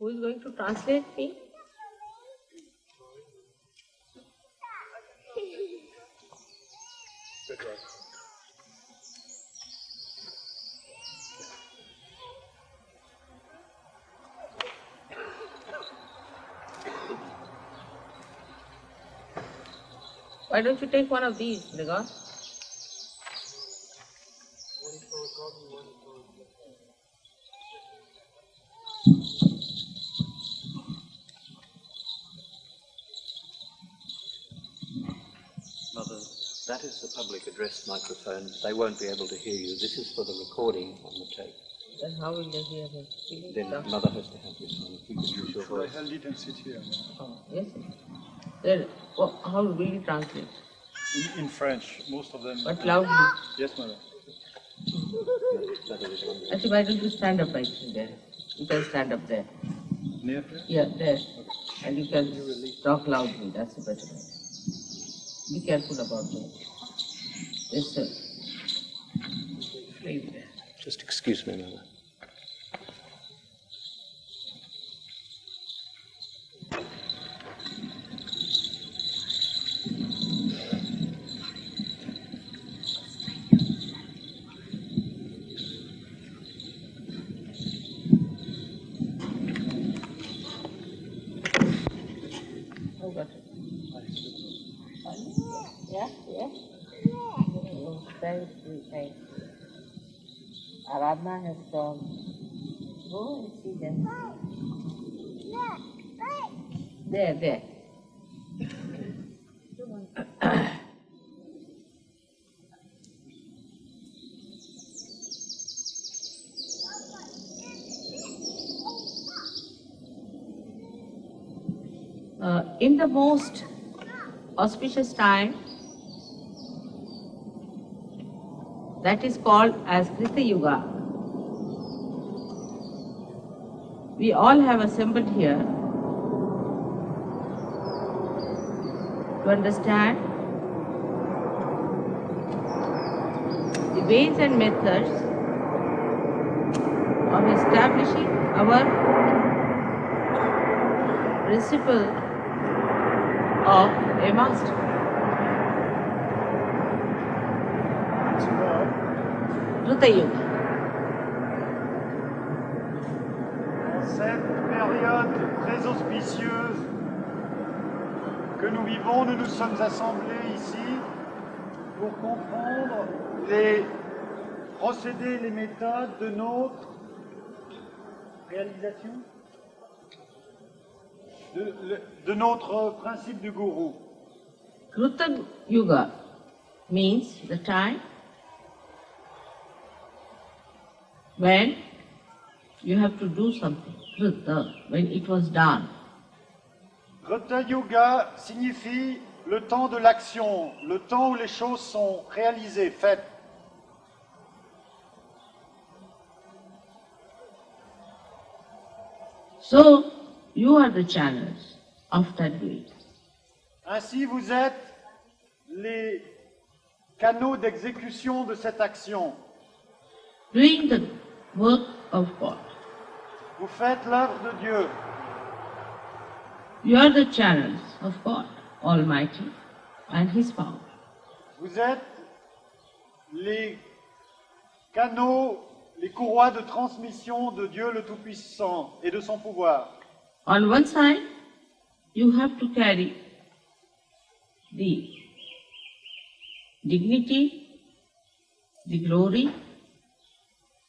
Who is going to translate me? Why don't you take one of these, Mriga? Mother, that is the public address microphone. They won't be able to hear you. This is for the recording on the tape. Then how will they hear him? Then Mother has to have this one. If you could use your voice. I held it and sit here. Oh, yes. Then how will we translate? In French, most of them. But loudly. Yes, Mother. Actually, why don't you stand up right there? You can stand up there. Near here? Yeah, there. And you can talk loudly. That's the better way. Be careful about that. Yes, sir. Leave there. Just excuse me, Mother. Oh, got it. Yeah, yeah. Oh, thank you, thank you. Aradhana has gone. Go and see them. There. In the most auspicious time, that is called as Krita Yuga, we all have assembled here to understand the ways and methods of establishing our principle of a master. Krita Yuga. En cette période très auspicieuse que nous vivons, nous nous sommes assemblés ici pour comprendre les procédés, les méthodes de notre réalisation, de notre principe du gourou. Krita Yuga means the time when you have to do something. Krita, when it was done. Krita Yoga signifie le temps de l'action, le temps où les choses sont réalisées, faites. So, you are the channels of that way. Ainsi, vous êtes les canaux d'exécution de cette action. Doing the work of God. Vous faites l'œuvre de Dieu. You are the channels of God Almighty and His power. Vous êtes les canaux, les courroies de transmission de Dieu le Tout-Puissant et de son pouvoir. On one side, you have to carry the dignity, the glory,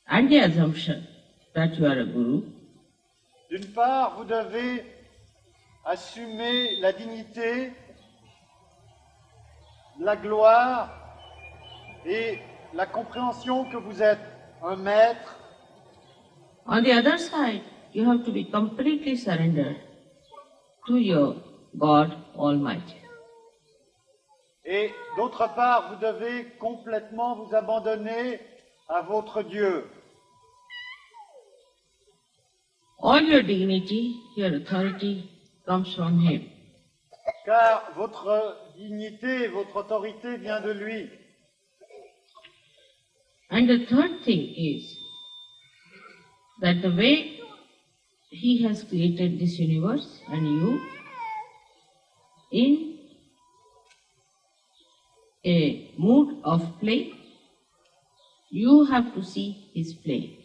and the assumption that you are a guru. D'une part, vous devez assumer la dignité, la gloire et la compréhension que vous êtes un maître. On the other side, you have to be completely surrendered to your God Almighty. Et d'autre part, vous devez complètement vous abandonner à votre Dieu. All your dignity, your authority comes from Him. Car votre dignité, votre autorité vient de lui. And the third thing is that the way He has created this universe and you in a mood of play. You have to see his play.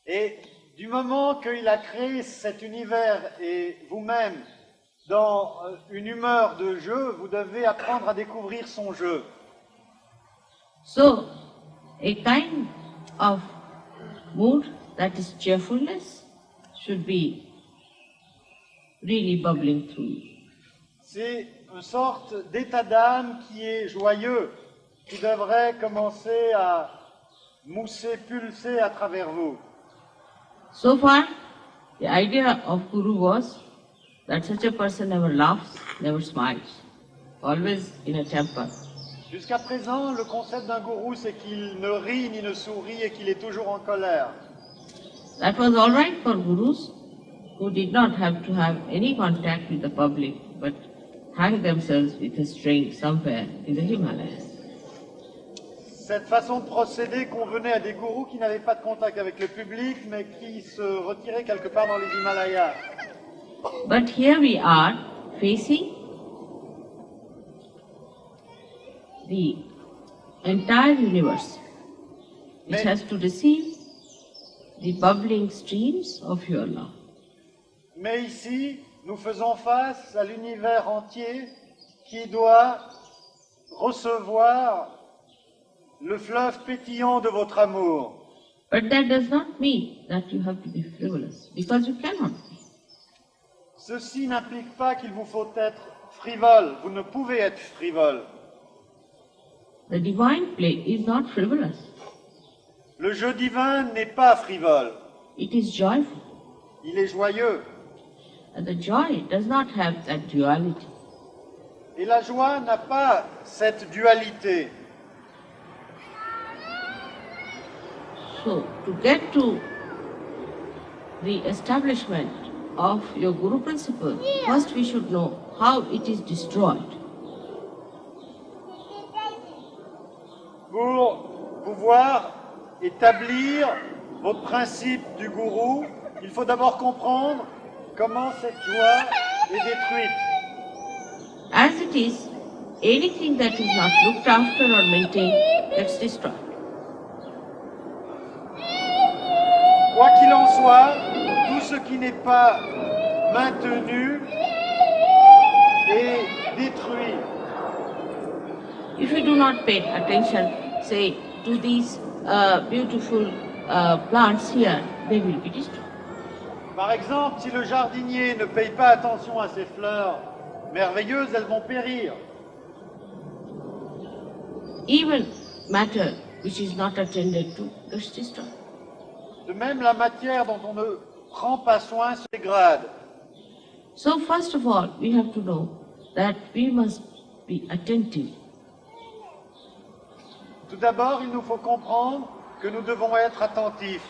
Et du moment qu'il a créé cet univers et vous-même dans une humeur de jeu, vous devez apprendre à découvrir son jeu. So, a kind of mood that is cheerfulness should be really bubbling through you. C'est une sorte d'état d'âme qui est joyeux, qui devrait commencer à mousser, pulser à travers vous. So far, the idea of Guru was that such a person never laughs, never smiles, always in a temper. Jusqu'à présent, le concept d'un gourou, c'est qu'il ne rit ni ne sourit et qu'il est toujours en colère. That was all right for gurus who did not have to have any contact with the public but hang themselves with a string somewhere in the Himalayas. Cette façon de procéder convenait à des gourous qui n'avaient pas de contact avec le public, mais qui se retiraient quelque part dans les Himalayas. But here we are facing the entire universe, which has to receive the bubbling streams of your love. Mais ici, nous faisons face à l'univers entier qui doit recevoir le fleuve pétillant de votre amour. But that does not mean that you have to be frivolous, because you cannot be. Ceci n'implique pas qu'il vous faut être frivole. Vous ne pouvez être frivole. The divine play is not frivolous. Le jeu divin n'est pas frivole. It is joyful. Il est joyeux. And the joy does not have that duality. Et la joie n'a pas cette dualité. So, to get to the establishment of your Guru principle, first we should know how it is destroyed. Pour pouvoir établir votre principe du gourou, il faut d'abord comprendre comment cette joie est détruite. As it is, anything that is not looked after or maintained gets destroyed. Quoi qu'il en soit, tout ce qui n'est pas maintenu est détruit. If you do not pay attention, say, to these beautiful plants here, they will be destroyed. Par exemple, si le jardinier ne paye pas attention à ces fleurs merveilleuses, elles vont périr. Even matter which is not attended to gets destroyed. De même, la matière dont on ne prend pas soin se dégrade. So first of all, we have to know that we must be attentive. Tout d'abord, il nous faut comprendre que nous devons être attentifs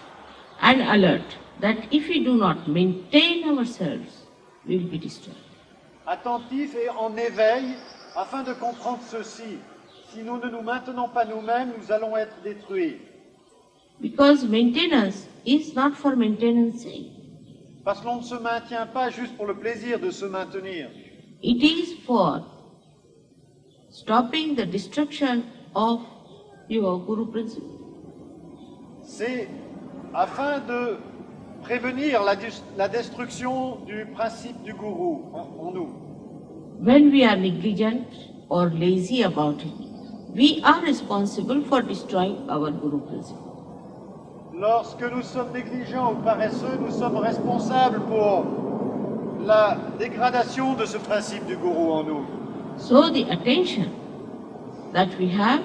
And alert that if we do not maintain ourselves, we will be destroyed. attentifs et en éveil afin de comprendre ceci. Si nous ne nous maintenons pas nous-mêmes, nous allons être détruits. Because maintenance is not for maintenance sake. Parce que l'on ne se maintient pas juste pour le plaisir de se maintenir. It is for stopping the destruction of your Guru principle. C'est afin de prévenir la destruction du principe du gourou en nous. When we are negligent or lazy about it, we are responsible for destroying our Guru principle. Lorsque nous sommes négligents ou paresseux, nous sommes responsables pour la dégradation de ce principe du gourou en nous. So the attention that we have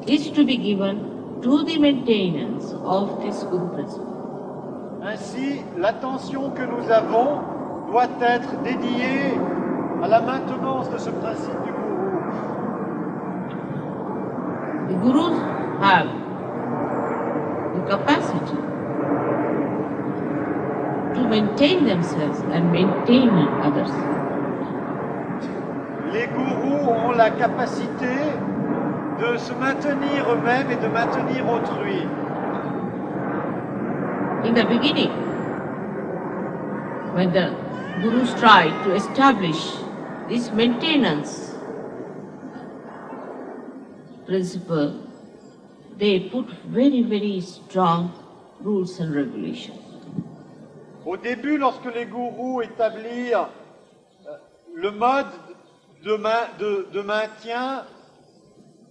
is to be given to the maintenance of this Guru principle. Ainsi, l'attention que nous avons doit être dédiée à la maintenance de ce principe du gourou. The Gurus have the capacity to maintain themselves and maintain others. Les gourous ont la capacité de se maintenir eux-mêmes et de maintenir autrui. In the beginning, when the Gurus tried to establish this maintenance principle, they put very, very strong rules and regulations. Au début, lorsque les gourous établirent le mode de maintien,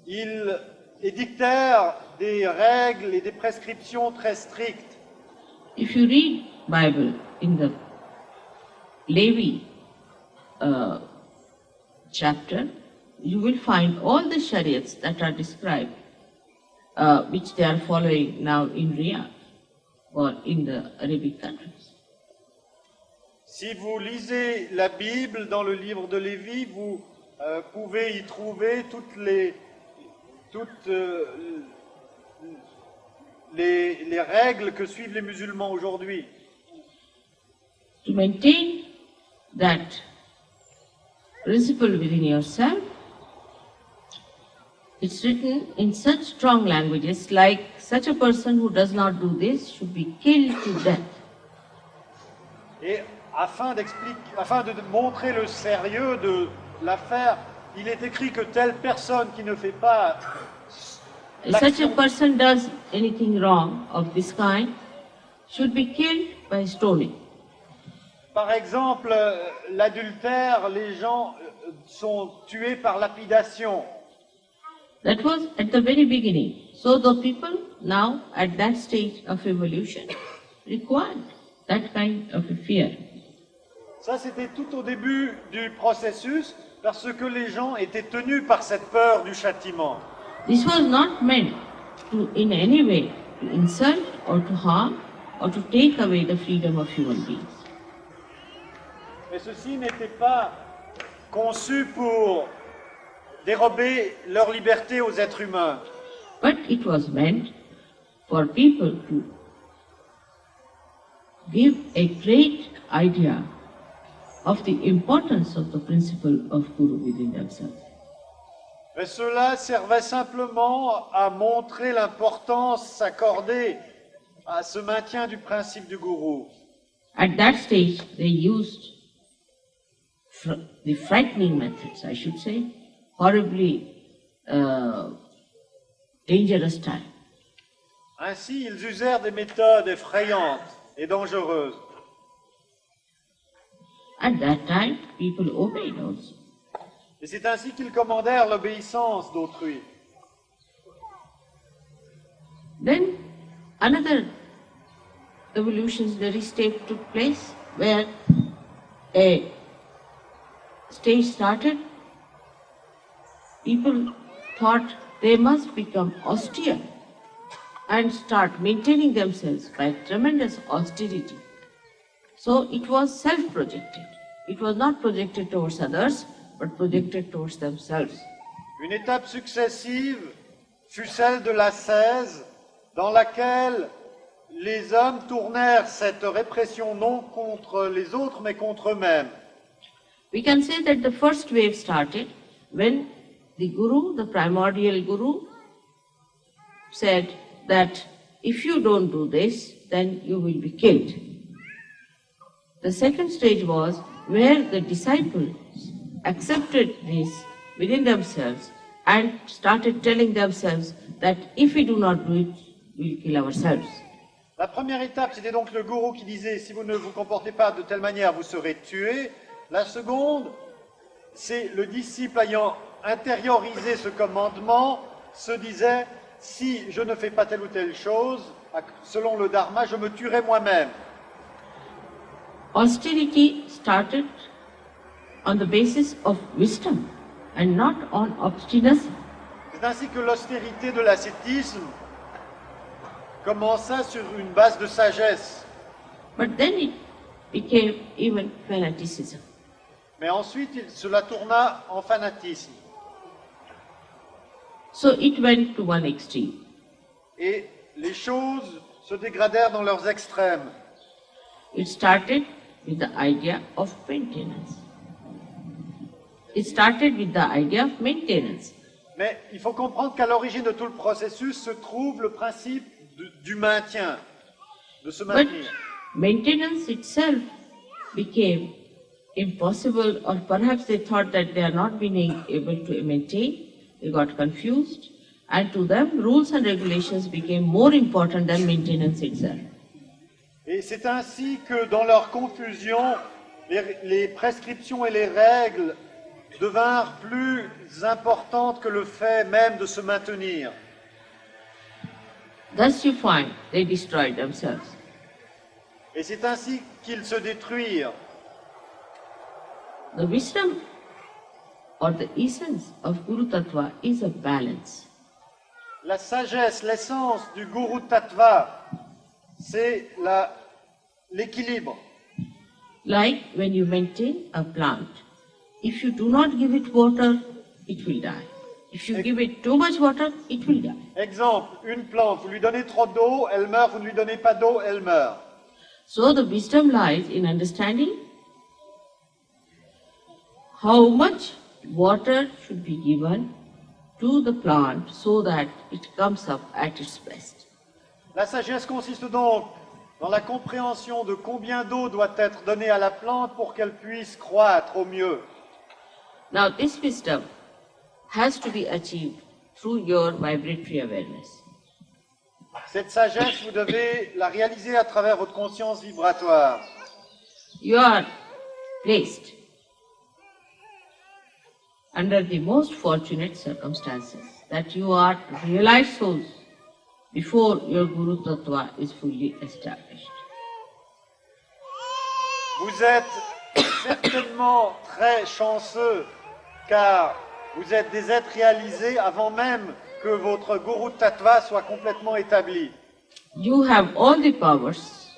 ils édictèrent des règles et des prescriptions très strictes. If you read Bible in the Levi chapter, you will find all the chariots that are described, which they are following now in Riyadh or in the Arabic countries. Si vous lisez la Bible dans le livre de Lévi, vous pouvez y trouver toutes les règles que suivent les musulmans aujourd'hui. To maintain that principle within yourself, it's written in such strong languages like such a person who does not do this should be killed to death. Et afin de montrer le sérieux de l'affaire, il est écrit que telle personne qui ne fait pas If such a person does anything wrong of this kind should be killed by stoning. Par exemple, l'adultère, les gens sont tués par lapidation. That was at the very beginning. So the people now at that stage of evolution required that kind of a fear. Ça, c'était tout au début du processus, parce que les gens étaient tenus par cette peur du châtiment. This was not meant to in any way to insult or to harm or to take away the freedom of human beings. Mais ceci n'était pas conçu pour dérober leur liberté aux êtres humains. But it was meant for people to give a great idea of the importance of the principle of Guru within themselves. Mais cela servait simplement à montrer l'importance accordée à ce maintien du principe du gourou. At that stage, they used the frightening methods, I should say, horribly dangerous time. Ainsi, ils usèrent des méthodes effrayantes et dangereuses. At that time, people obeyed also. Et c'est ainsi qu'ils commandèrent l'obéissance d'autrui. Then another evolutionary step took place where a stage started. People thought they must become austere and start maintaining themselves by tremendous austerity. So it was self-projected. It was not projected towards others, but projected towards themselves. Une étape successive fut celle de l'ascèse, dans laquelle les hommes tournèrent cette répression non contre les autres, mais contre eux-mêmes. We can say that the first wave started when the Guru, the primordial Guru, said that if you don't do this, then you will be killed. The second stage was where the disciples accepted this within themselves and started telling themselves that if we do not do it, we will kill ourselves. La première étape, c'était donc le gourou qui disait « si vous ne vous comportez pas de telle manière, vous serez tué ». La seconde, c'est le disciple ayant intériorisé ce commandement, se disait « si je ne fais pas telle ou telle chose, selon le dharma, je me tuerai moi-même ». Austerity started on the basis of wisdom and not on obstinacy. C'est ainsi que l'austérité de l'ascétisme commença sur une base de sagesse. But then it became even fanaticism. Mais ensuite, cela tourna en fanatisme. So it went to one extreme. Et les choses se dégradèrent dans leurs extrêmes. It started with the idea of maintenance. It started with the idea of maintenance. Mais il faut comprendre qu'à l'origine de tout le processus se trouve le principe du maintien, de se But maintenir. maintenance itself became impossible, or perhaps they thought that they are not being able to maintain. They got confused, and to them rules and regulations became more important than maintenance itself. Et c'est ainsi que dans leur confusion, les prescriptions et les règles devinrent plus importantes que le fait même de se maintenir. Thus you find they destroyed themselves. Et c'est ainsi qu'ils se détruirent. The wisdom or the essence of Guru Tattva is a balance. La sagesse, l'essence du Guru Tattva, c'est l'équilibre. Like when you maintain a plant, if you do not give it water, it will die. If you give it too much water, it will die. Exemple, une plante, vous lui donnez trop d'eau, elle meurt, vous ne lui donnez pas d'eau, elle meurt. So the wisdom lies in understanding how much water should be given to the plant so that it comes up at its best. La sagesse consiste donc dans la compréhension de combien d'eau doit être donnée à la plante pour qu'elle puisse croître au mieux. Now this wisdom has to be achieved through your vibratory awareness. Cette sagesse, vous devez la réaliser à travers votre conscience vibratoire. You are placed under the most fortunate circumstances that you are realized souls before your Guru Tattva is fully established. Vous êtes certainement très chanceux car vous êtes des êtres réalisés avant même que votre Guru Tattva soit complètement établi. You have all the powers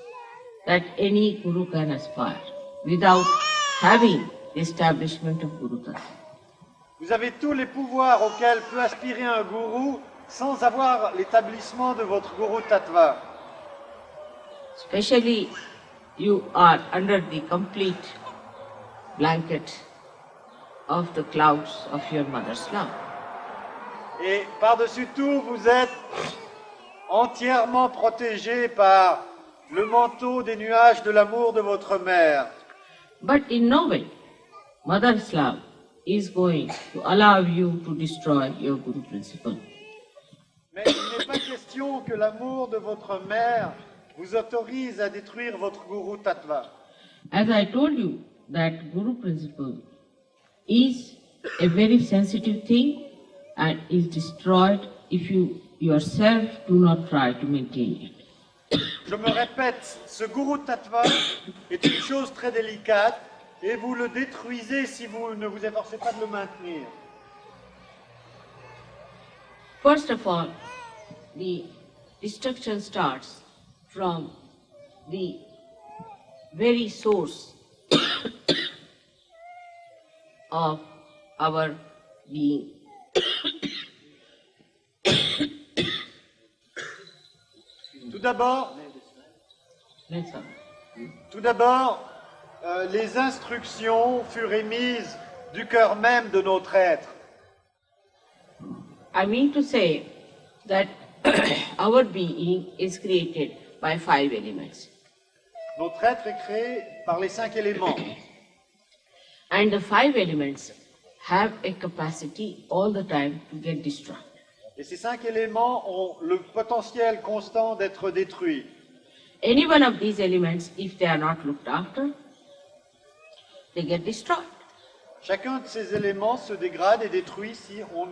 that any Guru can aspire without having the establishment of Guru Tattva. Vous avez tous les pouvoirs auxquels peut aspirer un gourou sans avoir l'établissement de votre Guru Tattva. Especially you are under the complete blanket of the clouds of your mother's love. Et par-dessus tout, vous êtes entièrement protégé par le manteau des nuages de l'amour de votre mère. But in no way, mother's love is going to allow you to destroy your Guru principle. Mais il n'est pas question que l'amour de votre mère vous autorise à détruire votre Guru Tattva. As I told you, that Guru principle is a very sensitive thing and is destroyed if you yourself do not try to maintain it. Je me répète, ce Guru Tattva est une chose très délicate et vous le détruisez si vous ne vous efforcez pas de le maintenir. First of all, the destruction starts from the very source of our being. Tout d'abord, les instructions furent émises du cœur même de notre être. I mean to say that our being is created by 5 elements. Notre être est créé par les 5 éléments. And the 5 elements have a capacity all the time to get destroyed. Et ces 5 éléments ont le potentiel constant d'être détruits. Any one of these elements, if they are not looked after, they get destroyed. Chacun de ces éléments se dégrade et détruit si on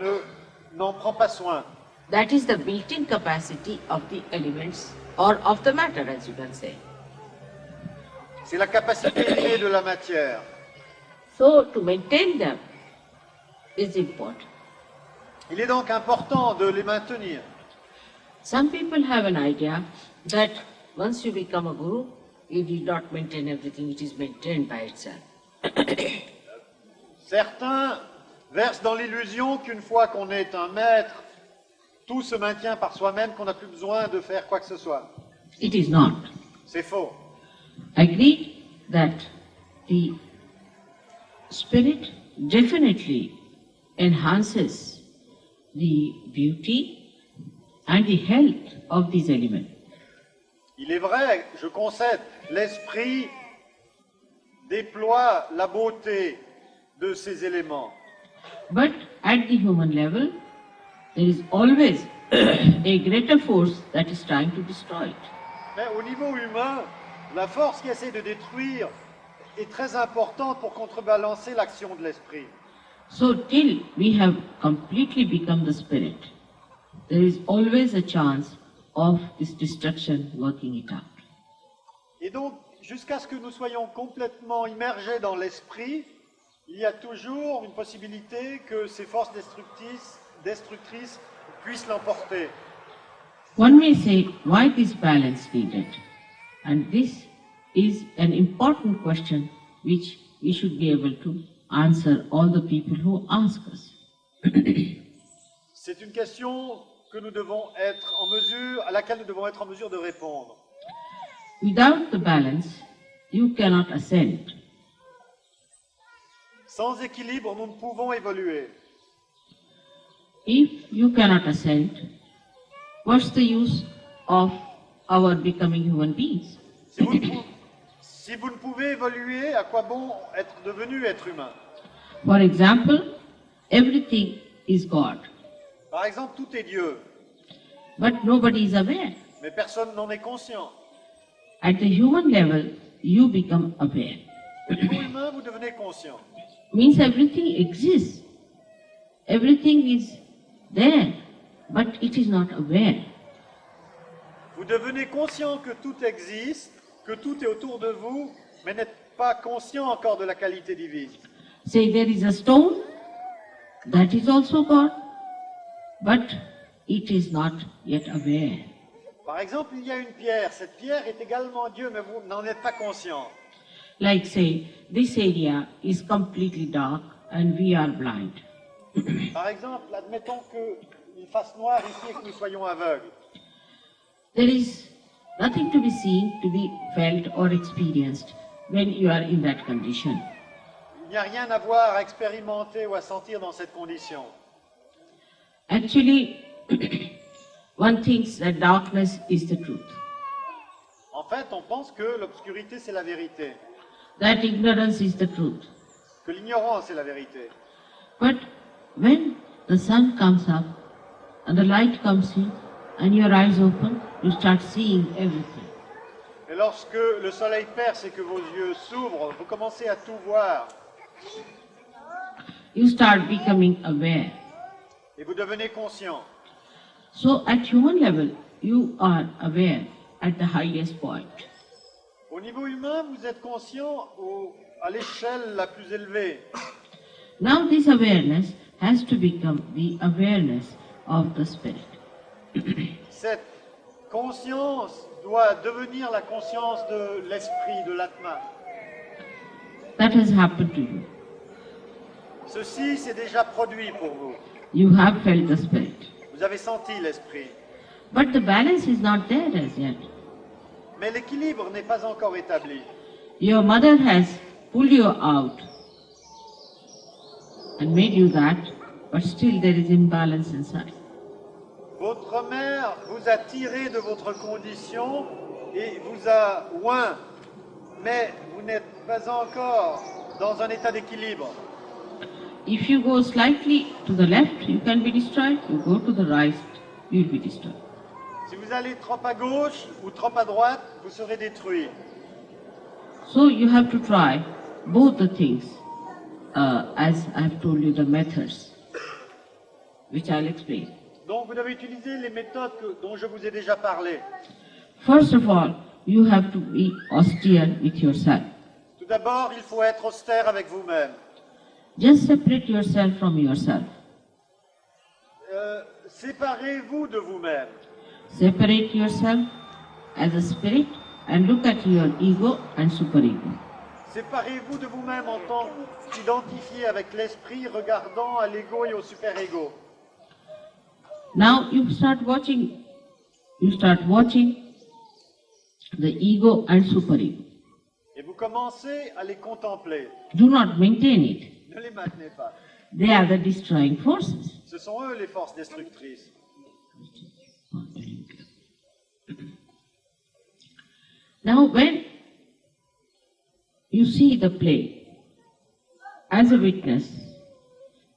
n'en prend pas soin. That is the built-in capacity of the elements or of the matter, as you can say. C'est la capacité innée de la matière. So to maintain them is important. Il est donc important de les maintenir. Some people have an idea that once you become a guru, you did not maintain everything, it is maintained by itself. Certains versent dans l'illusion qu'une fois qu'on est un maître, tout se maintient par soi-même, qu'on n'a plus besoin de faire quoi que ce soit. It is not. C'est faux. I agree that the spirit definitely enhances the beauty and the health of these elements. Il est vrai, je concède, l'esprit déploie la beauté de ces éléments. But at the human level, there is always a greater force that is trying to destroy it. Mais au niveau humain, la force qui essaie de détruire est très importante pour contrebalancer l'action de l'esprit. So till we have completely become the spirit, there is always a chance of this destruction working it out. Et donc, jusqu'à ce que nous soyons complètement immergés dans l'esprit, il y a toujours une possibilité que ces forces destructrices puissent l'emporter. One may say, why this balance needed? And this is an important question which we should be able to answer all the people who ask us. C'est une question que nous devons être en mesure, à laquelle nous devons être en mesure de répondre. Without the balance, you cannot ascend. Sans équilibre, nous ne pouvons évoluer. If you cannot ascend, what's the use of our becoming human beings? Si vous ne pouvez évoluer, à quoi bon être devenu être humain? For example, everything is God, Par exemple, tout est Dieu, but nobody is aware. mais personne n'en est conscient. At the human level, you become aware. Au niveau humain, vous devenez conscient. Means everything exists. Everything is there, but it is not aware. Vous devenez conscient que tout existe, que tout est autour de vous, mais n'êtes pas conscient encore de la qualité divine. Say there is a stone, that is also God, but it is not yet aware. Par exemple, il y a une pierre. Cette pierre est également Dieu, mais vous n'en êtes pas conscient. Like say, this area is completely dark and we are blind. Par exemple, admettons qu'il fasse noir ici et que nous soyons aveugles. There is nothing to be seen, to be felt or experienced when you are in that condition. Il n'y a rien à voir, à expérimenter ou à sentir dans cette condition. Actually, one thinks that darkness is the truth, En fait, on pense que l'obscurité, c'est la vérité, that ignorance is the truth. que l'ignorance est la vérité. But when the sun comes up and the light comes in and your eyes open, you start seeing everything. Et lorsque le soleil perce et que vos yeux s'ouvrent, vous commencez à tout voir You start becoming aware. et vous devenez conscient. So at human level, you are aware at the highest point. Au niveau humain, vous êtes conscient à l'échelle la plus élevée. Now this awareness has to become the awareness of the spirit. Cette conscience doit devenir la conscience de l'esprit, de l'atma. That has happened to you. Ceci s'est déjà produit pour vous. You have felt the spirit. Vous avez senti l'esprit. But the balance is not there as yet. Mais l'équilibre n'est pas encore établi. Your mother has pulled you out and made you that, but still there is imbalance inside. Votre mère vous a tiré de votre condition et vous a oint, mais vous n'êtes pas encore dans un état d'équilibre. If you go slightly to the left, you can be destroyed. You go to the right, you will be destroyed. Si vous allez trop à gauche ou trop à droite, vous serez détruit. So you have to try both the things, as I have told you the methods, which I'll explain. Donc vous devez utiliser les méthodes dont je vous ai déjà parlé. First of all, you have to be austere with yourself. Tout d'abord, il faut être austère avec vous-même. Just separate yourself from yourself. Séparez-vous de vous-même. Separate yourself as a spirit and look at your ego and superego. Séparez-vous de vous-même en tant qu'identifié avec l'esprit, regardant à l'ego et au super-ego. Now you start watching the ego and superego. Et vous commencez à les contempler. Do not maintain it. Ne les maintenez pas. They are the destroying forces. Ce sont eux les forces destructrices. Now when you see the play as a witness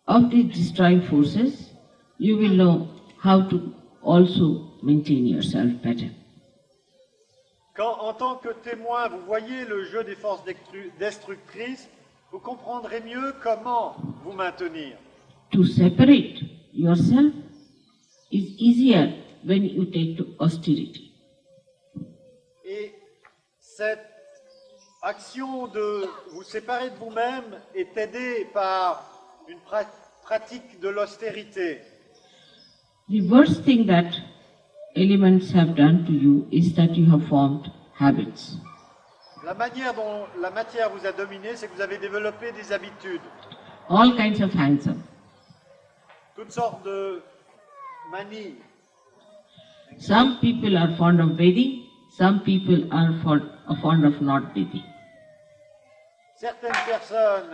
of these destroying forces, you will know how to also maintain yourself better. Quand, en tant que témoin, vous voyez le jeu des forces destructrices, vous comprendrez mieux comment vous maintenir. To separate yourself is easier when you take to austerity. Et cette action de vous séparer de vous-même est aidée par une pratique de l'austérité. The worst thing that elements have done to you is that you have formed habits. La manière dont la matière vous a dominé, c'est que vous avez développé des habitudes. All kinds of hangs-up. Toutes sortes de manies. Some people are fond of bathing, some people are fond of not bathing. Certaines personnes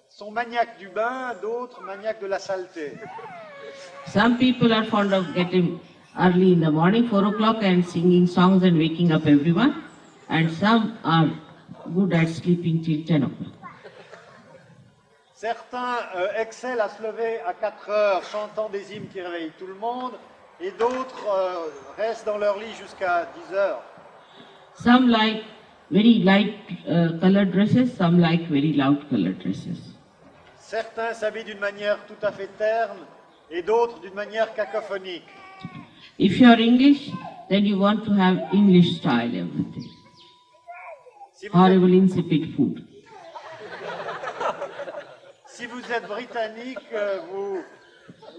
sont maniaques du bain, d'autres maniaques de la saleté. Some people are fond of getting early in the morning, 4 o'clock, and singing songs and waking up everyone. And some are good at sleeping till 10 o'clock. Certains excellent à se lever à 4 heures chantant des hymnes qui réveillent tout le monde, et d'autres restent dans leur lit jusqu'à 10 heures. Some like very light colored dresses, some like very loud colored dresses. Certains s'habillent d'une manière tout à fait terne, et d'autres d'une manière cacophonique. If you are English, then you want to have English style everything. Horrible insipid food. Si vous êtes britannique,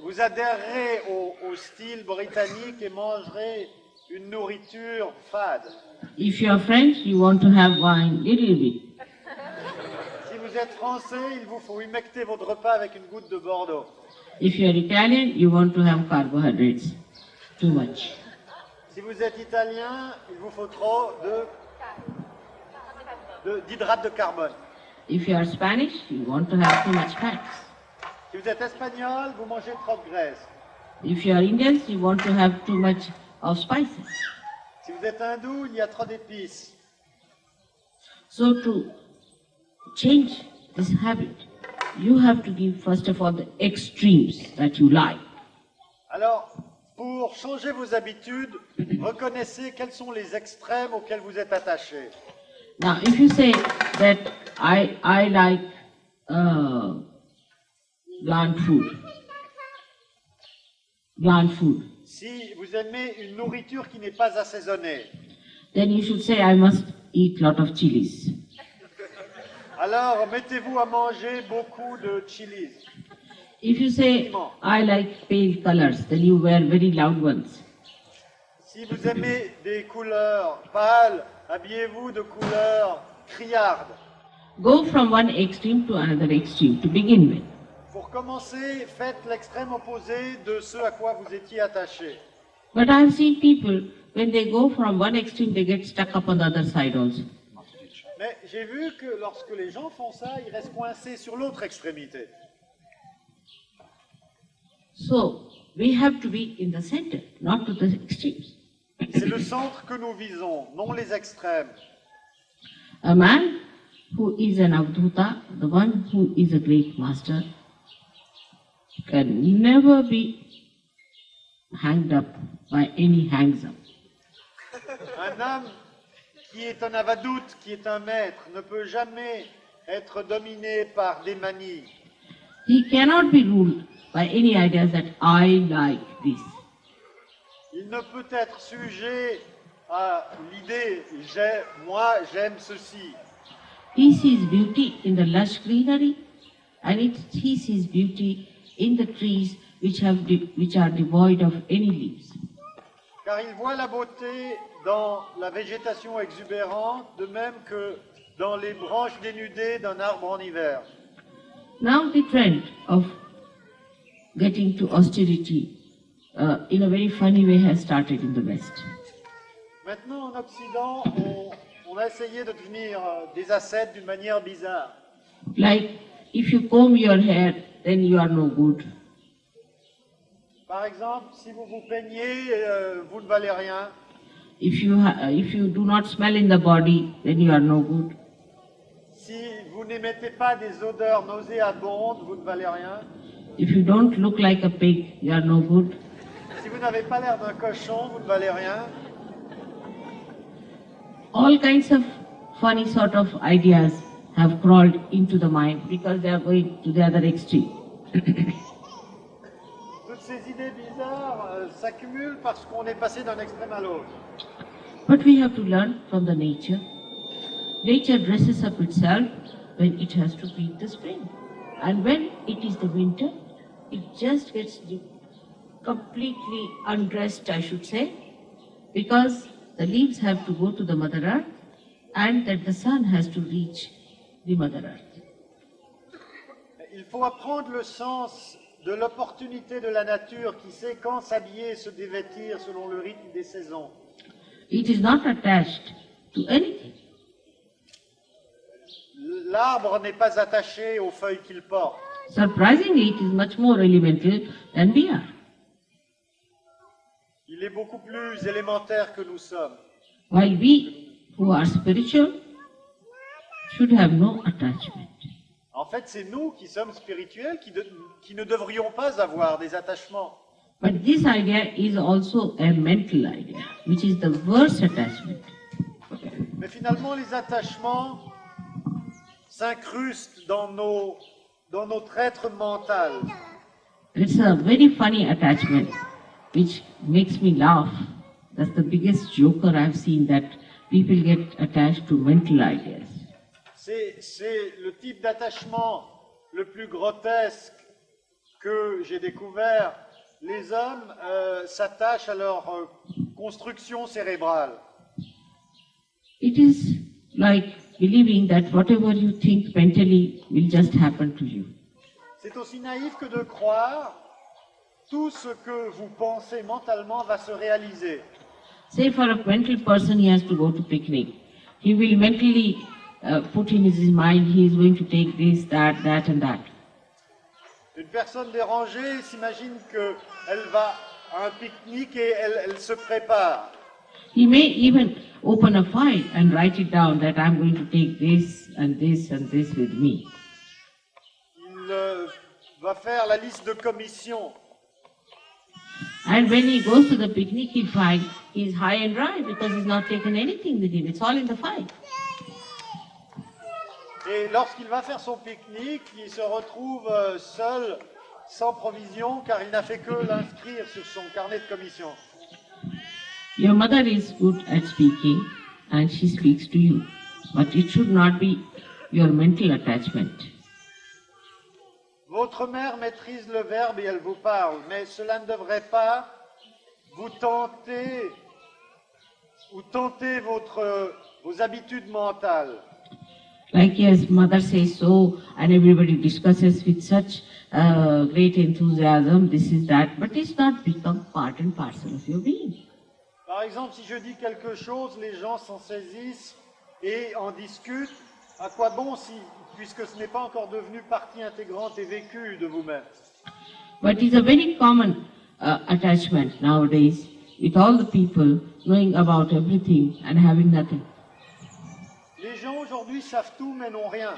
vous adhérerez au style britannique et mangerez une nourriture fade. If you are French, you want to have wine little bit. Si vous êtes français, il vous faut humecter votre repas avec une goutte de Bordeaux. If you are Italian, you want to have carbohydrates. Too much. Si vous êtes italien, il vous faut trop d'hydrates de carbone. If you are Spanish, you want to have too much fats. Si vous êtes espagnol, vous mangez trop de graisse. If you are Indians, you want to have too much of spices. Si vous êtes hindou, il y a trop d'épices. So to change this habit, you have to give first of all the extremes that you like. Alors, pour changer vos habitudes, reconnaissez quels sont les extrêmes auxquels vous êtes attaché. Now, if you say that I like bland food. Si vous aimez une nourriture qui n'est pas assaisonnée, then you should say I must eat lot of chilies. alors mettez-vous à manger beaucoup de chilis. If you say I like pale colors, then you wear very loud ones. Si vous aimez des couleurs pâles, habillez-vous de couleurs criardes. Go from one extreme to another extreme to begin with. Pour commencer, faites l'extrême opposé de ce à quoi vous étiez attaché. But I have seen people, when they go from one extreme, they get stuck up on the other side also. Mais j'ai vu que lorsque les gens font ça, ils restent coincés sur l'autre extrémité. So, we have to be in the center, not to the extremes. C'est le centre que nous visons, non les extrêmes. A man who is an avdhuta, the one who is a great master, can never be hanged up by any hangs-up. Un homme qui est un avadoute, qui est un maître, ne peut jamais être dominé par des manies. He cannot be ruled by any ideas that I like this. Il ne peut être sujet à l'idée « moi j'aime ceci ». He sees beauty in the lush greenery, and he sees beauty in the trees which are devoid of any leaves. Car il voit la beauté dans la végétation exubérante, de même que dans les branches dénudées d'un arbre en hiver. Now the trend of getting to austerity in a very funny way has started in the West. Maintenant, en Occident, on a essayé de devenir des ascètes d'une manière bizarre. Like, if you comb your hair, then you are no good. Par exemple, si vous vous peignez, vous ne valez rien. If you do not smell in the body, then you are no good. Si vous n'émettez pas des odeurs nauséabondes, vous ne valez rien. If you don't look like a pig, you are no good. Si vous n'avez pas l'air d'un cochon, vous ne valez rien. All kinds of funny sort of ideas have crawled into the mind because they are going to the other extreme. Toutes ces idées bizarres s'accumulent parce qu'on est passé d'un extrême à l'autre. But we have to learn from the nature. Nature dresses up itself when it has to greet the spring. And when it is the winter, it just gets completely undressed, I should say, because the leaves have to go to the Mother Earth and that the sun has to reach the Mother Earth. Il faut apprendre le sens de l'opportunité de la nature qui sait quand s'habiller, se dévêtir selon le rythme des saisons. It is not attached to anything. L'arbre n'est pas attaché aux feuilles qu'il porte. Surprisingly, it is much more elemental than we are. Il est beaucoup plus élémentaire que nous sommes. While we, who are spiritual, should have no attachment. En fait, c'est nous qui sommes spirituels qui ne devrions pas avoir des attachements. But this idea is also a mental idea, which is the worst attachment. Mais finalement, les attachements s'incrustent dans notre être mental. It's a very funny attachment, which makes me laugh. That's the biggest joker I've seen, that people get attached to mental ideas. C'est le type d'attachement le plus grotesque que j'ai découvert. Les hommes s'attachent à leur construction cérébrale. It is like believing that whatever you think mentally will just happen to you. C'est aussi naïf que de croire tout ce que vous pensez mentalement va se réaliser. Say for a mental person, he has to go to picnic. He will mentally put in his mind he is going to take this, that and that. Une personne dérangée s'imagine qu'elle va à un pique-nique et elle se prépare. He may even open a file and write it down that I'm going to take this and this and this with me. Il va faire la liste de commissions. And when he goes to the picnic, he'll find he's high and dry because he's not taken anything with him. It's all in the file. Et lorsqu'il va faire son pique-nique, il se retrouve seul, sans provision, car il n'a fait que l'inscrire sur son carnet de commission. Your mother is good at speaking and she speaks to you, but it should not be your mental attachment. Votre mère maîtrise le verbe et elle vous parle, mais cela ne devrait pas vous tenter ou tenter vos habitudes mentales. Like, yes, mother says so, and everybody discusses with such great enthusiasm, this is that, but it's not become part and parcel of your being. Par exemple, si je dis quelque chose, les gens s'en saisissent et en discutent. À quoi bon puisque ce n'est pas encore devenu partie intégrante et vécue de vous-même? But it's a very common attachment nowadays, with all the people knowing about everything and having nothing. Les gens aujourd'hui savent tout mais n'ont rien.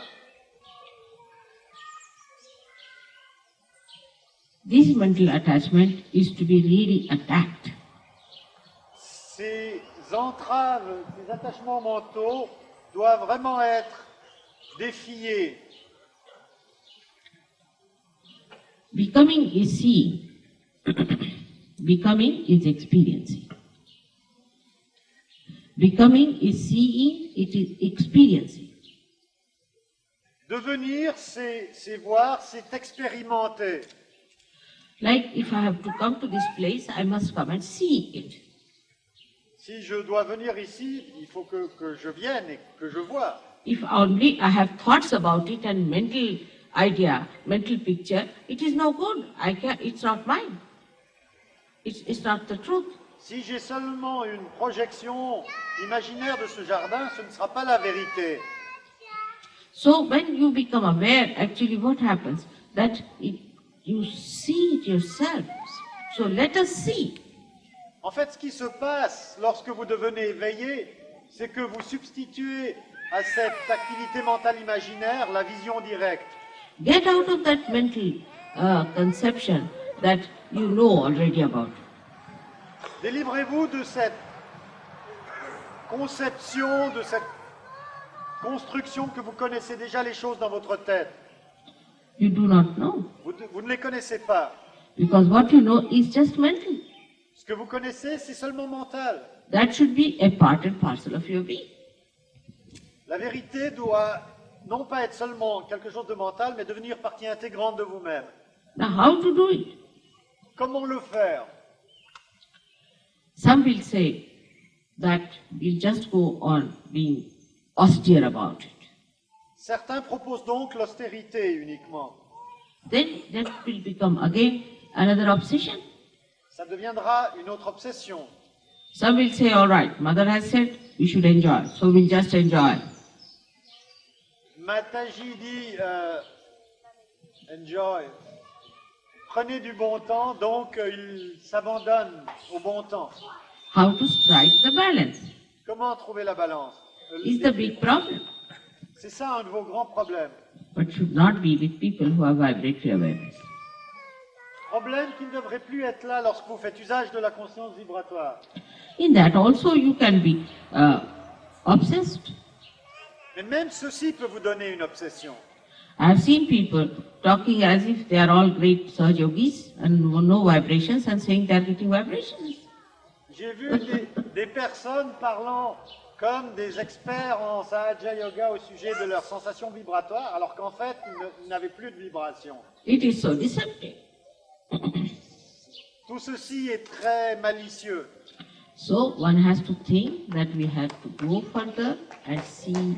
This mental attachment is to be really attacked. Ces entraves, ces attachements mentaux doivent vraiment être défiés. Becoming is seeing. Becoming is experiencing. Becoming is seeing, it is experiencing. Devenir, c'est voir, c'est expérimenter. Like, if I have to come to this place, I must come and see it. Si je dois venir ici, il faut que je vienne et que je voie. If only I have thoughts about it and mental idea, mental picture, it is no good. It's not mine. It's not the truth. Si j'ai seulement une projection imaginaire de ce jardin, ce ne sera pas la vérité. So when you become aware, actually what happens? That you see it yourself. So let us see. En fait, ce qui se passe lorsque vous devenez éveillé, c'est que vous substituez à cette activité mentale imaginaire la vision directe. Get out of that mental conception that you know already about. Délivrez-vous de cette conception, de cette construction que vous connaissez déjà les choses dans votre tête. You do not know. Vous ne les connaissez pas. Because what you know is just mental. Ce que vous connaissez, c'est seulement mental. That should be a part and parcel of your being. La vérité doit non pas être seulement quelque chose de mental, mais devenir partie intégrante de vous-même. Now how to do it? Comment le faire? Some will say that we'll just go on being austere about it. Certains proposent donc l'austérité uniquement. Then that will become again another obsession. Ça deviendra une autre obsession. Some will say, all right, Mother has said we should enjoy, so we'll just enjoy. Mataji dit enjoy. Prenez du bon temps, donc il s'abandonne au bon temps. How to strike the balance Comment trouver la balance? is the big problem. C'est ça un de vos grands problèmes. But should not be with people who have vibratory awareness. Problème qui ne devrait plus être là lorsque vous faites usage de la conscience vibratoire. In that also you can be obsessed. Mais même ceci peut vous donner une obsession. I have seen people talking as if they are all great Sahajayogis and no vibrations and saying they are getting vibrations. J'ai vu des personnes parlant comme des experts en Sahaja Yoga au sujet de leurs sensations vibratoires, alors qu'en fait, ils n'avaient plus de vibrations. It is so deceptive. Tout ceci est très malicieux. So one has to think that we have to go further and see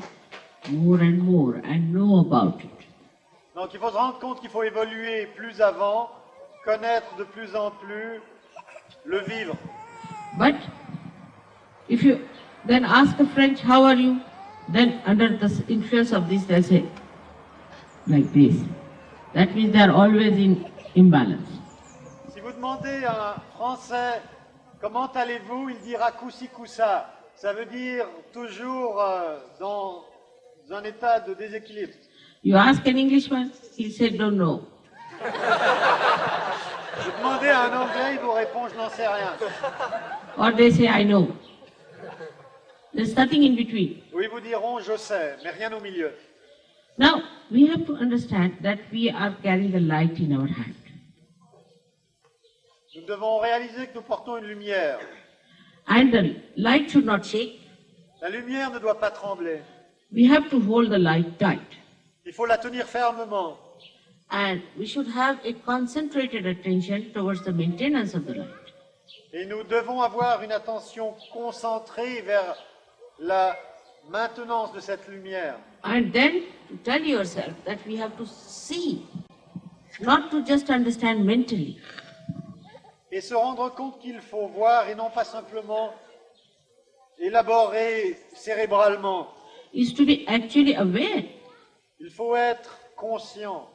more and know about it. Donc il faut se rendre compte qu'il faut évoluer plus avant, connaître de plus en plus, le vivre. But if you then ask a French, how are you? Then under the influence of this they'll say, like this. That means they are always in imbalance. Si vous demandez à un Français comment allez-vous, il dira coussi coussa. Ça veut dire toujours dans un état de déséquilibre. You ask an Englishman, he'll say, don't know. Vous demandez à un Anglais, il vous répond je n'en sais rien. Or they say, I know. There's nothing in between. Ou ils vous diront je sais, mais rien au milieu. Now, we have to understand that we are carrying a light in our hand. Nous devons réaliser que nous portons une lumière. And the light should not shake. La lumière ne doit pas trembler. We have to hold the light tight. Il faut la tenir fermement. And we should have a concentrated attention towards the maintenance of the light. Et nous devons avoir une attention concentrée vers la maintenance de cette lumière. And then to tell yourself that we have to see, not to just understand mentally. Et se rendre compte qu'il faut voir et non pas simplement élaborer cérébralement. Is to be actually aware, Il faut être conscient.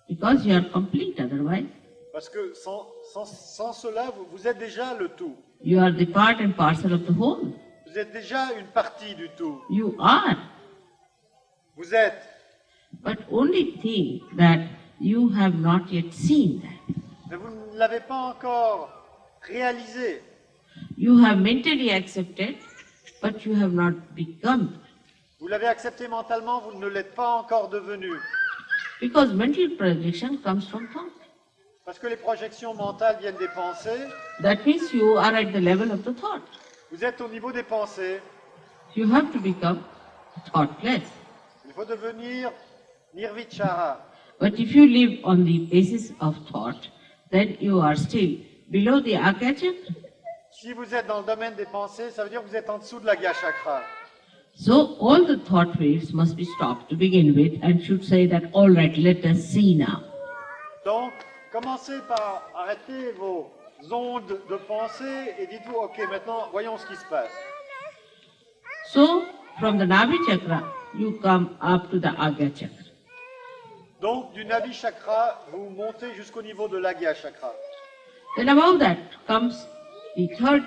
because you are complete otherwise. Parce que sans cela, vous êtes déjà le tout. You are the part and parcel of the whole. Vous êtes déjà une partie du tout. You are. Vous êtes. But only think that you have not yet seen that. Mais vous ne l'avez pas encore réalisé. You have mentally accepted, but you have not become. Vous l'avez accepté mentalement, vous ne l'êtes pas encore devenu. Because mental projection comes from thought. Parce que les projections mentales viennent des pensées. That means you are at the level of the thought. Vous êtes au niveau des pensées. You have to become thoughtless. Il faut devenir nirvichara. But if you live on the basis of thought, then you are still below the Akachakra. Si vous êtes dans le domaine des pensées, ça veut dire que vous êtes en dessous de la chakra. So all the thought waves must be stopped to begin with and should say that, all right, let us see now. Donc, commencez par arrêter vos ondes de pensée et dites-vous, ok, maintenant, voyons ce qui se passe. So, from the Navi Chakra, you come up to the Agya Chakra. Donc, du Navi Chakra, vous montez jusqu'au niveau de l'Agya Chakra. Then above that comes the third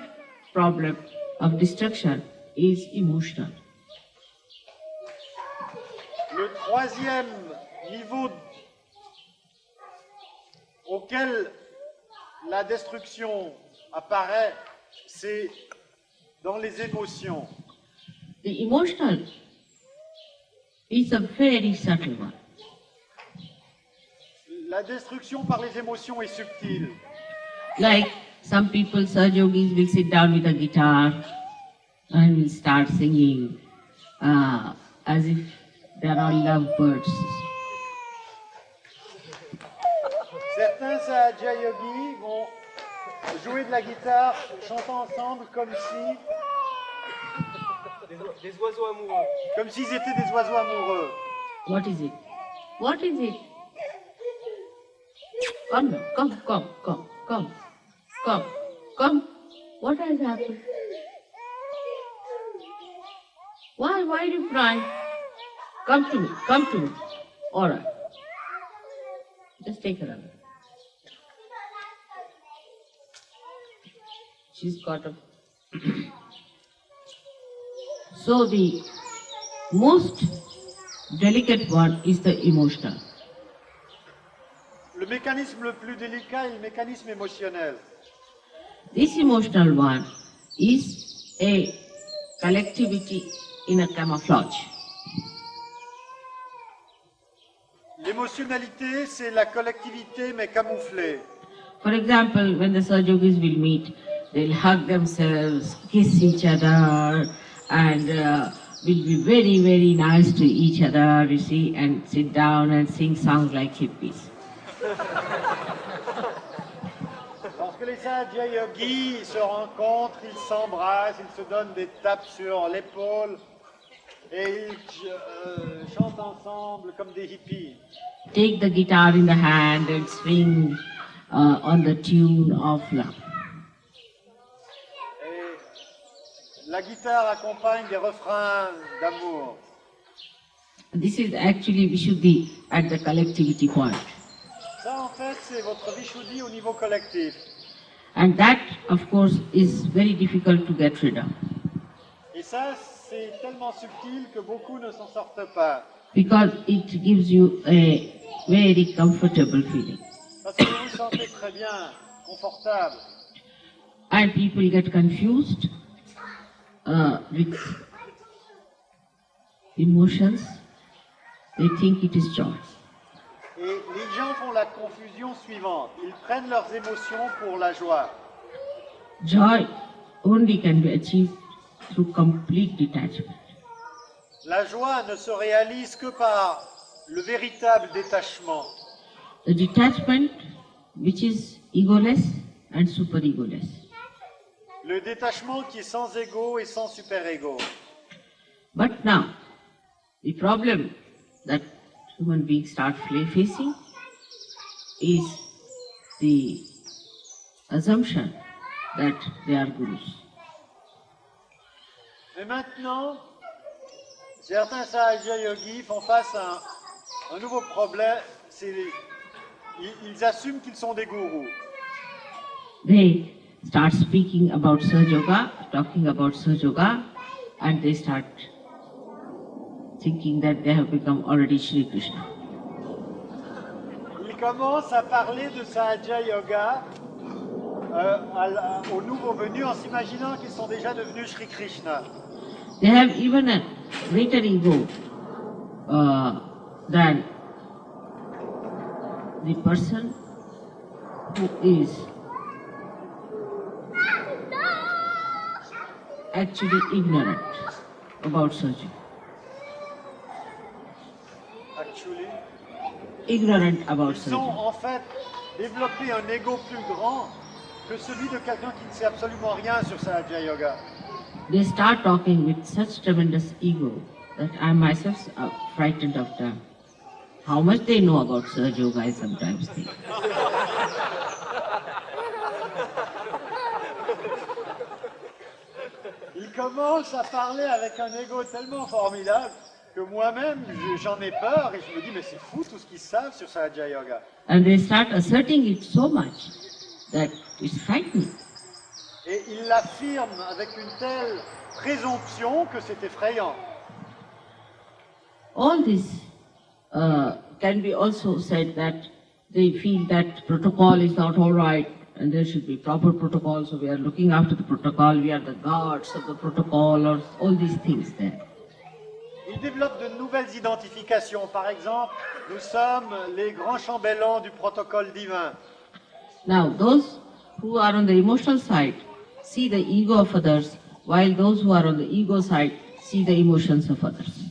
problem of destruction is emotional. Le troisième niveau auquel la destruction apparaît, c'est dans les émotions. The emotional is a very subtle one. La destruction par les émotions est subtile. Like some people, Sahaja-yogis will sit down with a guitar and will start singing as if they are all lovebirds. Certains Sahaja Yogis vont jouer de la guitare, chantant ensemble comme si... Des oiseaux amoureux. Comme s'ils étaient des oiseaux amoureux. What is it? What is it? Come now, come. What has happened? Why are you crying? Come to me. All right. Just take her away. She's got a... So the most delicate one is the emotional. Le mécanisme le plus délicat est le mécanisme émotionnel. This emotional one is a collectivity in a camouflage. L'émotionnalité, c'est la collectivité mais camouflée. For example, when the Sahaja-yogis will meet, they'll hug themselves, kiss each other, and will be very, very nice to each other, you see, and sit down and sing songs like hippies. Lorsque les Sahaja Yogis se rencontrent, ils s'embrassent, ils se donnent des tapes sur l'épaule et ils chantent ensemble comme des hippies. Take the guitar in the hand and swing on the tune of love. Et la guitare accompagne des refrains d'amour. This is actually Vishuddhi at the collectivity point. Ça, en fait, c'est votre Vishuddhi au niveau collectif. And that, of course, is very difficult to get rid of. Et ça, c'est tellement subtil que beaucoup ne s'en sortent pas. Because it gives you a very comfortable feeling. Parce que vous vous sentez très bien, confortable. And people get confused with emotions. They think it is joy. Et les gens font la confusion suivante. Ils prennent leurs émotions pour la joie. Joy only can be achieved through complete detachment. La joie ne se réalise que par le véritable détachement. The detachment which is egoless and super-egoless. Le détachement qui est sans ego et sans super-ego. But now, the problem that human beings start facing is the assumption that they are gurus. Mais maintenant, certains Sahaja Yogis font face à un nouveau problème. Ils assument qu'ils sont des gourous. They start speaking about Sahaja-yoga, talking about Sahaja-yoga, and they start thinking that they have become already Shri Krishna. Ils commencent à parler de Sahaja Yoga aux nouveaux venus en s'imaginant qu'ils sont déjà devenus Shri Krishna. They have even a greater ego than the person who is actually ignorant about Sahaja. Actually, Ignorant about ils ont Sahaja. en fait développé un ego plus grand que celui de quelqu'un qui ne sait absolument rien sur Sahaja Yoga. They start talking with such tremendous ego that I myself am frightened of them. How much they know about Sahaja Yoga, I sometimes think. Ils commencent à parler avec un ego tellement formidable que moi-même j'en ai peur et je me dis mais c'est fou tout ce qu'ils savent sur Sahaja Yoga. And they start asserting it so much that it's frightening. Et ils l'affirment avec une telle présomption que c'est effrayant. All this can be also said that they feel that protocol is not all right and there should be proper protocol, so we are looking after the protocol, we are the guards of the protocol, or all these things there. Ils développent de nouvelles identifications. Par exemple, nous sommes les grands chambellans du protocole divin. Now, those who are on the emotional side see the ego of others, while those who are on the ego side see the emotions of others.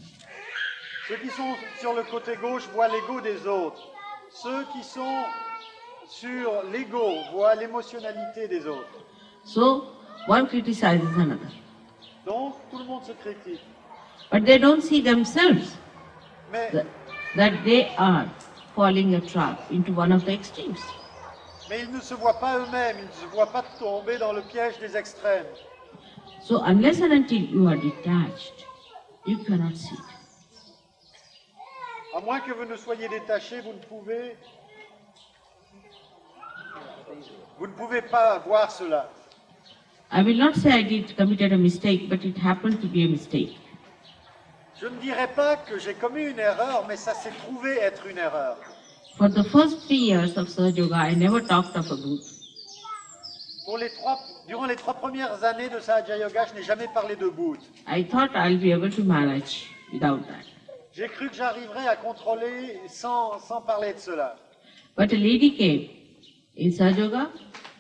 Ceux qui sont sur le côté gauche voient l'ego des autres. Ceux qui sont sur l'ego voient l'émotionnalité des autres. So, one criticizes another. Donc, tout le monde se critique. But they don't see themselves Mais, that they are falling a trap into one of the extremes. mais ils ne se voient pas eux-mêmes, ils ne se voient pas tomber dans le piège des extrêmes. So unless and until you are detached, you cannot see it. À moins que vous ne soyez détaché, vous ne pouvez pas voir cela. I will not say I committed a mistake, but it happened to be a mistake. Je ne dirais pas que j'ai commis une erreur, mais ça s'est trouvé être une erreur. For the first 3 years of Sahaja Yoga, I never talked of a booth. Durant les 3 premières années de Sahaja Yoga, je n'ai jamais parlé de boot. I thought I'll be able to manage without that. J'ai cru que j'arriverais à contrôler sans parler de cela. But a lady came in Sahaja Yoga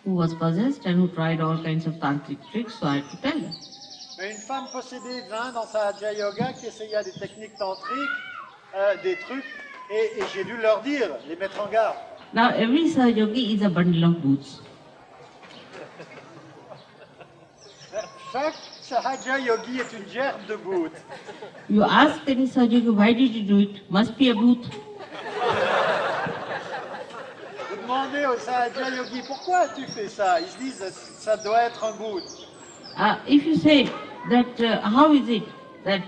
who was possessed and who tried all kinds of tantric tricks, so I had to tell her. Mais une femme possédée vint dans Sahaja Yoga qui essaya des techniques tantriques, des trucs, et j'ai dû leur dire, les mettre en garde. Now every Sahaja Yogi is a bundle of boots. Chaque Sahaja Yogi est une gerbe de boot. You ask any Sahaja Yogi, why did you do it? Must be a booth. Vous demandez au Sahaja Yogi, pourquoi tu fais ça? Ils se disent, ça doit être un boot. If you say that, how is it that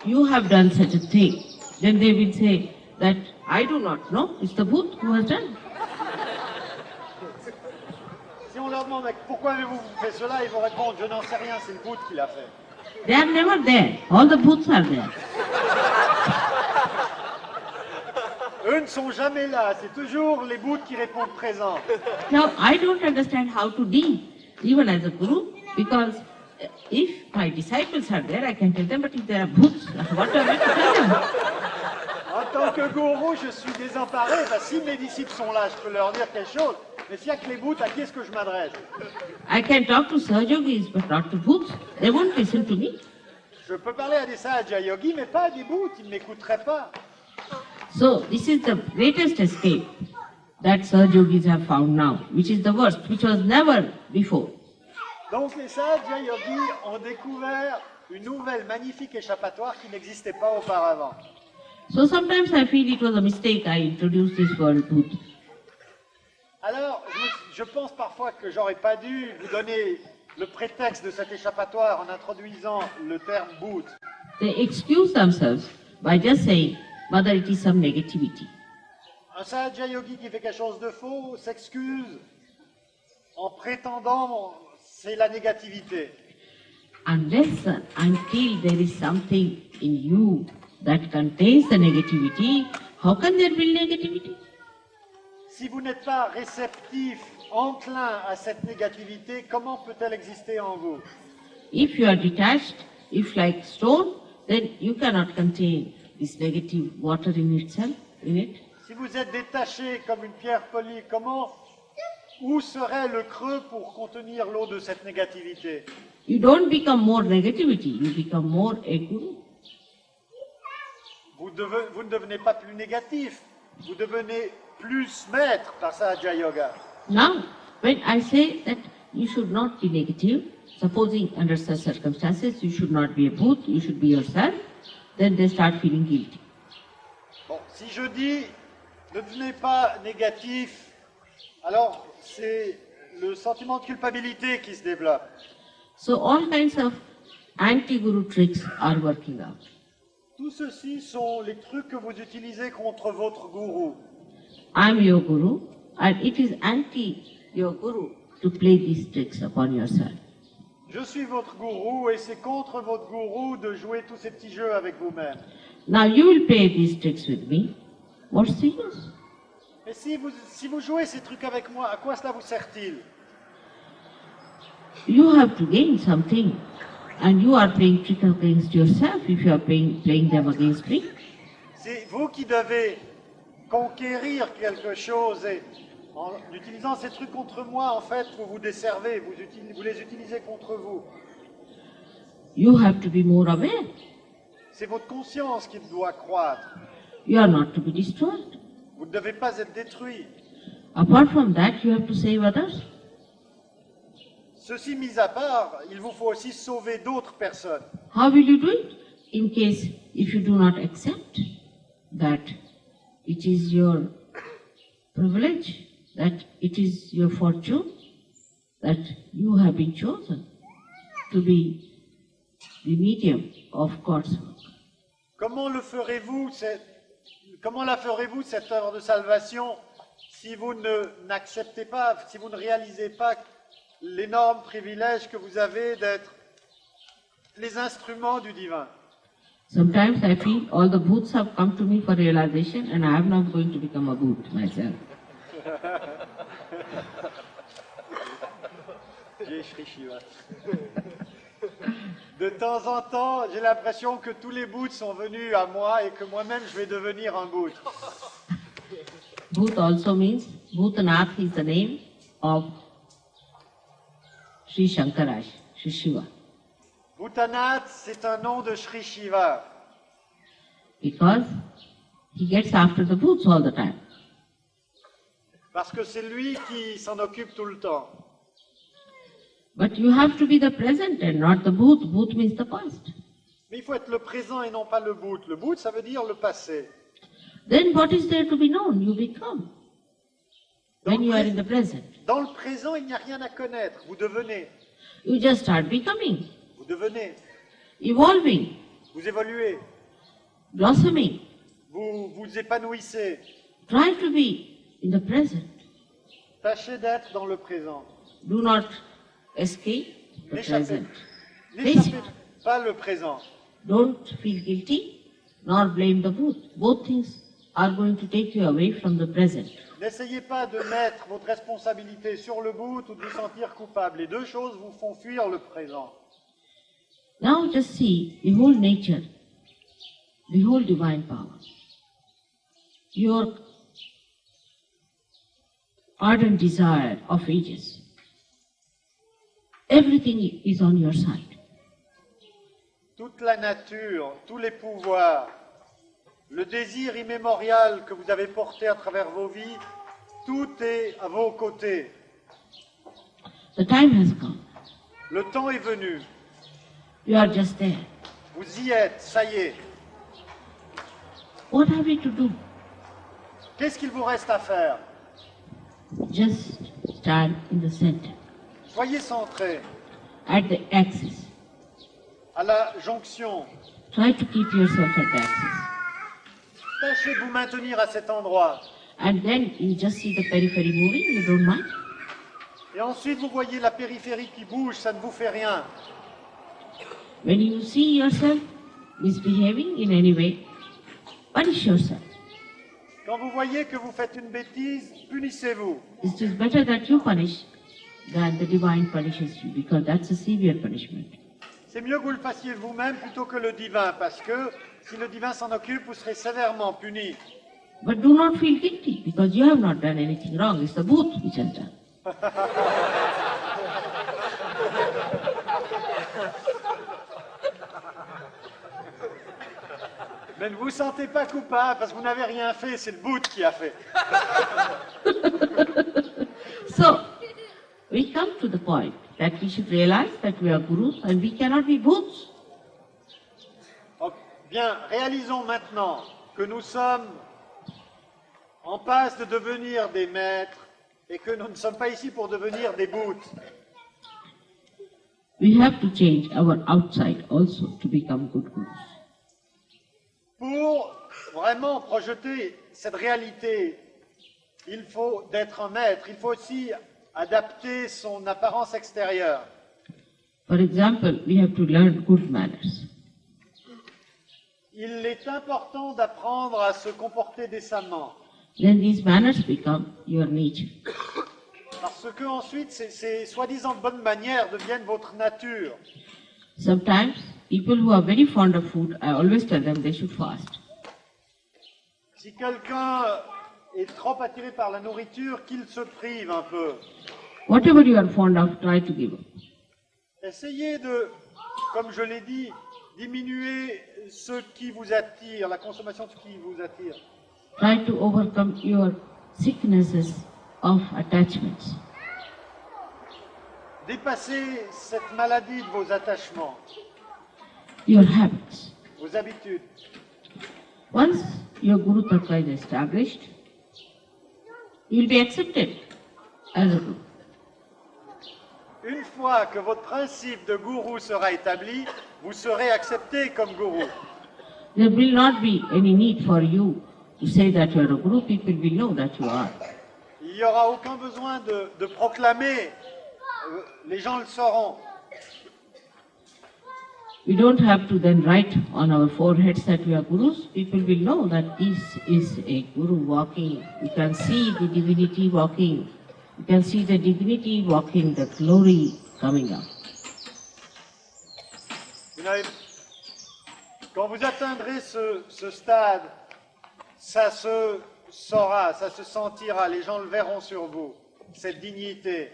you have done such a thing, then they will say that I do not know, it's the booth who has done. Si on leur demande pourquoi avez-vous fait cela, ils vont répondre, je n'en sais rien, c'est le boot qui l'a fait. They are never there. All the booths are there. Eux ne sont jamais là, c'est toujours les boots qui répondent présents. Now, I don't understand how to deal, even as a guru, because if my disciples are there, I can tell them, but if there are booths, what am I to tell them? En tant que gourou, je suis désemparé. Si mes disciples sont là, je peux leur dire quelque chose. Mais s'il n'y a que les boots, à qui est-ce que je m'adresse? I can talk to Sahaja Yogis, but not to booths. They won't listen to me. Je peux parler à des Sahaja Yogis, mais pas à des boots, ils ne m'écouteraient pas. So, this is the greatest escape that Sahaja Yogis have found now, which is the worst, which was never before. Donc les Sahaja Yogis ont découvert une nouvelle magnifique échappatoire qui n'existait pas auparavant. So sometimes I feel it was a mistake I introduced this word booth. Alors, je pense parfois que j'aurais pas dû vous donner le prétexte de cet échappatoire en introduisant le terme boot. They excuse themselves by just saying, Mother, it is some negativity. Un Sahaja Yogi qui fait quelque chose de faux s'excuse en prétendant c'est la négativité. Unless until there is something in you that contains the negativity, how can there be negativity? Si vous n'êtes pas réceptif, enclin à cette négativité, comment peut-elle exister en vous? If you are detached, if like stone, then you cannot contain this negative water in itself, in it. Si vous êtes détaché comme une pierre polie, où serait le creux pour contenir l'eau de cette négativité? You don't become more negativity, you become more a guru. Vous ne devenez pas plus négatif, vous devenez plus maître par Sahaja Yoga. Now, when I say that you should not be negative, supposing under such circumstances you should not be a booth, you should be yourself, then they start feeling guilty. Bon, si je dis ne devenez pas négatif, alors c'est le sentiment de culpabilité qui se développe. So all kinds of anti-guru tricks are working out. Tout ceci sont les trucs que vous utilisez contre votre gourou. I am your guru, and it is anti your guru to play these tricks upon yourself. Je suis votre gourou et c'est contre votre gourou de jouer tous ces petits jeux avec vous-même. now you will play these tricks with me. What's the use? Mais si vous jouez ces trucs avec moi, à quoi cela vous sert-il? You have to gain something, and you are playing trick against yourself if you are playing them against me. C'est vous qui devez conquérir quelque chose et en utilisant ces trucs contre moi, en fait, vous vous desservez, vous les utilisez contre vous. You have to be more aware. C'est votre conscience qui doit croître. You are not to be destroyed. Vous ne devez pas être détruit. Apart from that, you have to save others. Ceci mis à part, il vous faut aussi sauver d'autres personnes. How will you do it? In case if you do not accept that it is your privilege, that it is your fortune, that you have been chosen to be the medium of God's work. Comment la ferez-vous cette œuvre de salvation si vous n'acceptez pas, si vous ne réalisez pas l'énorme privilège que vous avez d'être les instruments du divin? Sometimes I feel all the bhoots have come to me for realization and I am not going to become a bhoot myself. De temps en temps, j'ai l'impression que tous les bhoots sont venus à moi et que moi-même je vais devenir un bhoot. Bhoot also means, Bhutanath is the name of Sri Shankaraj, Sri Shiva. Bhutanath, c'est un nom de Sri Shiva. Because he gets after the bhoots all the time. Parce que c'est lui qui s'en occupe tout le temps. But you have to be the present and not the bhoot. Bhoot means the past. Mais il faut être le présent et non pas le bhoot. Le bhoot, ça veut dire le passé. Then what is there to be known? You become. When you are in the present. Dans le présent, il n'y a rien à connaître. Vous devenez. You just start becoming, Vous devenez. evolving, Vous évoluez. blossoming. Vous vous épanouissez. Try to be in the present. Tâchez d'être dans le présent. Do not escape the N'échappez present. n'échappez pas le présent. Don't feel guilty nor blame the bhoot. Both things are going to take you away from the present. N'essayez pas de mettre votre responsabilité sur le bout ou de vous sentir coupable. Les deux choses vous font fuir le présent. Now just see the whole nature, the whole divine power. Your ardent desire of ages. Everything is on your side. Toute la nature, tous les pouvoirs, le désir immémorial que vous avez porté à travers vos vies, tout est à vos côtés. The time has come. Le temps est venu. You are just there. Vous y êtes, ça y est. What have we to do? Qu'est-ce qu'il vous reste à faire? Just stand in the center, Soyez centrés at the axis. à la jonction. Try to keep yourself at the axis. Tâchez de vous maintenir à cet endroit. And then you just see the periphery moving, you don't mind. Et ensuite, vous voyez la périphérie qui bouge, ça ne vous fait rien. When you see yourself misbehaving in any way, punish yourself. Quand vous voyez que vous faites une bêtise, punissez-vous. It is better that you punish than the divine punishes you, because that's a severe punishment. C'est mieux que vous le fassiez vous-même plutôt que le divin, parce que si le divin s'en occupe, vous serez sévèrement puni. But do not feel guilty, because you have not done anything wrong. It's the booth which has done. Mais ne vous sentez pas coupable, parce que vous n'avez rien fait, c'est le bout qui a fait. So, we come to the point that we should realize that we are gurus and we cannot be booths. Bien, réalisons maintenant que nous sommes en passe de devenir des maîtres et que nous ne sommes pas ici pour devenir des bouts. We have to change our outside also to become good gurus. Pour vraiment projeter cette réalité, il faut d'être un maître, il faut aussi adapter son apparence extérieure. For example, we have to learn good manners. il est important d'apprendre à se comporter décemment. then these manners become your nature. Parce que ensuite, ces soi-disant bonnes manières deviennent votre nature. Sometimes people who are very fond of food, I always tell them they should fast. Si quelqu'un est trop attiré par la nourriture, qu'il se prive un peu. Whatever you are fond of, try to give up. Essayez de, comme je l'ai dit, diminuer ce qui vous attire, la consommation de ce qui vous attire. Try to overcome your sicknesses of attachments. Dépassez cette maladie de vos attachements, Your habits. vos habitudes. Once your Guru Tattva is established, you will be accepted as a Guru. Une fois que votre principe de gourou sera établi, vous serez accepté comme gourou. There will not be any need for you to say that you are a Guru. People will know that you are. Il n'y aura aucun besoin de proclamer, les gens le sauront. We don't have to then write on our foreheads that we are Gurus. People will know that this is a Guru walking. You can see the divinity walking. You can see the divinity walking, the glory coming up. Quand vous atteindrez ce stade, ça se saura, ça se sentira, les gens le verront sur vous, cette dignité.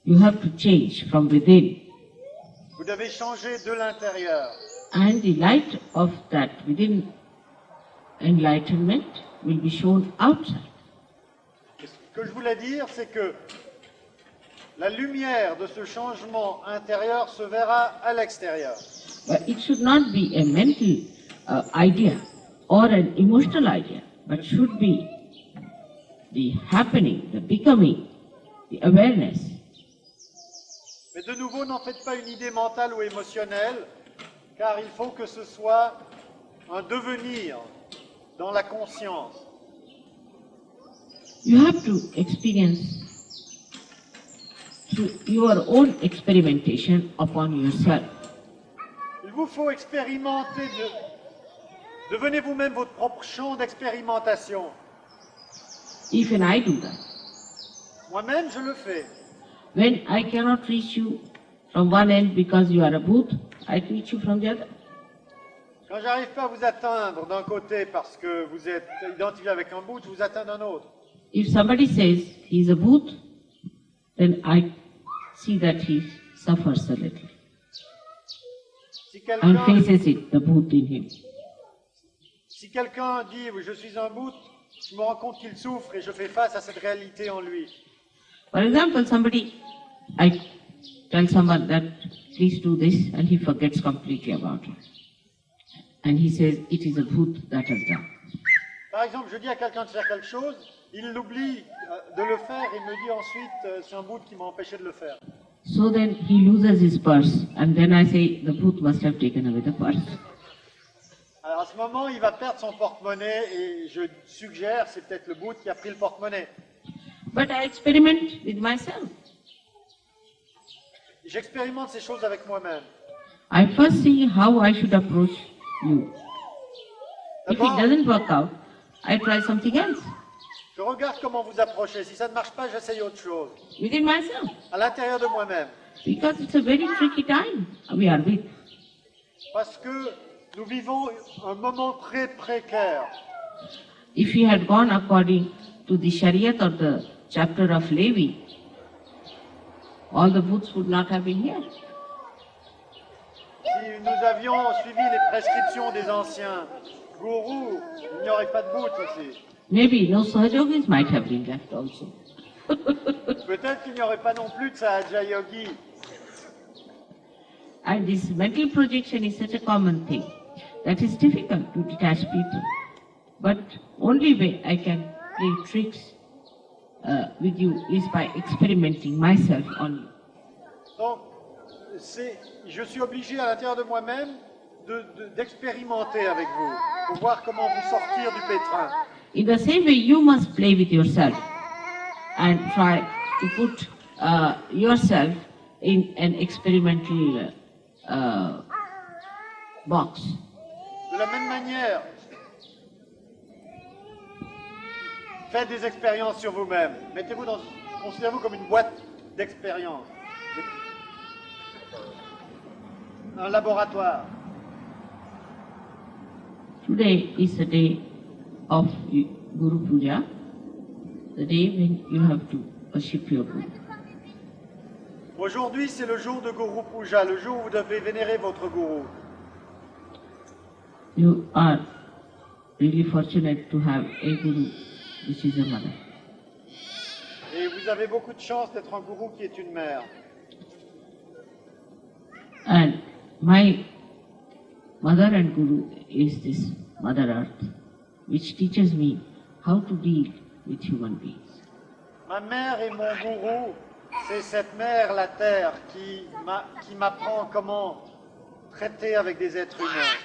You have to change from within. Vous devez changer de l'intérieur. And the light of that within enlightenment will be shown outside. Ce que je voulais dire, c'est que la lumière de ce changement intérieur se verra à l'extérieur. But it should not be a mental idea or an emotional idea, but should be the happening, the becoming, the awareness. Mais de nouveau, n'en faites pas une idée mentale ou émotionnelle, car il faut que ce soit un devenir dans la conscience. You have to experience through your own experimentation upon yourself. Il vous faut expérimenter, devenez vous-même votre propre champ d'expérimentation. Even I do that. Moi-même, je le fais. When I cannot reach you from one end because you are a booth, I reach you from the other. Quand j'arrive pas à vous atteindre d'un côté parce que vous êtes identifié avec un bout, je vous atteins d'un autre. If somebody says he's a booth, then I see that he suffers a little Si and faces it, the booth in him. si quelqu'un dit je suis un bout, je me rends compte qu'il souffre et je fais face à cette réalité en lui. For example, I tell someone that please do this and he forgets completely about it. And he says it is a booth that has done. Par exemple, je dis à quelqu'un de faire quelque chose, il l'oublie de le faire et me dit ensuite c'est un bout qui m'a empêché de le faire. So then he loses his purse and then I say the booth must have taken away the purse. Alors à ce moment, il va perdre son porte-monnaie et je suggère c'est peut-être le bout qui a pris le porte-monnaie. But I experiment with myself. J'expérimente ces choses avec moi-même. I first see how I should approach you. If it doesn't work out, I try something else. Je regarde comment vous approchez. Si ça ne marche pas, j'essaye autre chose. Within myself. À l'intérieur de moi-même. Because it's a very tricky time we are with. Parce que nous vivons un moment très précaire. If we had gone according to the Shariat or the chapter of Levi, all the booths would not have been here. Si nous avions suivi les prescriptions des anciens gourous, il n'y aurait pas de bout ici. Maybe no Sahajogis might have been left also. Peut-être qu'il n'y aurait pas non plus de Sahajayogi. And this mental projection is such a common thing that is difficult to detach people. But only way I can play tricks with you is by experimenting myself on you. Donc, je suis obligé à l'intérieur de moi-même d'expérimenter avec vous, pour voir comment vous sortir du pétrin. In the same way, you must play with yourself and try to put yourself in an experimental box. De la même manière, faites des expériences sur vous-même. Considérez-vous comme une boîte d'expérience, un laboratoire. Today is the day of Guru Puja, the day when you have to worship your Guru. Aujourd'hui, c'est le jour de Guru Puja, le jour où vous devez vénérer votre Guru. You are really fortunate to have a Guru, which is a mother. Et vous avez beaucoup de chance d'être un Guru qui est une mère. And my mother and Guru is this Mother Earth, which teaches me how to deal with human beings. Ma mère et mon Guru, c'est cette mère, la Terre, qui m'apprend comment traiter avec des êtres humains.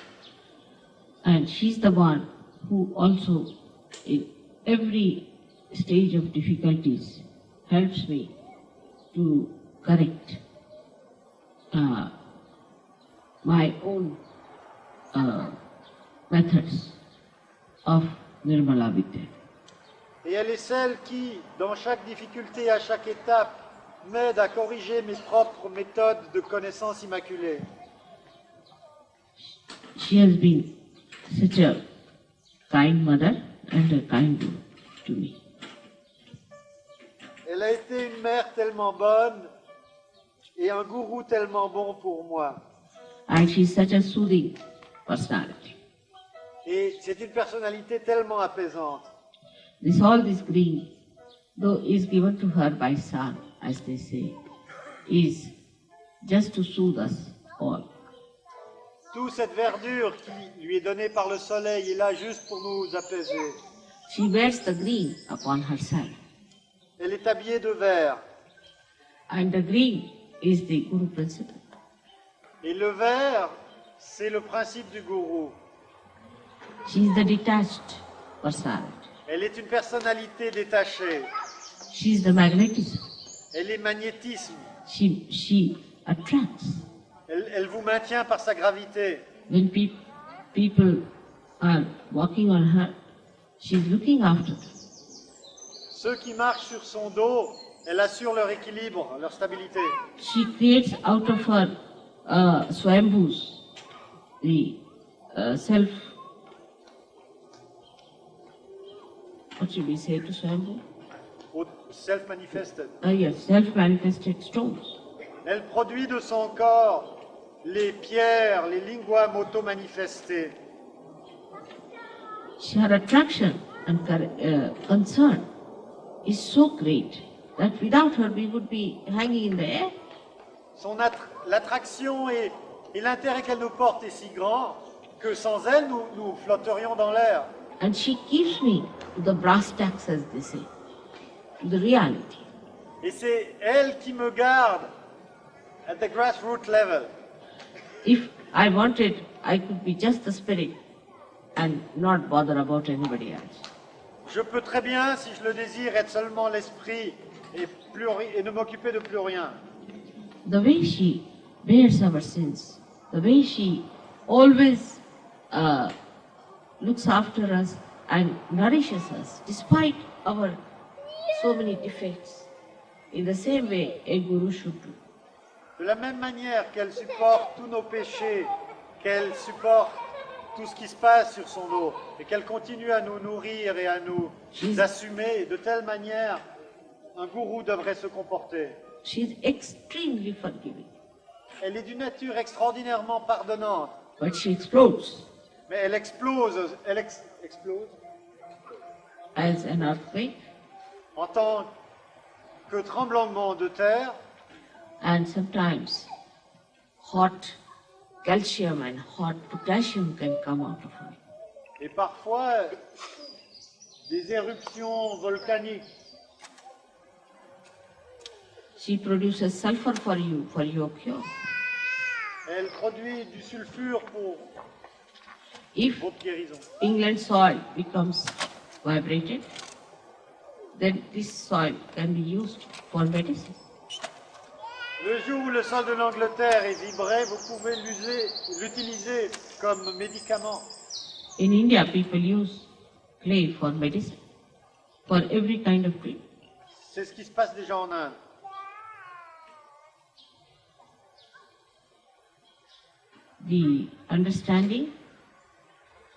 And she's the one who also, in every stage of difficulties, helps me to correct my own methods of Nirmala Vidya. Et elle est celle qui, dans chaque difficulté, à chaque étape, m'aide à corriger mes propres méthodes de connaissance immaculée. She has been such a kind mother and a kind Guru to me. Elle a été une mère tellement bonne et un gourou tellement bon pour moi. And she's such a soothing personality. Et c'est une personnalité tellement apaisante. All this green, though is given to her by sun, as they say, is just to soothe us all. Toute cette verdure qui lui est donnée par le soleil est là juste pour nous apaiser. She wears the green upon herself. Elle est habillée de vert. And the green is the Guru principle. Et le vert, c'est le principe du gourou. She is the detached personality. Elle est une personnalité détachée. She is the magnetism. Elle est magnétisme. She attracts. Elle vous maintient par sa gravité. When people are walking on her, she's looking after them. Ceux qui marchent sur son dos, elle assure leur équilibre, leur stabilité. She creates out of her swambhus the self. What should we say to swambhu? Self-manifested. Yes, self-manifested stones. Elle produit de son corps les pierres, les lingam auto-manifestés. Her attraction and concern is so great that without her we would be hanging in the air. L'attraction et l'intérêt qu'elle nous porte est si grand que sans elle, nous flotterions dans l'air. And she keeps me to the brass tacks, as they say, to the reality. Et c'est elle qui me garde at the grassroots level. If I wanted, I could be just the spirit and not bother about anybody else. Je peux très bien, si je le désire, être seulement l'esprit et ne m'occuper de plus rien. The way she bears our sins, the way she always looks after us and nourishes us, despite our so many defects, in the same way a guru should do. De la même manière qu'elle supporte tous nos péchés, qu'elle supporte tout ce qui se passe sur son dos, et qu'elle continue à nous nourrir et à nous assumer, de telle manière, un gourou devrait se comporter. She is extremely forgiving. Elle est d'une nature extraordinairement pardonnante. But she explodes. Mais elle explose, explose as an earthquake. En tant que tremblement de terre. And sometimes hot calcium and hot potassium can come out of her. Et parfois, des éruptions volcaniques. She produces sulfur for you, for your cure. Elle produit du sulfure pour votre guérison. If England's soil becomes vibrated, then this soil can be used for medicine. Le jour où le sol de l'Angleterre est vibré, vous pouvez l'utiliser comme médicament. In India, people use clay for medicine, for every kind of cream. C'est ce qui se passe déjà en Inde. The understanding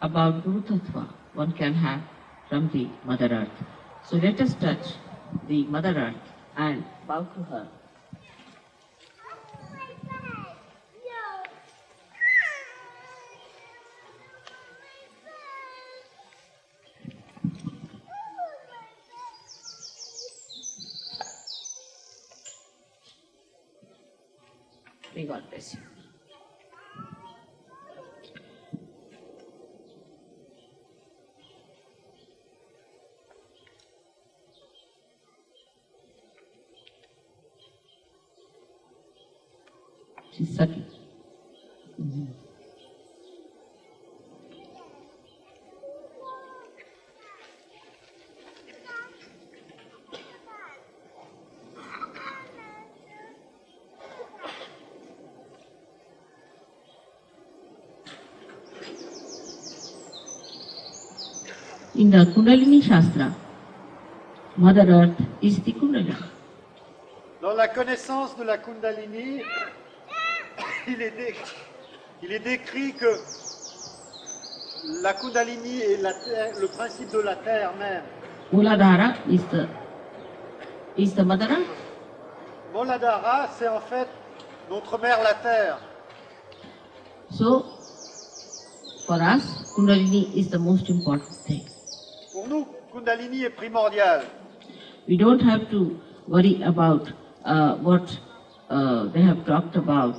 about Guru Tattva one can have from the Mother Earth. So let us touch the Mother Earth and bow to her. May God bless you. She's sucking. In the Kundalini Shastra, Mother Earth is the Kundalini. Dans la connaissance de la Kundalini, il est décrit que la Kundalini est la terre, le principe de la terre même. Muladhara is the Mother Earth. Moladhara, c'est en fait notre mère la terre. So, for us, Kundalini is the most important thing. Pour nous, Kundalini est primordial. We don't have to worry about what they have talked about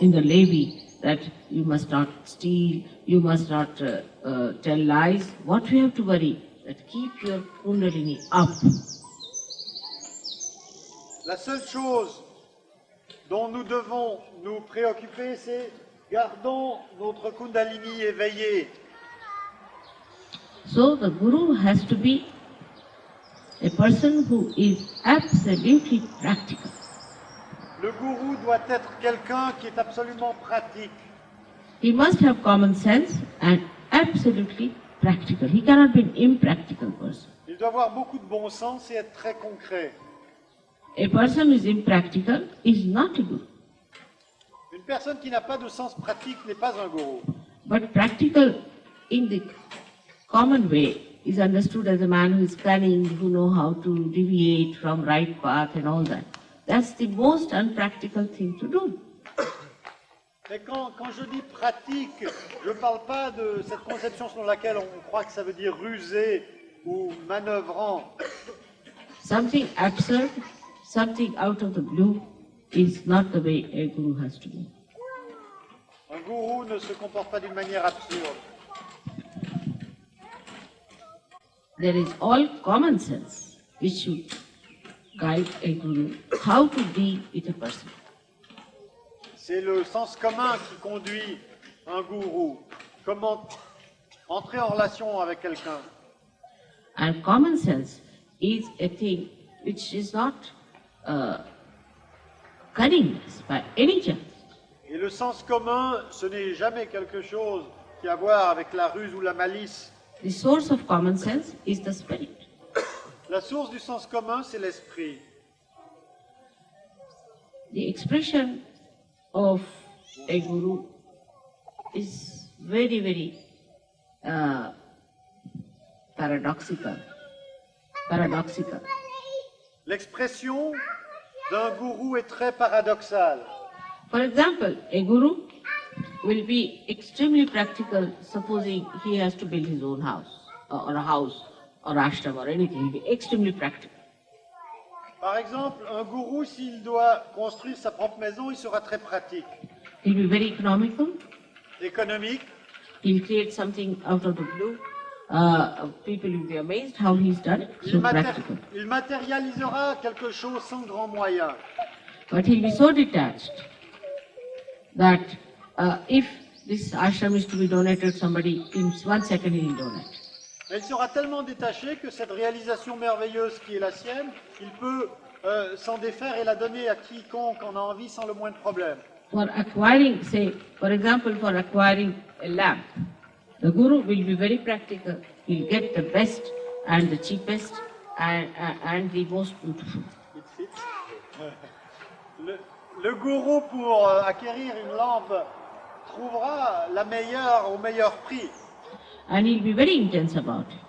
in the Levi, that you must not steal, you must not tell lies. What we have to worry, that keep your Kundalini up. La seule chose dont nous devons nous préoccuper, c'est gardons notre Kundalini éveillée. So the Guru has to be a person who is absolutely practical. Le gourou doit être quelqu'un qui est absolument pratique. He must have common sense and absolutely practical. He cannot be an impractical person. Il doit avoir beaucoup de bon sens et être très concret. A person who is impractical is not a guru. Une personne qui n'a pas de sens pratique n'est pas un gourou. But practical in the common way is understood as a man who is cunning, who knows how to deviate from right path and all that. That's the most unpractical thing to do. Mais quand je dis pratique, je ne parle pas de cette conception selon laquelle on croit que ça veut dire rusé ou manœuvrant. Something absurd, something out of the blue is not the way a guru has to be. Un gourou ne se comporte pas d'une manière absurde. There is all common sense which should guide a guru how to deal with a person. C'est le sens commun qui conduit un gourou. Comment entrer en relation avec quelqu'un. And common sense is a thing which is not cunningness by any chance. Et le sens commun, ce n'est jamais quelque chose qui a à voir avec la ruse ou la malice. The source of common sense is the spirit. La source du sens commun, c'est l'esprit. The expression of a guru is very, very paradoxical. L'expression d'un gourou est très paradoxale. For example, a guru will be extremely practical, supposing he has to build his own house, or a house, or ashram, or anything. He'll be extremely practical. Par exemple, un gourou, s'il doit construire sa propre maison, il sera très pratique. He'll be very economical. Économique, He'll create something out of the blue. People will be amazed how he's done it. So practical. il matérialisera quelque chose sans grand moyen. But he'll be so detached that if this ashram is to be donated, somebody in 1 second he'll donate. Mais il sera tellement détaché que cette réalisation merveilleuse qui est la sienne, il peut s'en défaire et la donner à quiconque en a envie sans le moindre problème. For acquiring, say, for example, for acquiring a lamp, The Guru will be very practical. He'll get the best and the cheapest and the most beautiful. Le gourou, pour acquérir une lampe, trouvera la meilleure au meilleur prix. And he'll be very intense about it.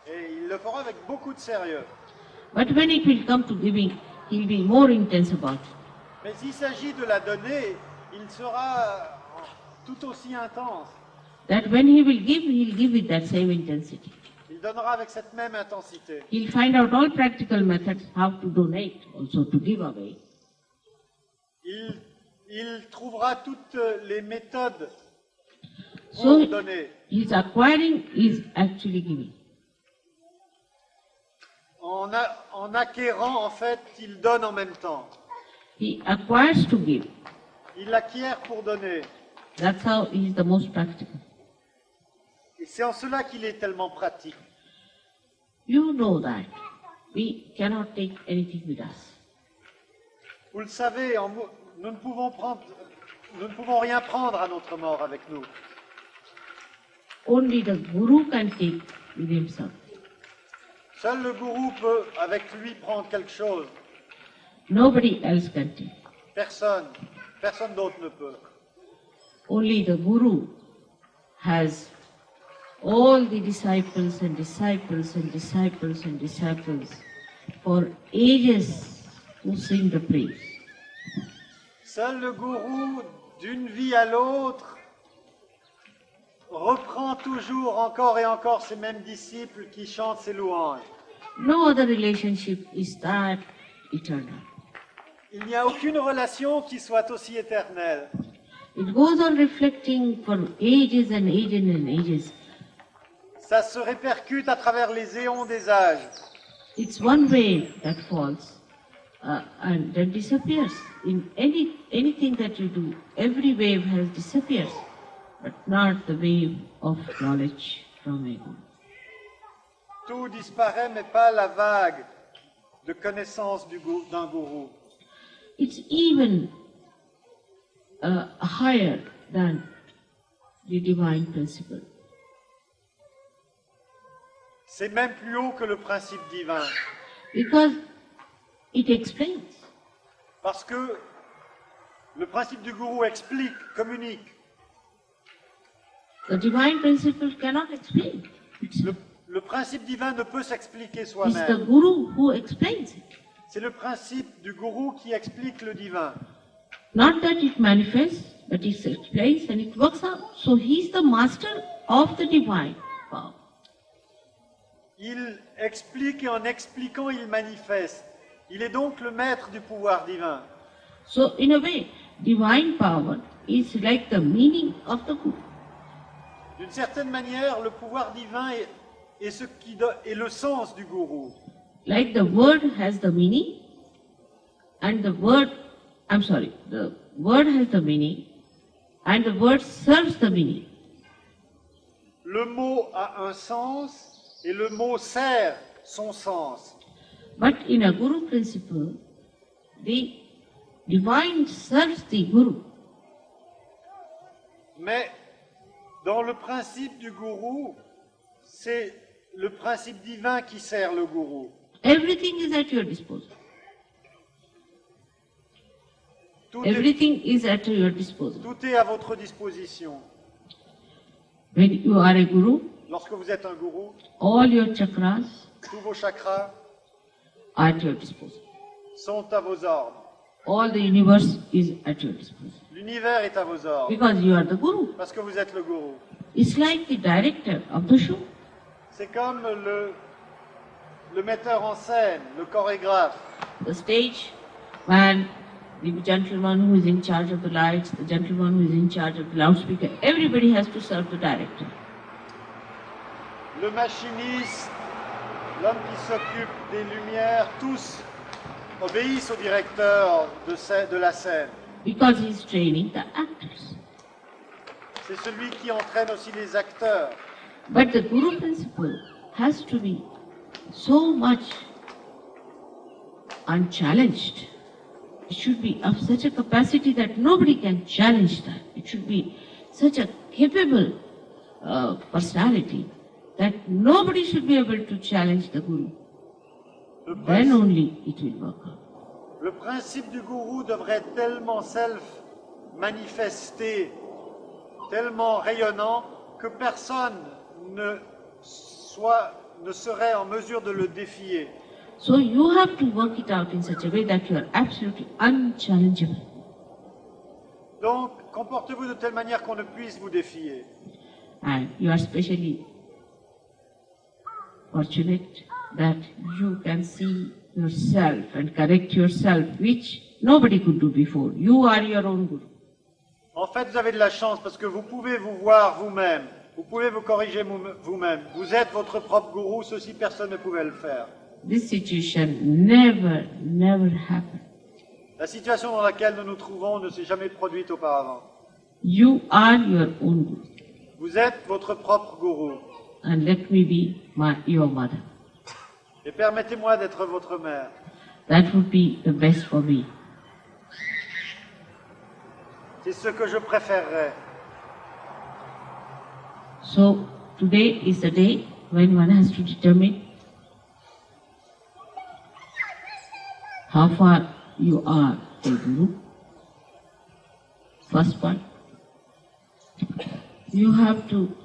Et il le fera avec beaucoup de sérieux. But when it will come to giving, he'll be more intense about it. Mais s'il s'agit de la donner, il sera tout aussi intense. That when he will give, he'll give with that same intensity. Il donnera avec cette même intensité. He'll find out all practical methods how to donate, also to give away. Il trouvera toutes les méthodes pour So donner. his acquiring is actually giving. En acquérant, en fait, il donne en même temps. He acquires to give. Il acquiert pour donner. That's how he is the most practical. Et c'est en cela qu'il est tellement pratique. You know that we cannot take anything with us. Vous le savez, nous ne pouvons rien prendre à notre mort avec nous. Only the Guru can take with himself. Seul le gourou peut, avec lui, prendre quelque chose. Nobody else can take. Personne d'autre ne peut. Only the Guru has all the disciples and disciples and disciples and disciples for ages to sing the praise. Seul le gourou, d'une vie à l'autre, reprend toujours encore et encore ces mêmes disciples qui chantent ses louanges. No other relationship is that eternal. Il n'y a aucune relation qui soit aussi éternelle. It goes on reflecting for ages and ages and ages. Ça se répercute à travers les éons des âges. It's one wave that falls and then disappears. In anything that you do, every wave has disappears, but not the wave of knowledge from a Guru. Tout disparaît, mais pas la vague de connaissance d'un gourou. It's even higher than the divine principle. C'est même plus haut que le principe divin. Because it explains. Parce que le principe du gourou explique, communique. The divine principle cannot explain. Le principe divin ne peut s'expliquer It's the soi-même. Guru who explains it. C'est le principe du gourou qui explique le divin. Not that it manifests, but it explains and it works out. So he is the master of the divine power. Il explique et en expliquant, il manifeste. Il est donc le maître du pouvoir divin. So in a way, divine power is like the meaning of the Guru. D'une certaine manière, le pouvoir divin est le sens du gourou. Like the word has the meaning, and the word has the meaning, and the word serves the meaning. Le mot a un sens et le mot sert son sens. But in a Guru principle, the divine serves the Guru. Mais dans le principe du gourou, c'est le principe divin qui sert le gourou. Everything is at your disposal. Tout Everything is at your disposal. tout est à votre disposition. When you are a Guru, Lorsque vous êtes un gourou, all your chakras tous vos chakras are at your disposal. sont à vos ordres. All the universe is at your disposal. L'univers est à vos ordres. Because you are the Guru. Parce que vous êtes le gourou. It's like the director of the show. C'est comme le metteur en scène, le chorégraphe. The stage man, the gentleman who is in charge of the lights, the gentleman who is in charge of the loudspeaker, everybody has to serve the director. Le machiniste, l'homme qui s'occupe des lumières, tous obéissent au directeur de la scène. Because he is training the actors. C'est celui qui entraîne aussi les acteurs. But the Guru principle has to be so much unchallenged. It should be of such a capacity that nobody can challenge that. It should be such a capable personality that nobody should be able to challenge the Guru. Le Then principe, only it will work out. le principe du gourou devrait être tellement self-manifesté, tellement rayonnant, que personne ne serait en mesure de le défier. So you have to work it out in such a way that you are absolutely unchallengeable. Donc, comportez-vous de telle manière qu'on ne puisse vous défier. And you are especially fortunate that you can see yourself and correct yourself, which nobody could do before. You are your own Guru. En fait, vous avez de la chance parce que vous pouvez vous voir vous-même, vous pouvez vous corriger vous-même. Vous êtes votre propre gourou, ceci personne ne pouvait le faire. This situation never happened. La situation dans laquelle nous nous trouvons ne s'est jamais produite auparavant. You are your own Guru. Vous êtes votre propre gourou. And let me be your mother. Et permettez-moi d'être votre mère. That would be the best for me. C'est ce que je préférerais. So today is the day when one has to determine how far you are a Guru. First one, you have to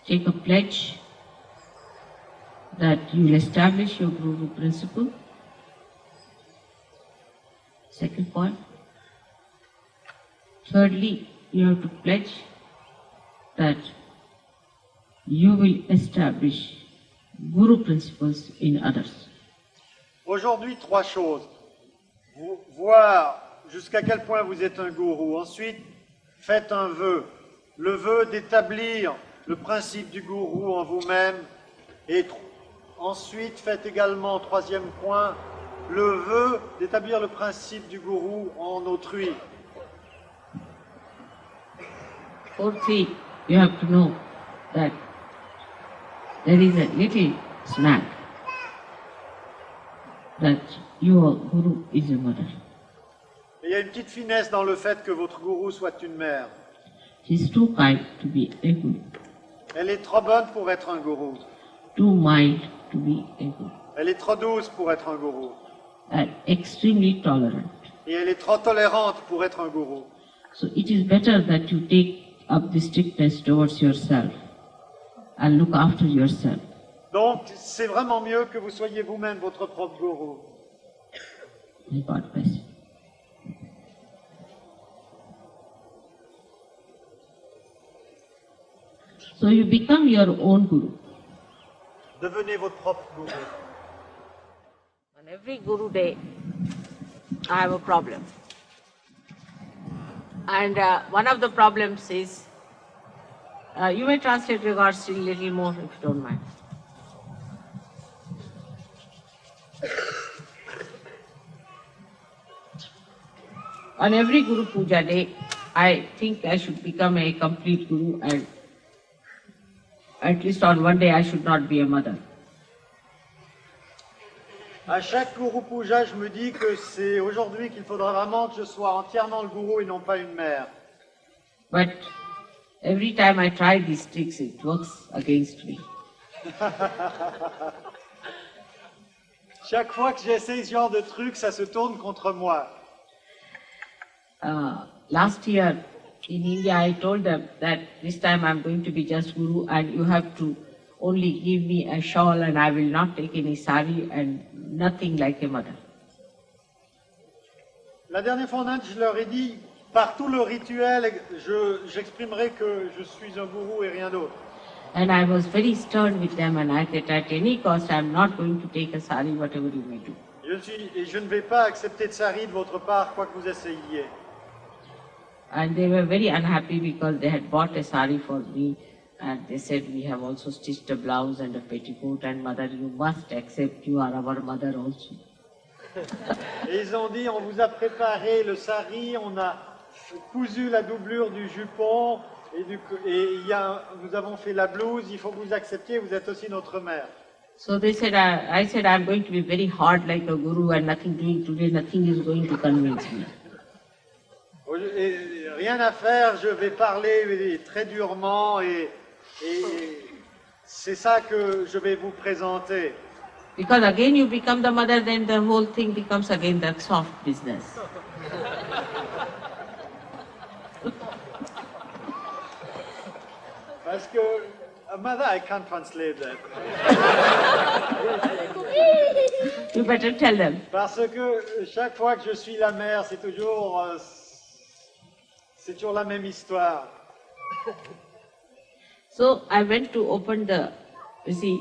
take a pledge that you will establish your Guru principle. Second point. Thirdly, you have to pledge that you will establish Guru principles in others. Aujourd'hui, trois choses. Voir jusqu'à quel point vous êtes un gourou. Ensuite, faites un vœu. Le vœu d'établir le principe du gourou en vous-même. Et ensuite, faites également, troisième point, le vœu d'établir le principe du gourou en autrui. Fourthly, you have to know that there is a little snack that your Guru is a mother. Et il y a une petite finesse dans le fait que votre gourou soit une mère. She is too kind to be a Guru, Elle est trop bonne pour être un gourou. too mild to be a Guru, Elle est trop douce pour être un gourou. and extremely tolerant. Et elle est trop tolérante pour être un gourou. So it is better that you take up the strictness towards yourself and look after yourself. Donc, c'est vraiment mieux que vous soyez vous-même votre propre gourou. May God bless you. So you become your own Guru. Devenez votre propre gourou. On every Guru day, I have a problem. And one of the problems is, you may translate regards a little more if you don't mind. On every Guru Puja day, I think I should become a complete Guru, and at least on one day I should not be a mother. À chaque Guru Puja, je me dis que c'est aujourd'hui qu'il faudra vraiment que je sois entièrement le gourou et non pas une mère. But every time I try these tricks, it works against me. Chaque fois que j'essaie ce genre de truc, ça se tourne contre moi. Last year in India, I told them that this time I'm going to be just Guru and you have to only give me a shawl and I will not take any sari and nothing like a mother. La dernière fois en Inde, je leur ai dit, par tout le rituel, j'exprimerai que je suis un gourou et rien d'autre. And I was very stern with them and I said, at any cost, I'm not going to take a sari, whatever you may do. Je ne vais pas accepter de sari de votre part, quoi que vous essayiez. And they were very unhappy because they had bought a sari for me and they said, we have also stitched a blouse and a petticoat and mother, you must accept, you are our mother also. Et ils ont dit, on vous a préparé le sari, on a cousu la doublure du jupon et nous avons fait la blouse, il faut que vous acceptiez, vous êtes aussi notre mère. So they said, I said, I'm going to be very hard like a guru and nothing doing today, nothing is going to convince me. Et rien à faire, je vais parler très durement et Et c'est ça que je vais vous présenter. Because again you become the mother, then the whole thing becomes again that soft business. Parce que, mother, I can't translate that. You better tell them. Parce que chaque fois que je suis la mère, c'est toujours la même histoire. So I went to open the, you see,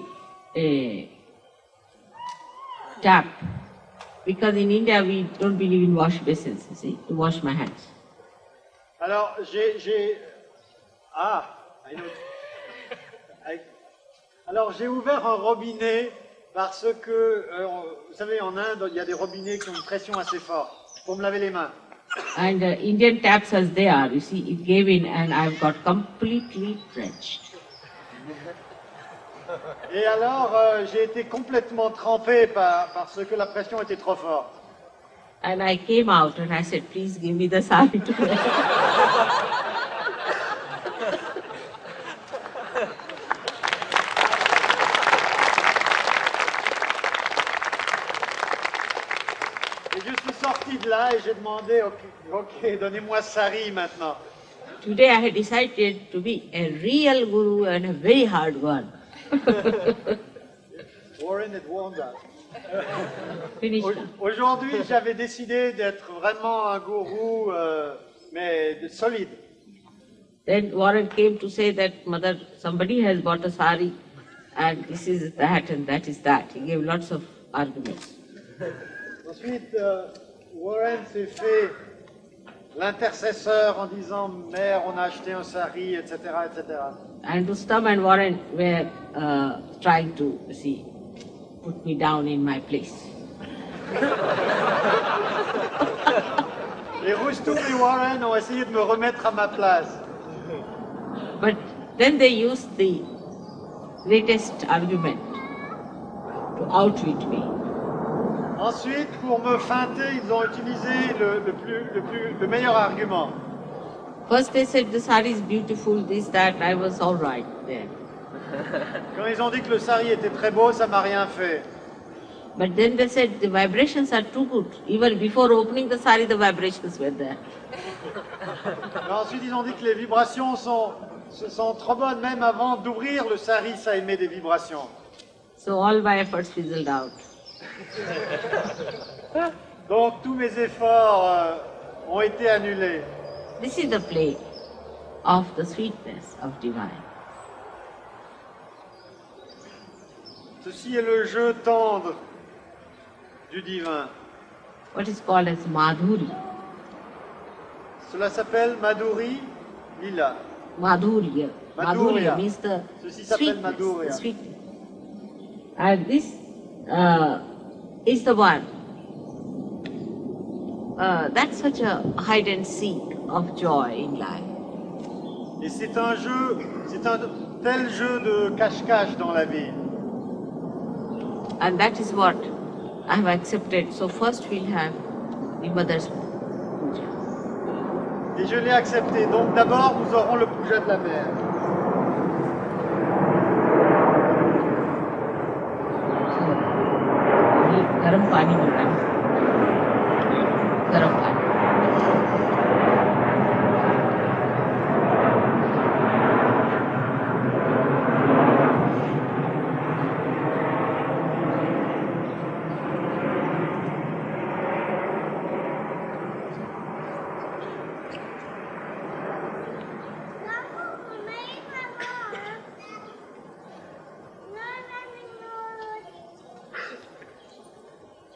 tap. Because in India we don't believe in wash basins, you see, to wash my hands. Alors, Alors, j'ai ouvert un robinet parce que, vous savez, en Inde, il y a des robinets qui ont une pression assez forte pour me laver les mains. And Indian taps as they are, you see, it gave in and I've got completely drenched. Et alors, j'ai été complètement trempé parce que la pression était trop forte. And I came out and I said, please give me the sari to wear. Et je suis sorti de là et j'ai demandé, ok, donnez-moi sari maintenant. Today I had decided to be a real guru and a very hard one. Warren had warned that. Finish now. Aujourd'hui, j'avais décidé d'être vraiment un gourou, mais solide. Then Warren came to say that, Mother, somebody has bought a sari and this is that and that is that. He gave lots of arguments. Ensuite, Warren s'est fait l'intercesseur en disant « Mère, on a acheté un sari, etc. etc. » And Rustam and Warren were trying to, see, put me down in my place. Et Rustum et Warren ont essayé de me remettre à ma place. But then they used the greatest argument to outwit me. Ensuite, pour me feinter, ils ont utilisé le meilleur argument. First they said the sari is beautiful, this, that, I was all right there. Quand ils ont dit que le sari était très beau, ça m'a rien fait. But then they said the vibrations are too good. Even before opening the sari, the vibrations were there. Mais ensuite, ils ont dit que les vibrations sont trop bonnes. Même avant d'ouvrir le sari, ça émet des vibrations. So all my efforts fizzled out. Donc tous mes efforts ont été annulés. This is the play of the sweetness of divine. Ceci est le jeu tendre du divin. What is called as Madhuri. Cela s'appelle Madhuri Lila. Madhurya. Madhurya. Madhurya means the Ceci s'appelle sweetness. Madhurya. The sweetness. And this is the one. That's such a hide and seek of joy in life. Et c'est un tel jeu de cache-cache dans la vie. And that is what I have accepted. So first we'll have the Mother's Puja. Et je l'ai accepté. Donc d'abord, nous aurons le Puja de la mère. Garam pani milta है. Garam pani.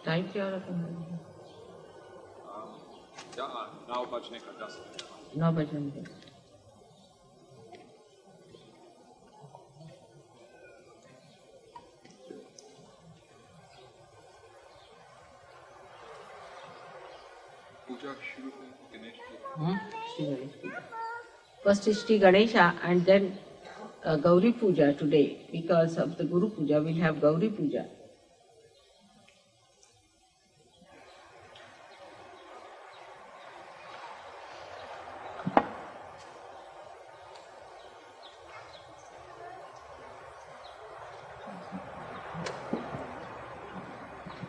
Time क्या हो रहा था? 9 बजने का 10. पूजा शुरू हुई गणेश की. Shri Ganesh Puja. First is Shri Ganesha and then Gauri Puja today. Because of the Guru Puja, we'll have Gauri Puja.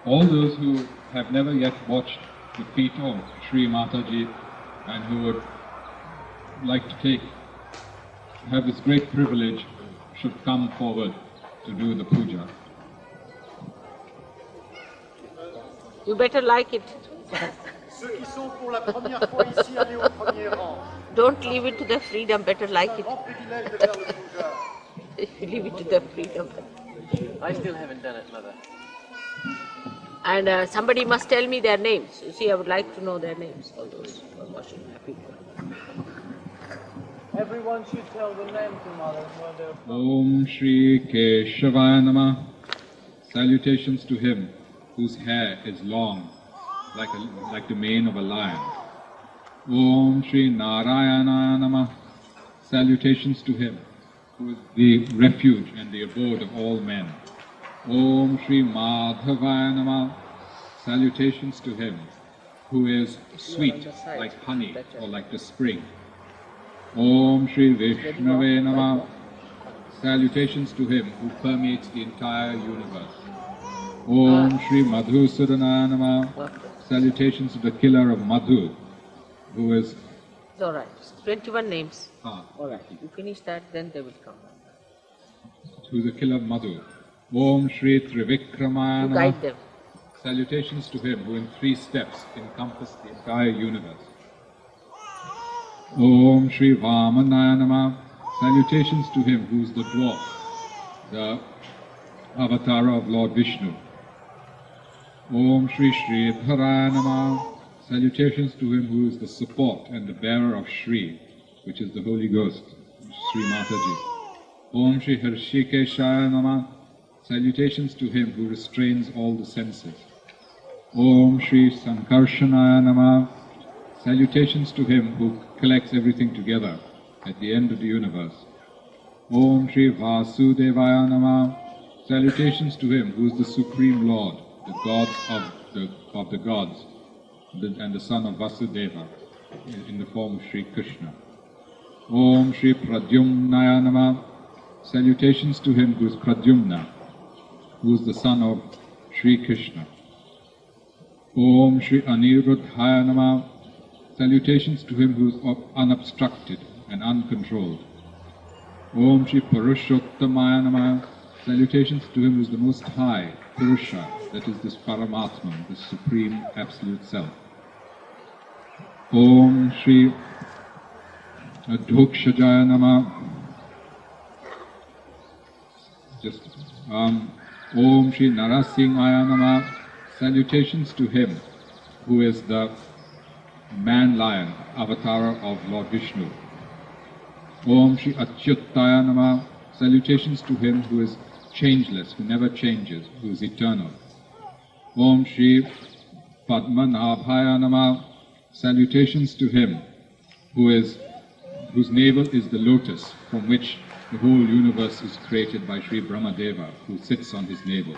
all those who have never yet watched the feet of Shri Mataji and who would like to have this great privilege should come forward to do the puja. You better like it. Ceux qui sont pour la première fois ici, allez au premier rang. Don't leave it to their freedom, better C'est like un it. grand privilège de faire le puja. Leave it to their freedom. I still haven't done it, Mother. And somebody must tell me their names. You see, I would like to know their names, all those who are washing their feet. Everyone should tell the name to Mother where they're from. Om Shri Keshavaya Namah. Salutations to him whose hair is long, like the mane of a lion. Om Shri Narayana Namah. Salutations to him who is the refuge and the abode of all men. Om Shri Madhavaya Namah. Salutations to him who is sweet like honey or like the spring. Om Shri Vishnave Namah. Salutations to him who permeates the entire universe. Om Shri Madhusudana Namah. Salutations to the killer of Madhu, who is... It's all right. 21 names. All right. You finish that, then they will come. To the killer of Madhu. Om Shri Trivikramaya You Namah. guide them. Salutations to him who in 3 steps encompassed the entire universe. Om Shri Vamanaya Namah. Salutations to him who is the dwarf, the avatar of Lord Vishnu. Om Shri Sridharaya Namah. Salutations to him who is the support and the bearer of Shri, which is the Holy Ghost, Shri Mataji. Om Shri Harshikeshaya Namah. Salutations to him who restrains all the senses. Om Shri Sankarshanaya Namah. Salutations to him who collects everything together at the end of the universe. Om Shri Vasudevaya Namah. Salutations to him who is the Supreme Lord, the God of the gods, and the son of Vasudeva, in the form of Shri Krishna. Om Shri Pradyumnaya Namah. Salutations to him who is Pradyumna, who is the son of Shri Krishna. Om Shri Aniruddhaya Namah. Salutations to him who is unobstructed and uncontrolled. Om Shri Purushottamaya Namah. Salutations to him who is the most high, Purusha, that is this Paramatman, this Supreme Absolute Self. Om Shri Adhokshajaya Namah. Om Shri Narasimhaya Namah. Salutations to him who is the man-lion, avatar of Lord Vishnu. Om Shri Achyutaya Namah. Salutations to him who is changeless, who never changes, who is eternal. Om Shri Padmanabhaya Namah. Salutations to him whose navel is the lotus from which the whole universe is created by Shri Brahmadeva, who sits on his navel.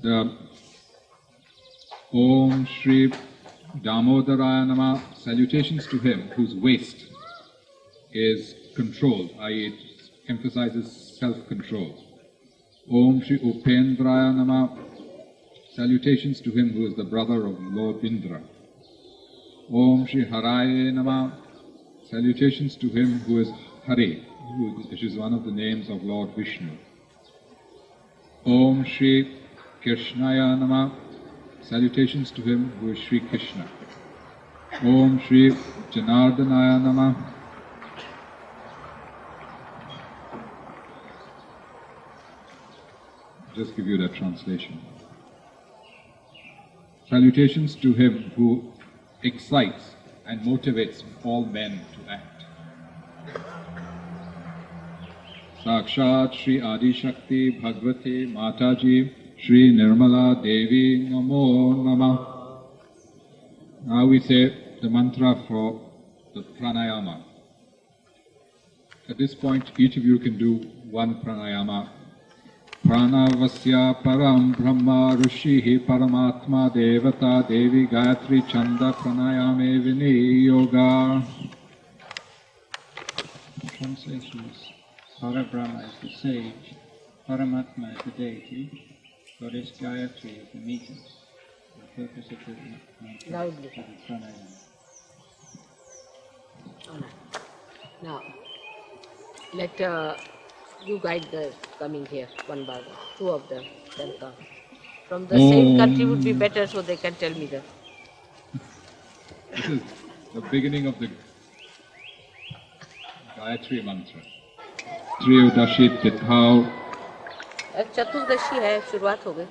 The Om Shri Damodaraya Namah. Salutations to him whose waist is controlled, i.e. it emphasizes self-control. Om Shri Upendraya Namah. Salutations to him who is the brother of Lord Indra. Om Shri Haraye Namah. Salutations to him who is Hari, which is one of the names of Lord Vishnu. Om Shri Krishnaya Namah. Salutations to him who is Shri Krishna. Om Shri Janardanaya Namah. Just give you that translation. Salutations to him who excites and motivates all men to act. Sakshat Shri Adi Shakti Bhagavati Mataji Shri Nirmala Devi Namo Namah. Now we say the mantra for the pranayama. At this point, each of you can do one pranayama. Pranavasya param brahma rishihi paramatma devata devi gayatri chanda pranayame vini yoga. Translation is Parabrahma is the sage, Paramatma is the deity, Goddess Gayatri is the meter. The purpose of the mantra Loudly. is the pranayama. Now, let you guide the coming here, one by one. Two of them can come. From the same country would be better so they can tell me that. This is the beginning of the Gayatri mantra. Triyodashi Tithau, चतुर्दशी है, शुरुआत हो गई.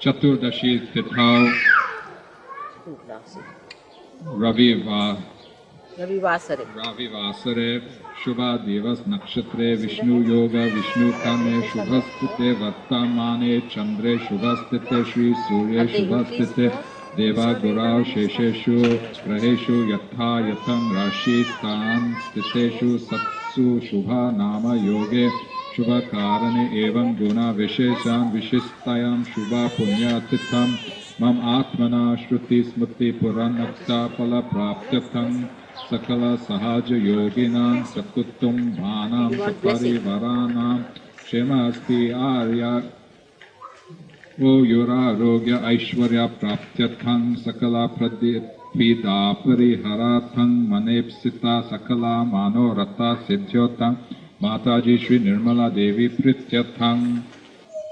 Chaturdashi Tithau, Ravivasare, Shubha Devas Nakshatre, Vishnu Yoga, Vishnu Kame, Shubhastite, Vartamane, Chandre, Shubhastite, Shri Surya, Shubhastite, Deva Gurau, Shesheshu, Raheshu, Yatha, Yatam, Rashi, Stan, Stiteshu, Satsu, Shubha, Nama, Yoge, Shubha Karane, Evam, Guna, Visheshan, Vishistayam, Shubha, Punya, Titham, Mam Atmana, Shruti, Smriti, Puranakta, Pala, Praptyatham, Sakala, Sahaja Yoginam, Sakutum, Bhanam, Saparivaranam, Shema Asti, Arya, O Yura, Rogya, Aishwarya, Praptyatham, Sakala, Pradipida, Pariharatham, Manepsita, Sakala, Mano, Rata, Siddhyotam, Mataji Shri Nirmala Devi, Prityatham,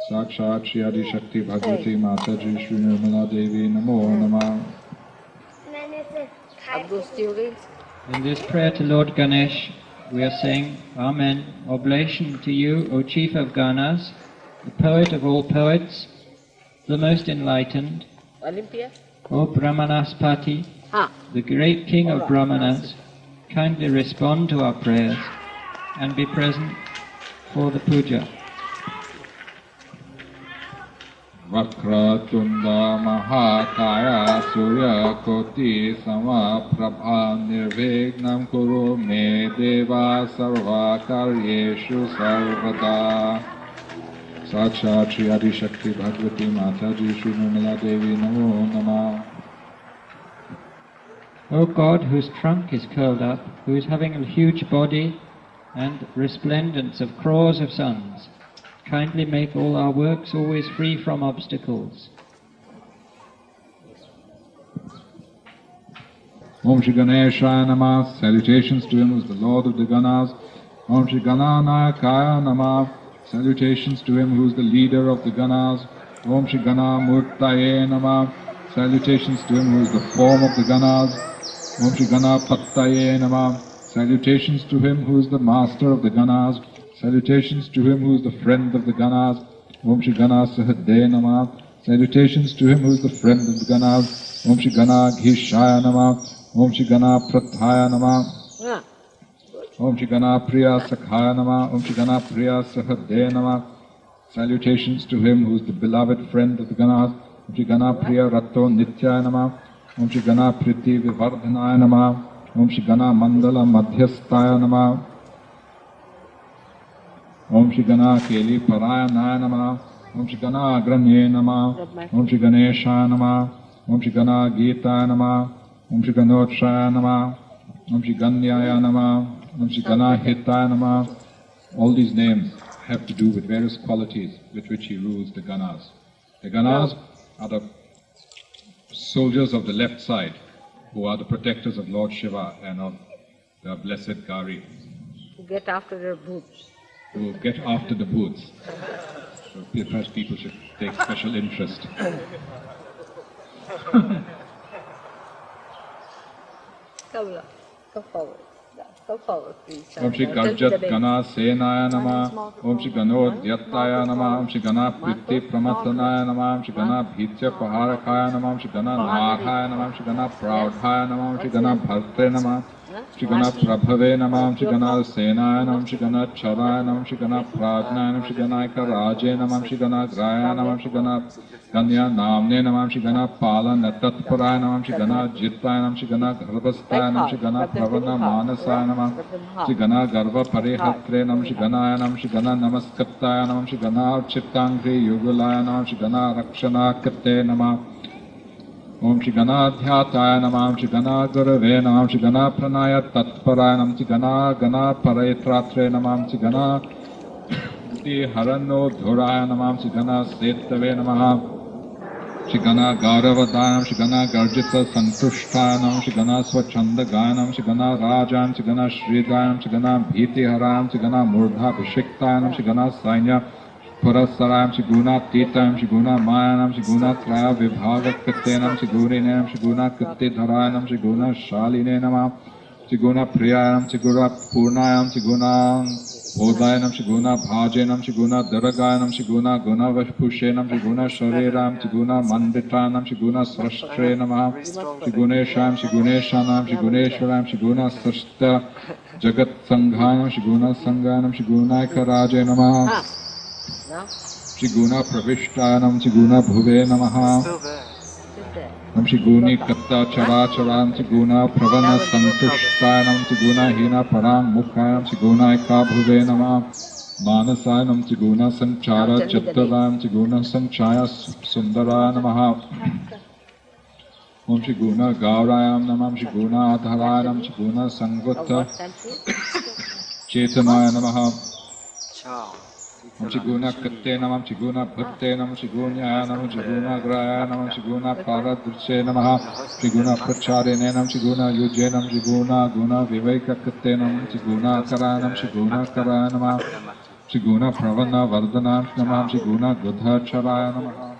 Sakshat Shri Adi Shakti Bhagavati Mataji Shri Nirmala Devi, Namo Namah. अब दोस्ती हो गई. In this prayer to Lord Ganesh, we are saying, Amen, oblation to you, O Chief of Ganas, the poet of all poets, the most enlightened, Olympia. O Brahmanaspati, the great king of Brahmanas, kindly respond to our prayers and be present for the puja. Vakratunda Mahakaya Surya Koti Samaprabha Nirvignam Kuru Me Deva Sarva Karyeshu Sarvada. Sakshat Shri Adi Shakti Bhagavati Mataji Shri Nirmala Devi, Namo Namah. O God, whose trunk is curled up, who is having a huge body and resplendence of crores of suns, kindly make all our works always free from obstacles. Om Shri Ganeshaya Namah. Salutations to him who is the Lord of the Ganas. Om Shri Gananayakaya Namah. Salutations to him who is the leader of the Ganas. Om Shri Gana Murtaye Namah. Salutations to him who is the form of the Ganas. Om Shri Gana Pattaye Namah. Salutations to him who is the master of the Ganas. Salutations to him who is the friend of the Ganas. Om Shri Gana Sahade Namah. Salutations to him who is the friend of the Ganas. Om Shri Gana Ghishaya Namah. Om Shri Gana Prathaya Namah. Om Shri Gana Priya Sakhaya Namah. Om Shri Gana Priya Sahade Namah. Salutations to him who is the beloved friend of the Ganas. Om Shri Gana Priya Ratto Nityaya Namah. Om Shri Gana Priti Vivardhanaya Namah. Om Shri Gana Mandala Madhyastaya Namah. Om Shri Gana Keli Parayanaya Namah. Om Shri Gana Agranye Namah. Om Shri Ganeshaya Namah. Om Shri Gana Gitaya Namah. Om Shri Ganotshaya Namah. Om Shri Ganyaya Namah. Om Shri Gana Hitaya Namah. All these names have to do with various qualities with which he rules the Ganas. The Ganas are the soldiers of the left side, who are the protectors of Lord Shiva and of the blessed Gauri, Get after their boots. who get after the booths. So perhaps people should take special interest. Come forward. Come forward, please. Om Shri Garjat Gana Senaya Namah. Om Shri Ganod Yattaya Namah. Om Shri Gana Priti Pramatanaya Namah. Om Shri Gana Bhitya Paharakaya Namah. Om Shri Gana Nahaya Namah. Om Shri Gana Praudhaya Namah. Om Shri Gana Bhartre Namah. Shri Gana Prabhave Namah. Om Shri Gana Senaya Namah. Om Shri Gana Charaya Namah. Om Shri Gana Prajnaya Namah. Om Shri Gana Raje Namah. Om Shri Gana Graya Namah. Om Shri Gana Ganya Namne Namah. Om Shri Gana Pala Natatparaya Namah. Om Shri Gana Jitaya Namah. Om Shri Gana Garbhastaya Namah. Om Shri Gana Bhavana Manasaya Namah. Shri Gana Garva Parihatre Namah. Shri Ganaya Namah. Shri Gana Namaskaptaya Namah. Shri Gana Chittangri Yugulaya Namah. Shri Gana Rakshana Kate Namah. Om Shri Gana Dhyataya Namah. Om Shri Gana Gurave Namah. Om Shri Gana Pranaya Tatparaya Namah. Shri Gana Gana Parayitratre Namah. Om Shri Gana Bhiti Harano Dhuraya Namam Shri Gana Setave Namaha Shri Gana Gauravadhanam Shri Gana Garjita Santushtanam Shri Gana Swachanda Ganam Shri Gana Rajan Shri Gana Shridanam Shri Gana Bhiti Haram Shri Gana Murdha Bhishiktanam Shri Gana Sainya Purasaram Shri Guna Titam Shri Guna Mayanam Shri Guna Traya Vibhaga Kittenam Shri Gurinam Shri Guna Kitti Dharanam Shri Guna Shaline Namam Shri Guna Priyanam Shri Guna Purnayam Shri Guna Bodhayanam Shri Guna Bhajanam Shri Guna Daragayanam Shri Guna Guna Vashpushenam Shri Guna Shariram Shri Guna Manditanam Shri Guna Srashtre Namah Shri Gunesham Shri Guneshanam Shri Guneshwaram Shri Guna Srashta Jagat Sanghanam Shri Guna Sanghanam Shri Gunaika Raja Namah Shri Guna Pravishtanam Shri Guna Bhuve Namaha Nam Shri Guni Katta Chara Charam Shri Guna Pravana Santushtanam Shri Guna Hina Parang Mukhayam Shri Guna Eka Bhuve Namah Manasanam Shri Guna Sanchara Chittaram Shri Guna Sanchaya Sundara Namaha Om Shri Guna Gaurayam Namam Shri Guna Adharanam Shri Guna Sangvata Chetanaya Namaha Om Shri Guna Katte Namam Shri Guna Bhatte Namam Shri Guna Namam Shri Guna Graya Namam Shri Guna Paradurse Namaha Shri Guna Pracharine Namam Shri Guna Yujye Namam Shri Guna Guna Viveka Katte Namam Shri Guna Karanam Shri Guna Karaya Namaha Shri Guna Pravana Vardhanam Namam Shri Guna Gudha Charaya Namaha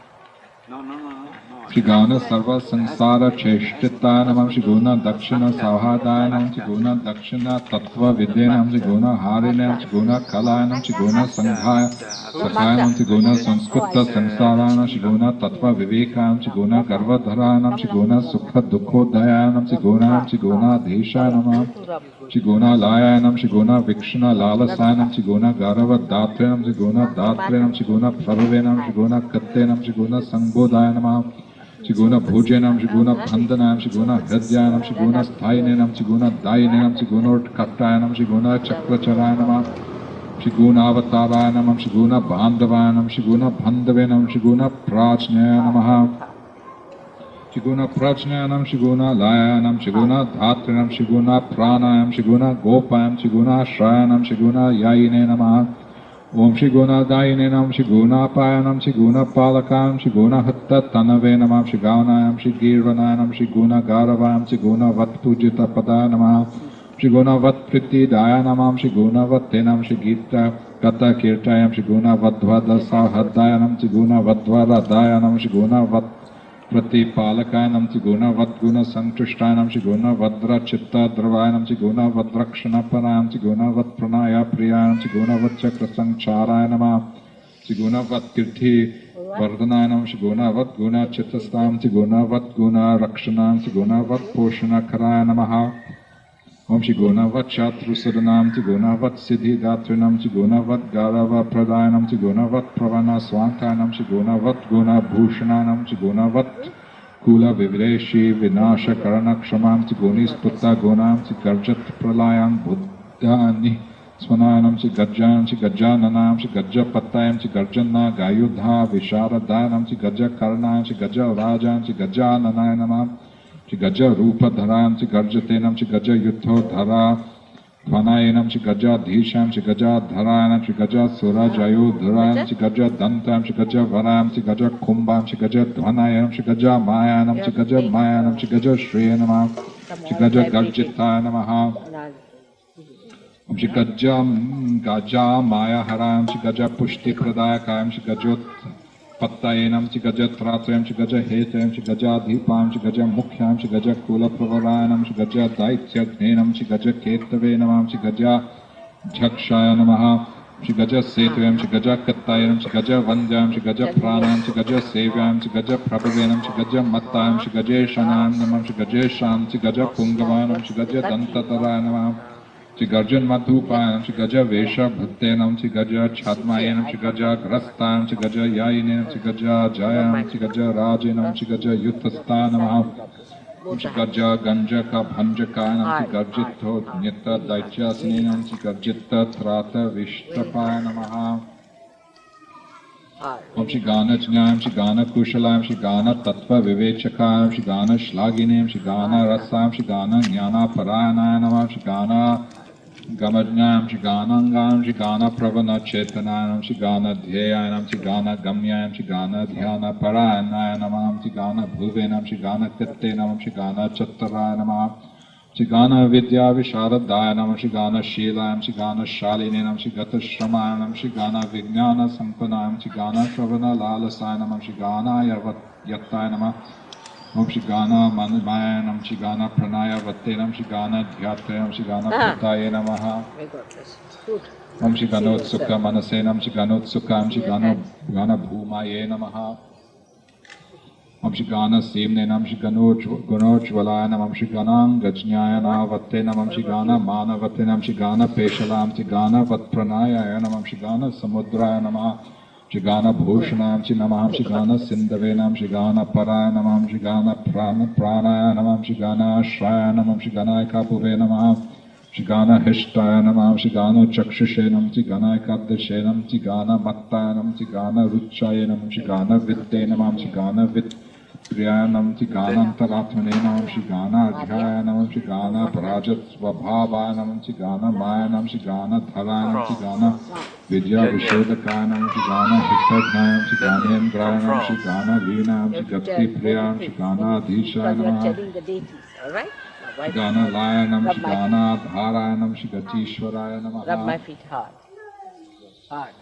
Shri Guna Sarva Sansara Cheshtita Namam Shri Guna Dakshina Sauhadaya Namam Shri Guna Dakshina Tattva Vidya Namam Shri Guna Harine Namam Shri Guna Kalaya Namam Shri Guna Sanghaya Sakhaya Namam Shri Guna Sanskrita Sansara Namam Shri Guna Tattva Viveka Namam Shri Guna Garvadhara Namam Shri Guna Sukha Dukhodaya Namam Shri Guna Shri Guna Desha Namam Shri Guna Laya Namam Shri Guna Vikshna Lalasaya Namam Shri Guna Garava Datre Namam Shri Guna Datre Namam Shri Guna Prabhave Namam Shri Guna Katte Namam Shri Guna Sangbodaya Namam Shri Guna Bhujanam Shri Guna Bandhanam Shri Guna Hridyanam Shri Guna Sthainam Shri Guna Dainam Shri Guna Utkattayanam Shri Guna Chakracharayanam Shri Guna Avatarayanam Shri Guna Bandhavanam Shri Guna Bandhavenam Shri Guna Prajnayanam Shri Guna Prajnayanam Shri Guna Layanam Shri Guna Dhatrinam Shri Guna Pranayam Shri Guna Gopayam Shri Guna Shrayanam Shri Guna Yayine Namah Om Shri Guna Daine Nam Shri Guna Payanam Shri Guna Palakam Shri Guna Hatta Tanave Namam Shri Gaunayam Shri Girvanayam Shri Guna Garavayam Shri Guna Vat Pujita Padaya Namah Shri Guna Vat Priti Daya Namam Shri Guna Vat Tenam Shri Gita Kata Kirtayam Shri Guna Vadvada Sahadayanam Shri Guna Vadvara Dayanam Shri Guna Vat Prati Palakayanam Shri Guna Vat Guna Santushtayanam Shri Guna Vadra Chitta Dravayanam Shri Guna Vadrakshana Parayam Shri Guna Vat Pranaya Priyanam Shri Guna Vat Chakra Sancharayam Shri Guna Vat Kirti Vardhanayanam Shri Guna Vat Guna Chittastam Shri Guna Vat Guna Rakshanam Shri Guna Vat Poshana Karaya Om Shri Guna Vat Shatru Sadanam Shri Guna Vat Siddhi Gatrinam Shri Guna Vat Garava Pradayanam Shri Guna Vat Pravana Swantanam Shri Guna Vat Guna Bhushananam Shri Guna Vat Kula Vivreshi Vinasha Karanakshamam Shri Gunis Putta Gunam Shri Garjat Pralayam Buddhani Swanayanam Shri Gajjan Shri Gajjananam Shri Gajja Pattayam Shri Garjana Gayudha Visharadayanam Shri Gajja Karnayam Shri Gajja Rajan Shri Gajjananayanam Shri Gaja Rupa Dharam Shri Garjatenam Shri Gaja Yutho Dhara Dhvanayanam Shri Gaja Dhisham Shri Gaja Dharayanam Shri Gaja Surajayo Dharam Shri Gaja Dantam Shri Gaja Varam Shri Gaja Kumbham Shri Gaja Dhvanayanam Shri Gaja Mayanam Shri Gaja Mayanam Shri Gaja Shriyanam Shri Gaja Garjitayanam Om Shri Gaja Maya Haram Shri Gaja Pushti Pradayakayam Shri Gajot Pattayenam Shri Gaja Tratrayam Shri Gaja Hetayam Shri Gaja Dhipam Shri Gaja Mukhyam Shri Gaja Kula Pravarayanam Shri Gaja Daityaghnenam Shri Gaja Ketave Namam Shri Gaja Jhakshaya Namaha Shri Gaja Setuyam Shri Gaja Kattayanam Shri Gaja Vandyam Shri Gaja Pranam Shri Gaja Sevyam Shri Gaja Prabhavenam Shri Gaja Mattayam Shri Gaja Shanam Namam Shri Gaja Sham Shri Gaja Pungavanam Shri Gaja Dantataraya Namam Shri Garjan Madhupayanam Shri Gaja Vesha Bhattenam Shri Gaja Chadmayanam Shri Gaja Grastanam Shri Gaja Yayinam Shri Gaja Jayam Shri Gaja Rajanam Shri Gaja Yuttastanam Shri Gaja Ganjaka Bhanjakayanam Shri Garjitho Nita Daityasinam Shri Garjitta Trata Vishtapayanam Om Shri Gana Jnayam Shri Gana Kushalayam Shri Gana Tattva Vivechakayam Shri Gana Shlaginam Shri Gana Rasam Shri Gana Jnana Parayanayam Shri Gana Gamadnyam Shiganangam Shigana Pravana Chetananam Shigana Dhyayanam Shigana Gamyayam Shigana Dhyana Parayanayanamam Shigana Bhuvenam Shigana Tettenam Shigana Chattarayanamam Shigana Vidya Visharadayanam Shigana Shilayam Shigana Shalinenam Shigata Shramayanam Shigana Vijnana Sampanayam Shigana Shravana Lalasayanam Shigana Yattayanam Om Shigana Manmayanam Shigana Pranaya Vattenam Shigana Dhyatayam Shigana Prataya Namaha Om Shiganot Sukha Manasenam Shiganot Sukham Shigana Bhumaye Namaha Om Shigana Simnenam Shiganochvalanam Om Shiganam Gajnayana Vattenam Om Shigana Manavattenam Shigana Peshalam Shigana Vatpranaya Om Shigana Samudraya Namaha Shigana Bhushanam Chinamam Shigana Sindavenam Shigana Parayanamam Shigana Pranayanamam Shigana Ashrayanamam Shigana Kapuvenamam Shigana Hishtayanamam Shigana Chakshushenam Shigana Kadashenam Shigana Mattayanam Shigana Ruchayanam Shigana Viddenamam Shigana Vidpriyanam Shigana Antaratmanenam Shigana Adhyayanam Shigana Parajat Svabhavanam Shigana Mayanam Shigana Dharayanam Shigana Vidya Vishodhakanam Shigana Hiktadnayam Shigana Endrayanam Shigana Leenam Shigati Priyam Shigana Adhishayanam Alright? Shigana Layanam Shigana Dharayanam Shigatishwaraya Namaha Rub my feet hard. Hard.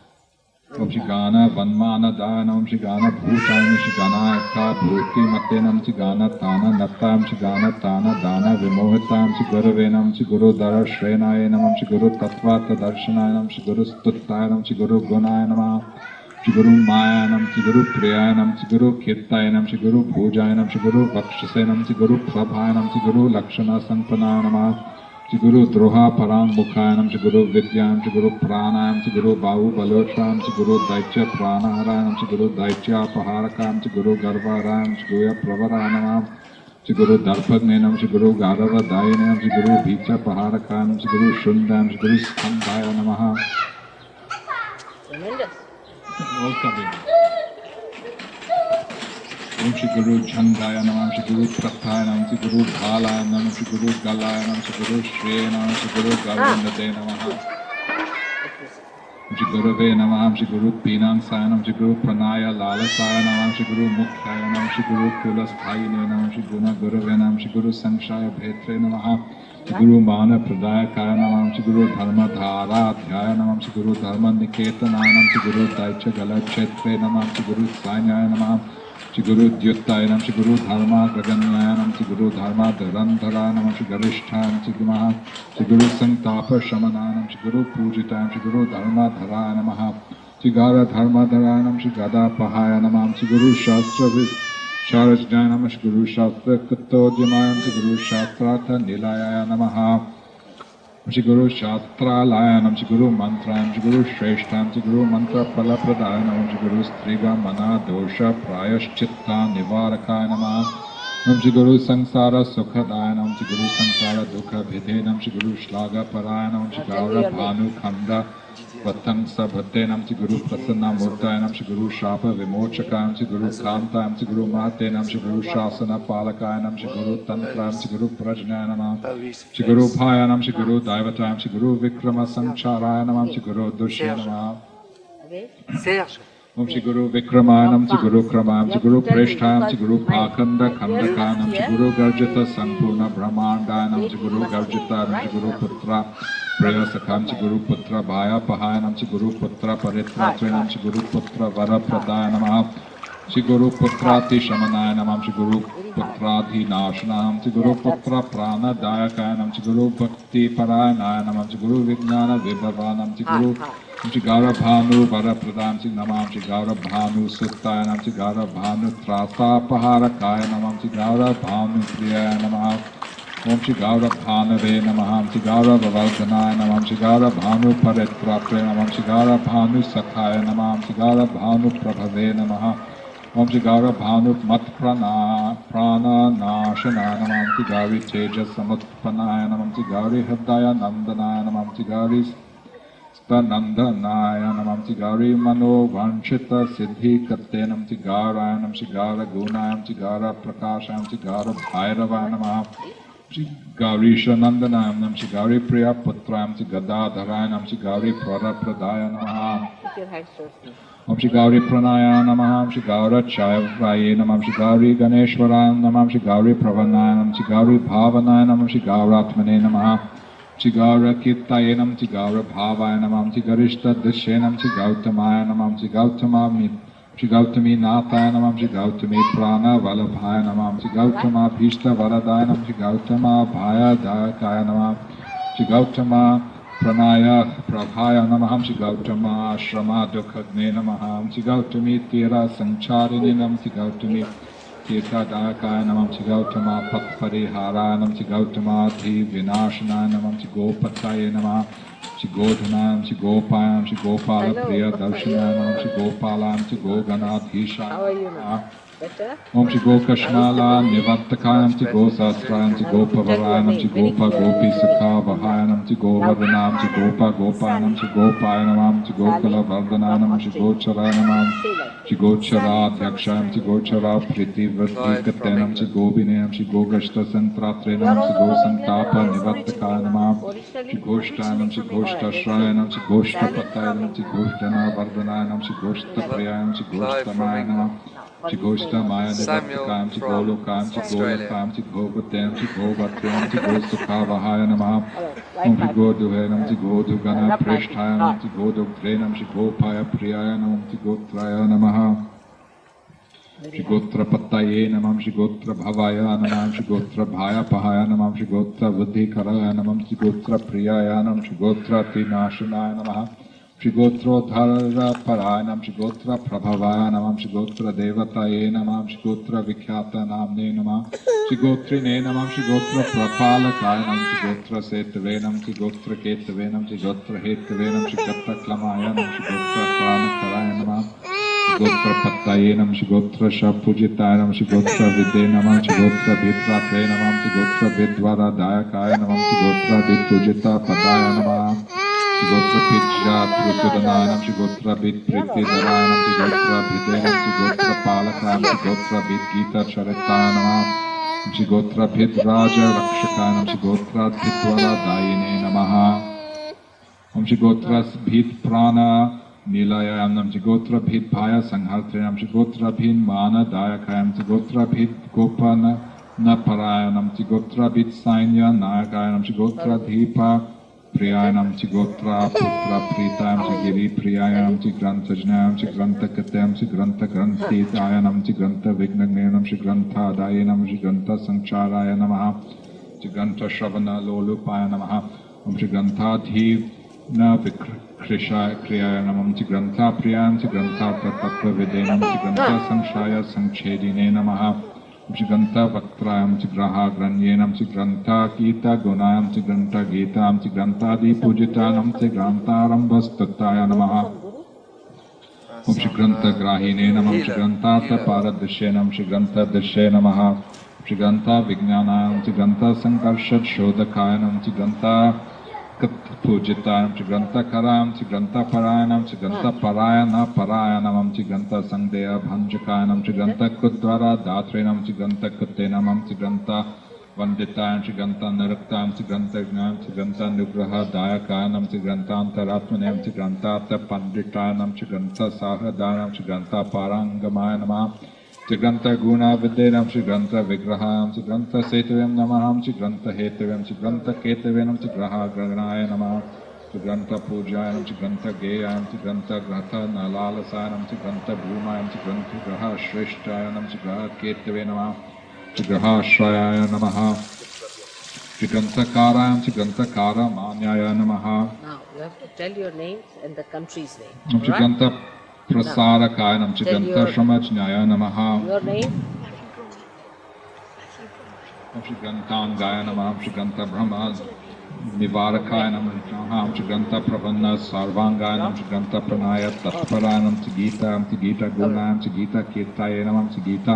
Om Shigana Vanmana Dayanam Shigana Bhutayam Shigana Ekha Bhuti Matenam Shigana Tana Nattam Shigana Tana Dana Vimohitam Shiguravenam Shiguru Dara Shrenayanam Shiguru Tattvata Darshanayanam Shiguru Stuttayanam Shiguru Gunayanam Shiguru Mayanam Shiguru Priyanam Shiguru Kirtayanam Shiguru Pujayanam Shiguru Vakshasenam Shiguru Prabhayanam Shiguru Lakshana Sampanayanam Shiguru Droha Parang Mukhayanam Shiguru Vidyam Shiguru Pranayam Shiguru Bahu Balotram Shiguru Daitya Pranaharanam Shiguru Daitya Paharakam Shiguru Garvarayam Shiguya Pravaranam Shiguru Darpagnenam Shiguru Garava Dayanam Shiguru Bhicha Paharakam Shiguru Shundam Shiguru Skandhaya Namaha. Tremendous. All coming. Om Shiguru Chandaya Namam Shiguru Prathayanam Shiguru Dhalayanam Shiguru Galayanam Shiguru Shreyanam Shiguru Garvandate Namaha Shigurave Namam Shiguru Pinam Sayanam Shiguru Pranaya Lalasaya Namam Shiguru Mukhyayanam Shiguru Kulasthaine Namam Shiguna Guruvenam Shiguru Sanshaya Bhetre Namaha Shiguru Mana Pradayakaya Namam Shiguru Dharma Dhara Adhyaya Namam Shiguru Dharma Niketananam Shiguru Daicha Galachetre Namam Shiguru Sanyaya Namam Shiguru Dyuttayanam Shiguru Dharma Gaganyayanam Shiguru Dharma Dharandharanam Shigarishthayam Shigamaha Shiguru Santapa Shamananam Shiguru Pujitayam Shiguru Dharma Dharanamaha Shigara Dharma Dharanam Shigada Pahayanamam Shiguru Shastra Sharajjanam Shiguru Shastra Kuttodyamayam Shiguru Shastrata Nilayanamaha Shiguru Shastra Layanam Shiguru Mantrayam Shiguru Shreshtam Shiguru Mantra Palapradhayanam Shiguru Striga Mana Dosha Prayashchitta Nivarakayanam Shiguru Sansara Sukhadayanam Shiguru Sansara Dukha Bhidenam Shiguru Shlaga Parayanam Shigara Bhanu Khanda Vatang Sabhatenam Shiguru Prasanna Murtayanam Shiguru Shapa Vimochakayam Shiguru Kantayam Shiguru Matenam Shiguru Shasana Palakayanam Shiguru Tantram Shiguru Prajnayanam Shiguru Bhayanam Shiguru Daivatayam Shiguru Vikrama Sancharayanam Shiguru Dushyanam Serge. Om Shiguru Vikramanam Shiguru Kramam Shiguru Preshtayam Shiguru Pakanda Kandakanam Shiguru Garjita Sampurna Brahmandanam Shiguru Garjita Shiguru Putra Prayasakam Shiguru Putra Bhaya Pahayanam Shiguru Putra Paritratrinam Shiguru Putra Vara Pradhanam Shiguru Putrati Shamanayanam Shiguru Putrati Nashanam Shiguru Putra Prana Dayakayanam Shiguru Bhakti Parayanayanam Shiguru Vijnana Vibhavanam Shiguru Shigara Bhanu Vara Pradhan Namam Shigara Bhanu Suttayanam Shigara Bhanu Trasa Paharakayanam Shigara Bhanu Priyanamam Om Shigara Bhanave Namaham Shigara Vavaldhanaya Namam Shigara Bhanu Paritrapre Namam Shigara Bhanu Sakhaya Namam Shigara Bhanu Prabhave Namaha Om Shigara Bhanu Matprana Prana Nashana Namam Shigari Teja Samutpanaya Namam Shigari Hridaya Nandanaya Namam Shigari Stanandanaya Namam Shigari Mano Vanchita Siddhi Kattenam Shigara Nam Shigara Gunayam Shigara Prakasham Shigara Bhairavaya Namah Shri Gaurisha Nandanayam Shri Gauri Priya Putrayam Shri Gadadharanam Shri Gauri Pradaya Namaha. Put your hands towards me. Om Shri Gauri Pranaya Namaha Shri Gaura Chayavraye Namam Shri Gauri Ganeshwarayam Namam Shri Gauri Pravanayam Shri Gauri Bhavanaya Namam Shri Gauratmane Namaha Shri Gaura Kirtaye Nam Shri Gaura Bhavaya Namam Shri Garishta Dashenam Shri Gautamaya Namam Shri Gautami Nathaya Namam Shri Gautami Prana Valabhaya Namam Shri Gautama Bhishta Varadaya Namam Shri Gautama Bhaya Dayakaya Namam Shri Gautama Pranaya Prabhaya Namaham Shri Gautama Ashrama Dukhagne Namaham Shri Gautami Tira Sancharini Nam Shri Gautami Tirtha Dayakaya Namam Shri Gautama Patparihara Nam Shri Gautama Dhi Vinashana Namam Shri Gopataye Namah Shri Godhanam Shri Gopayam Shri Gopala Priya Darshana Namam Shri Gopalam Shri Goganadhisha. How are you now? Better? Om Shri Gokashmala Nivartakayam Shri Gosastrayam Shri Gopavaranam Shri Gopa Gopi Sakha Vahayanam Shri Govardhanam Shri Gopa Gopayanam Shri Gopayanamam Shri Gokala Vardhananam Shri Gocharanamam Shri Gochara Dhyakshanam Shri Gochara Priti Vrtikatenam Shri Gobinayam Shri Gogashta Santratrenam Shri Gosantapa Nivartakayanamam Shri Goshtanam Shri Goshtashrayam Shri Goshtapatayanam Shri Goshtana Vardhananam Shri Goshtaprayam Shri Goshtamayanam Shri Goshta Maya Nivartakam, Shri Golokam, Shri Golokam, Shri Govatam, Shri Govatam, Shri Gosukha Vahaya Namah, Om Shri Goduhenam, Shri Godugana Preshthayam, Shri Godugtrenam, Shri Gopaya Priyayanam, Shri Gotraya Namaha, Shri Gotra Pattaye Namam, Shri Gotra Bhavaya Namam, Shri Gotra Bhaya Pahaya Namam, Shri Gotra Vidhikaraya Namam, Shri Gotra Priyayanam, Shri Gotra Tinashanaya Namaha, Shri Gotra Dhara Parayanam, Shri Gotra Prabhavayanam, Shri Gotra Devataye Namam, Shri Gotra Vikhyata Namne Namam, Shri Gotrine Namam, Shri Gotra Prapalakayanam, Shri Gotra Setavenam, Shri Gotra Ketavenam, Shri Gotra Hetavenam, Shri Gotra Klamayanam, Shri Gotra Pranakarayanam, Shri Gotra Pattayenam, Shri Gotra Shapujitayanam, Shri Gotra Videnamam, Shri Gotra Vidratrenamam, Shri Gotra Vidvara Dayakayanam, Shri Gotra Vidpujita Padayanamam, Shri Gotra Pitja Prasudananam, Shri Gotra Vid Priti Dharanam, Shri Gotra Bhidenam, Shri Gotra Palakam, Shri Gotra Vid Gita Charitanam, Shri Gotra Bhid Raja Rakshakanam, Shri Gotra Bhidvara Dayine Namaha, Om Shri Gotra Bhid Prana Nilayayam, Shri Gotra Bhid Bhaya Sanghartrinam, Shri Gotra Bhid Mana Dayakayam, Shri Gotra Bhid Gopana Naparayanam, Shri Gotra Bhid Sainya Nayakayam, Shri Gotra Dhipa Priyanam Shri Gotra Putra Pritayam Shri Giri Priyanam Shri Grantha Jnayam Shri Grantha Katyam Shri Grantha Granthi Dayanam Shri Grantha Vignagnanam Shri Grantha Dayanam Shri Grantha Sancharaya Namaha Shri Grantha Shravana Lolupaya Namaha Om Shri Grantha Dhivna Vikrisha Kriyaya Namam Shri Grantha Priyam Shri Grantha Tattva Videnam Shri Grantha Sanshaya Sanchedine Namaha Shri Grantha Vaktrayam Shri Graha Granyenam Shri Grantha Gita Gunayam Shri Grantha Gitam Shri Grantha Di Pujitanam Shri Grantha Rambhastataya Namaha Om Shri Grantha Grahine Namam Shri Grantha Paradashenam Shri Grantha Dashe Namaha Shri Grantha Vijnanayam Shri Grantha Sankarshat Shodhakayanam Shri Grantha Pujitanam Shri Grantha Karam Shri Grantha Parayanam Shri Grantha Parayana Parayanam Shri Grantha Sangdeya Bhanjakayanam Shri Grantha Kudvara Datrenam Shri Grantha Kutenamam Shri Grantha Vanditayam Shri Grantha Naraktam Shri Grantha Gnam Shri Grantha Nugraha Dayakayanam Shri Grantha Antaratmanam Shri Grantha Panditayanam Shri Grantha Sahadanam Shri Grantha Parangamayanam Shri Grantha Guna Videnam Shri Grantha Vigraham Shri Grantha Setavam Namaham Shri Grantha Hetavam Shri Grantha Ketavanam Shri Graha Graganaya Namah Shri Grantha Pujayanam Shri Grantha Gayam Shri Grantha Gratha Nalalasayanam Shri Grantha Bhumayam Shri Grantha Graha Shreshtayanam Shri Graha Ketavanam Shri Graha Shrayaya Namaha Shri Grantha Karayam Shri Grantha Kara Manyaya Namaha. Now you have to tell your names and the country's name. Shri Grantha Prasarakayanam Shri Grantha Shramajnaya Namaha. Your name? Shri Grantangaya Namah Shri Grantha Brahma Nivarakaya Namah Shri Grantha Pravanna Sarvangaya Namah Shri Grantha Pranaya Tatparanam Shri Gita Gunayam Shri Gita Kirtaya Namah Shri Gita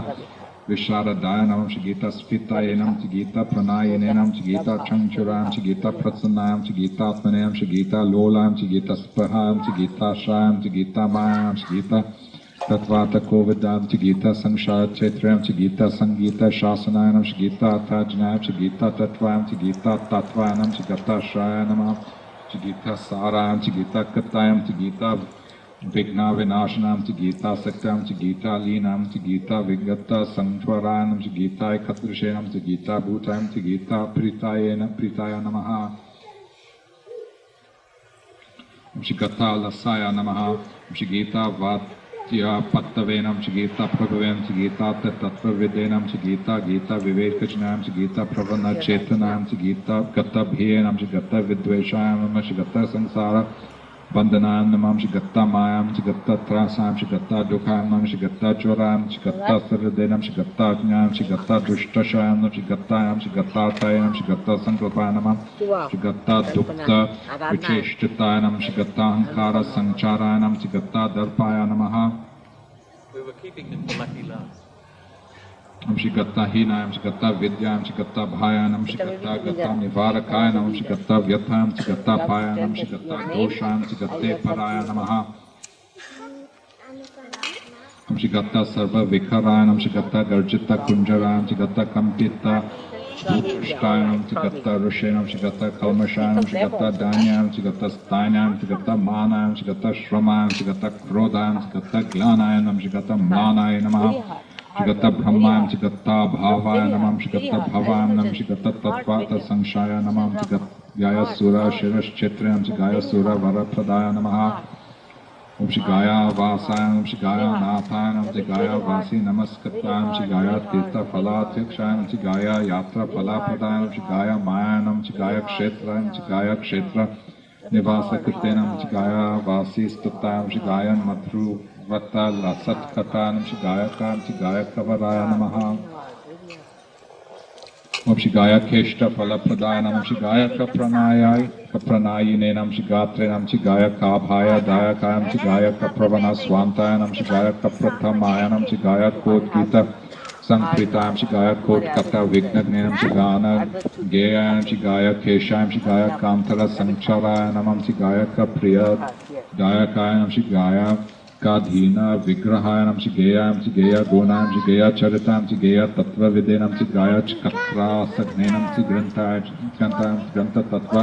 Visharadaya Namah Shri Gita Spitaya Namah Shri Gita Pranayane Namah Shri Gita Changchuram Shri Gita Prasanayam Shri Gita Atmanayam Shri Gita Lolayam Shri Gita Spahayam Shri Gita Shayam Shri Gita Mayam Shri Gita Tatvata Kovidam Chigita Sanshaya Chetram Chigita Sangita Shasanayam Chigita Tajnayam Chigita Tatvam Chigita Tatvanam Chigata Shayanam Chigita Saram Chigita Katayam Chigita Vigna Vinashanam Chigita Saktam Chigita Linam Chigita Vigata Sangtwaranam Chigita Katrishanam Chigita Bhutayam Chigita Pritaya Namaha Chigata Lasaya Namaha Chigita Vatya Pattavenam Chigita Prabhavam Chigita Tattva Videnam Chigita Gita Vivekajnam Chigita Pravana Chetanam Chigita Gata Bhiyanam Chigata Vidveshayam Chigata Sangsara Bandhanam Namam Chigata Mayam Chigata Trasam Chigata Dukham Chigata Choram Chigata Sarvadenam Chigata Jnam Chigata Dushtashayam Chigatayam Chigata Tayanam Chigata Sankalpanamam Chigata Dukta Vicheshtayanam Chigata Hankara Sancharanam Chigata Darpayanamaha We were keeping them for lucky last. Amshigata Hinayam Chigata Vidyam Chigata Bhayanam Chigata Gata Nivarakayanam Chigata Vyatam Chigata Payanam Chigata Dosham Chigate Parayanamaha Amshigata Sarva Vikarayanam Chigata Garjita Kunjaram Chigata Kampita Shtayanam Chigata Rushanam Chigata Kalmashanam Chigata Danyam Chigata Stanyam Chigata Manayam Chigata Shramayam Chigata Krodayam Chigata Glanayanam Chigata Manayanamaha Chigata Brahmayam Chigata Bhavaya Namam Chigata Bhavayam Nam Chigata Tatvata Sanshaya Namam Chigaya Sura Shirash Chetrayam Chigaya Sura Varapradaya Namaha Om Chigaya Vasayam Chigaya Nathayam Chigaya Vasi Namaskatayam Chigaya Tirtha Phala Tirkshayam Chigaya Yatra Phala Pradayam Chigaya Mayanam Chigaya Kshetrayam Chigaya Kshetra Nivasa Kritenam Chigaya Vasi Stutayam Chigaya Madhru Vata Lasat Katanam Chigaya Kam Chigaya Kavaraya Namaha Om Chigaya Keshta Phala Pradaya Chigaya Kapranayi Nenam Chigatrenam Chigaya Kabhaya Dayakayam Chigaya Kapravana Swantayanam Chigaya Kapratamayanam Chigaya Kod Gita Sankritayam Chigaya Kod Kata Vignagninam Chigana Gayayam Chigaya Keshayam Chigaya Kantara Sancharayanam Chigaya Kapriya Dayakayam Chigaya Kadhina Vigrahayanam Chigayam Chigaya Gonayam Chigaya Charitam Chigaya Tattva Videnam Chigaya Chikatra Sagnenam Chigantayam Chiganta Tattva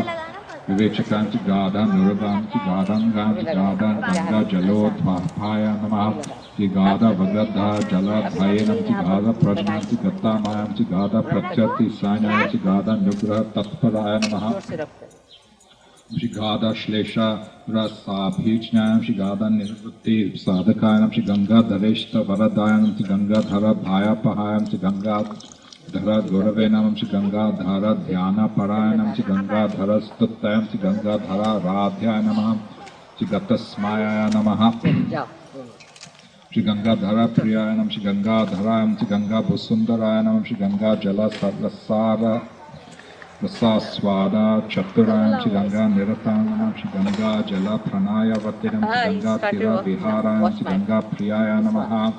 Vivechakam Chigada Nuragam Chigadam Gam Chigada Ganga Jalodvapaya Namaha Chigada Vagadha Jaladhayanam Chigada Prajnam Chigata Mayam Chigada Pratyati Sanyam Chigada Nugraha Tatparaya Namaha Chigada Shlesha Rasabhijnayam Chigada Nirvati Sadhakayanam Chiganga Dhareshta Varadayanam Chiganga Dhara Bhaya Pahayam Chiganga Dhara Goravenam Chiganga Dhara Dhyana Parayanam Chiganga Dhara Stuttayam Chiganga Dhara Radhyanamam Chigata Smaya Namaha Chiganga Dhara Priyayanam Chiganga Dharayam Chiganga Busundarayanam Chiganga Jala Sarasara Rasaswada Chaturayam Chiganga Niratanam Chiganga Jala Pranaya Vatinam Chiganga Tira Viharayam Chiganga Priyaya Namaha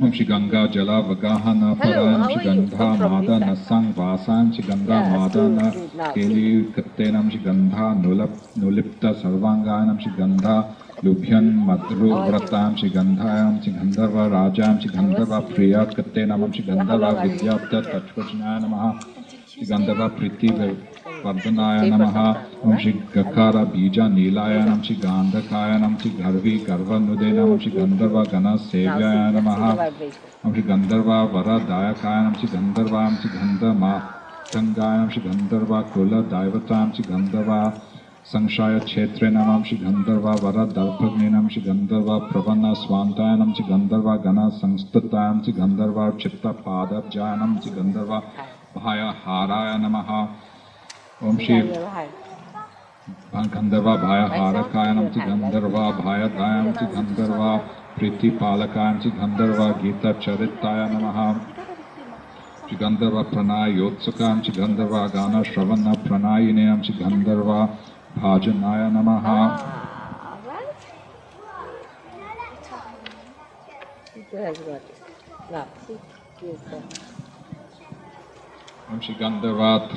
Om Chiganga Jala Vagahana Parayam Chigandha Mada Nasang Vasayam Chiganga Madana Keli Kattenam Chigandha Nulipta Sarvanganam Chigandha Lubhyan Madru Vratam Chigandhayam Chigandharva Rajam Chigandharva Priya Kattenamam Chigandharva Vidyapta Tachvajnaya Namaha Chigandharva Priti Vardhanaya Namaha Om Chigakara Bija Nilayanam Chigandhakayanam Chigharvi Garva Nudenam Chigandharva Gana Sevyaya Namaha Om Chigandharva Vara Dayakayanam Chigandharvam Chigandha Tangayanam Chigandharva Kula Daivatam Chigandharva Sanshaya Chetre Namam Chigandharva Vara Darpagninam Chigandharva Pravana Swantayanam Chigandharva Gana Sangstatayam Chigandharva Chitta Padabjayanam Chigandharva Bhaya Haraya Namaha Om Shri Gandharva Bhaya Harakayanam Chigandharva Bhaya Dayam Chigandharva Priti Palakayam Chigandharva Gita Charitaya Namaha Chigandharva Pranaya Yotsakam Chigandharva Gana Shravana Pranayinam Chigandharva Bhajanaya Namaha Om Shri Gandharvat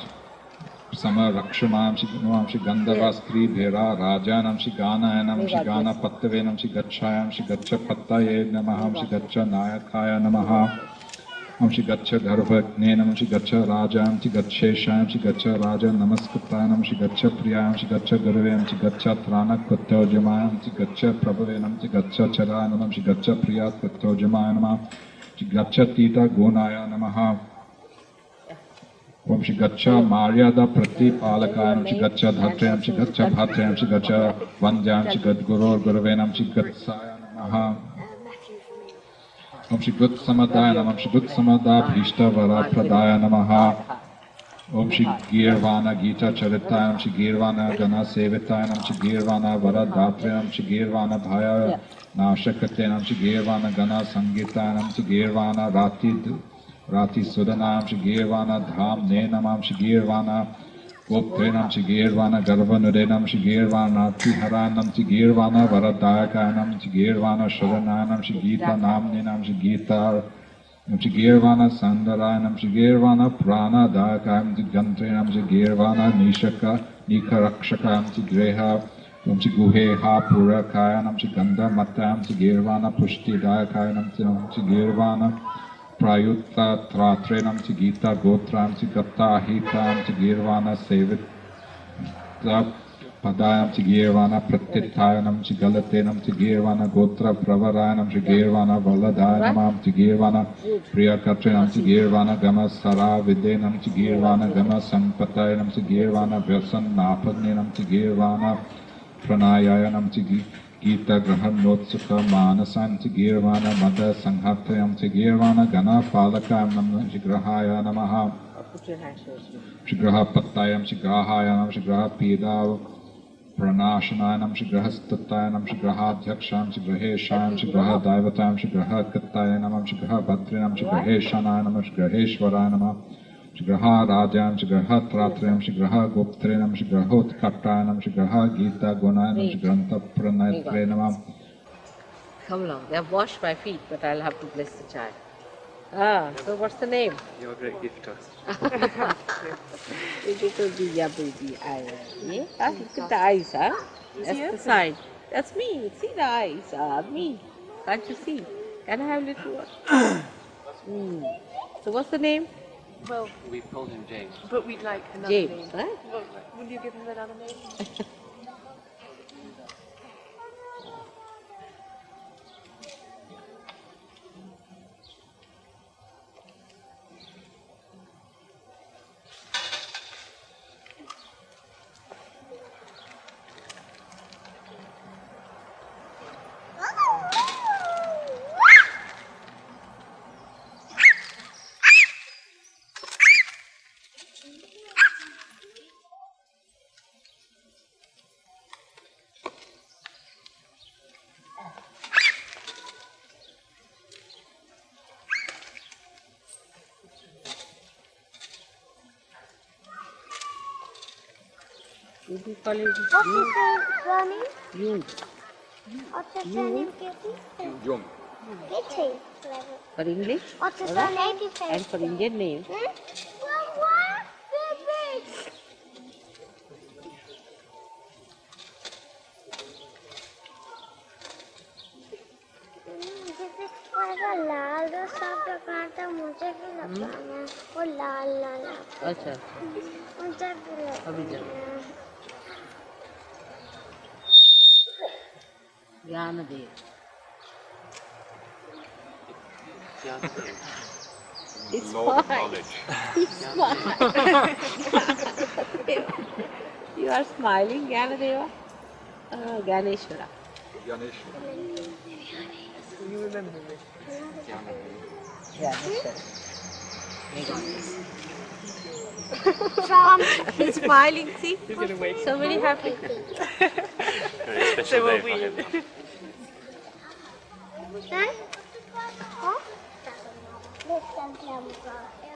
Samarakshanam Shri Gandhavastri Bhera Rajanam Shri Ganayanam Shri Gana Pattavenam Shri Gachayam Shri Gacha Pattaye Namaham Shri Gacha Nayakaya Namaha Om Shri Gacha Garbhagnenam Shri Gacha Rajam Shri Gacheshayam Shri Gacha Raja Namaskatanam Shri Gacha Priyam Shri Gacha Guruvam Shri Gacha Trana Kuttojamayam Shri Gacha Prabhavenam Shri Gacha Charanam Shri Gacha Priyat Kuttojamayam Shri Gacha Tita Gunaya Namaha Om Shri Gacha Maryada Pratipalakayam Shri Gacha Dhatrayam Shri Gacha Bhatrayam Shri Gacha Vandyam Shri Gadgurur Guruvenam Shri Gatsaya Namaha Om Shri Gut Samadaya Namah Shri Gut Samadaya Bhishta Vara Pradaya Namaha Om Shri Girvana Gita Charitayam Shri Girvana Gana Sevitayam Shri Girvana Vara Dhatrayam Shri Girvana Bhaya Nashakatenam Shri Girvana Gana Sangitayam Shri Girvana Rati Sudanam Shri Girvana Dham Nenamam Shri Girvana Goptrenam Shri Girvana Garvanudenam Shri Girvana Tiharanam Shri Girvana Varadayakayanam Shri Girvana Sharananam Shri Gita Namninam Shri Gita Shri Girvana Sandarayanam Shri Girvana Prana Dayakayam Shri Gantrenam Shri Girvana Nishaka Nikarakshakayam Shri Greha Om Shri Guheha Purakayanam Shri Gandha Matayam Shri Girvana Pushti Dayakayanam Shri Girvana Prayutta Tratrenam Shri Gita Gotram Shri Gatta Hitam Shri Girvana Sevita Padayam Shri Girvana Pratithayanam Shri Galatenam Shri Girvana Gotra Pravarayanam Shri Girvana Valadayanam Shri Girvana Priyakatrenam Shri Girvana Gama Sara Videnam Shri Girvana Gama Sampatayanam Shri Girvana Vyasan Napadninam Shri Girvana Pranayayanam Shri Gita Grahanotsuka Manasan Shri Girvana Mada Sanghatrayam Shri Girvana Gana Palakayam Shri Grahaya Namaha Shri Graha Pattayam Shri Grahayanam Shri Graha Pida Pranashanayanam Shri Grahastatayanam Shri Grahadhyaksham Shri Graheshayam Shri Graha Daivatayam Shri Graha Kattayanam Shri Graha Bhadrinam Shri Graheshanayanam Shri Graheshwarayanam Shri Graha Rajam Shri Graha Tratrayam Shri Graha Goptrenam Shri Grahot Kattayanam Shri Graha Gita Gunayanam Shri Grantha Pranayatrenam. Come along. They have washed my feet, but I'll have to bless the child. Ah, so what's the name? You're a great gift to us. Little Divya baby. Yeah? Ah, look at the eyes, huh? That's the sign. That's me. See the eyes. Me. Can't you see? Can I have little one? So what's the name? Well, We've called him James. but we'd like another James, name. huh? Well, will you give him another name? Would you call it What's his surname? you? What's his surname, Katie? Jung. Katie. For English? What's his Alright. surname? And for Indian name? What? Baby. लाल जो शब्द कहा था मुझे भी लगाना है वो लाल लाल अच्छा मुझे भी अभी लगाना जाओ है Gyandev It's fine. It's fine. You are smiling, Gyanadeva? Ganeshwara. You remember me. Ganeshwara. From He's smiling, see? He's going to wake So very happy. Very special So day will for we. him.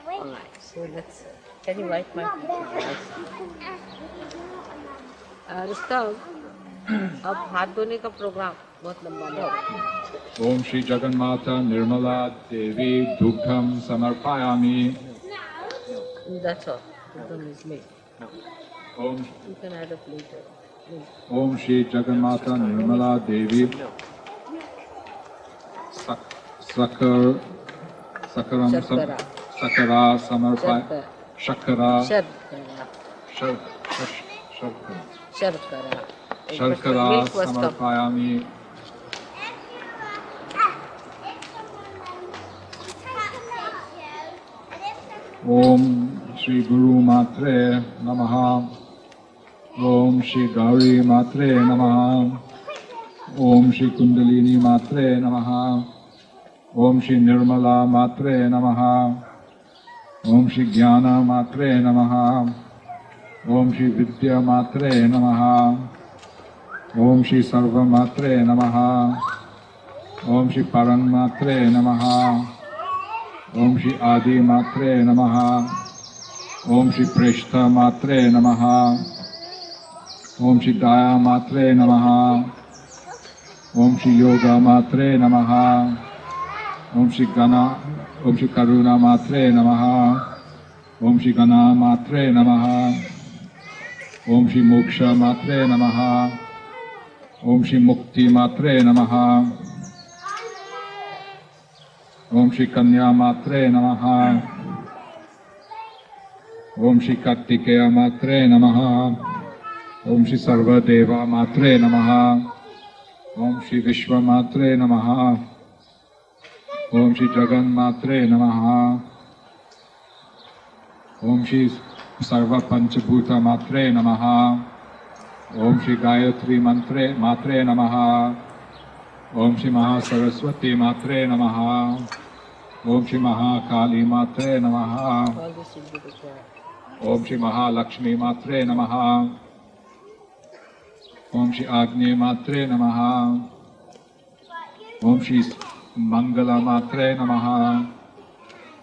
Alright, so let's. Can you wipe my feet? Rustam, अब हाथ धोने का प्रोग्राम बहुत लंबा है. Om Shri Jaganmata Nirmala Devi Dugdham Samarpayami. That's all. Dugdham is made. Om You can add up later. Om Shri Jaganmata Nirmala Devi Sakar Sakaram Shakara. Sakara Samarpai Shakara. Shakara Shakara. Shakara Shakara. Shakara Milk was come. Samarpayami Om Shri Guru Matre Namaha Om Shri Gauri Matre Namaha Om Shri Kundalini Matre Namaha Om Shri Nirmala Matre Namaha Om Shri Jnana Matre Namaha Om Shri Vidya Matre Namaha Om Shri Sarva Matre Namaha Om Shri Paran Matre Namaha Om Shri Adi Matre Namaha Om Shri Prishta Matre Namaha Om Shri Daya Matre Namaha Om Shri Yoga Matre Namaha Om Shri Karuna Matre Namaha Om Shri Gana Matre Namaha Om Shri Moksha Matre Namaha Om Shri Mukti Matre Namaha Om Shri Kanya Matre Namaha Om Shri Kartikeya Matre Namaha Om Shri Sarva Deva Matre Namaha Om Shri Vishwa Matre Namaha Om Shri Jagan Matre Namaha Om Shri Sarva Panchabhuta Matre Namaha Om Shri Gayatri Matre Namaha Om Shri Mahasaraswati Matre Namaha Om Shri Mahakali Matre Namaha All this will be required. Om Shri Mahalakshmi Matre Namaha Om Shri Agni Matre Namaha Om Shri Mangala Matre Namaha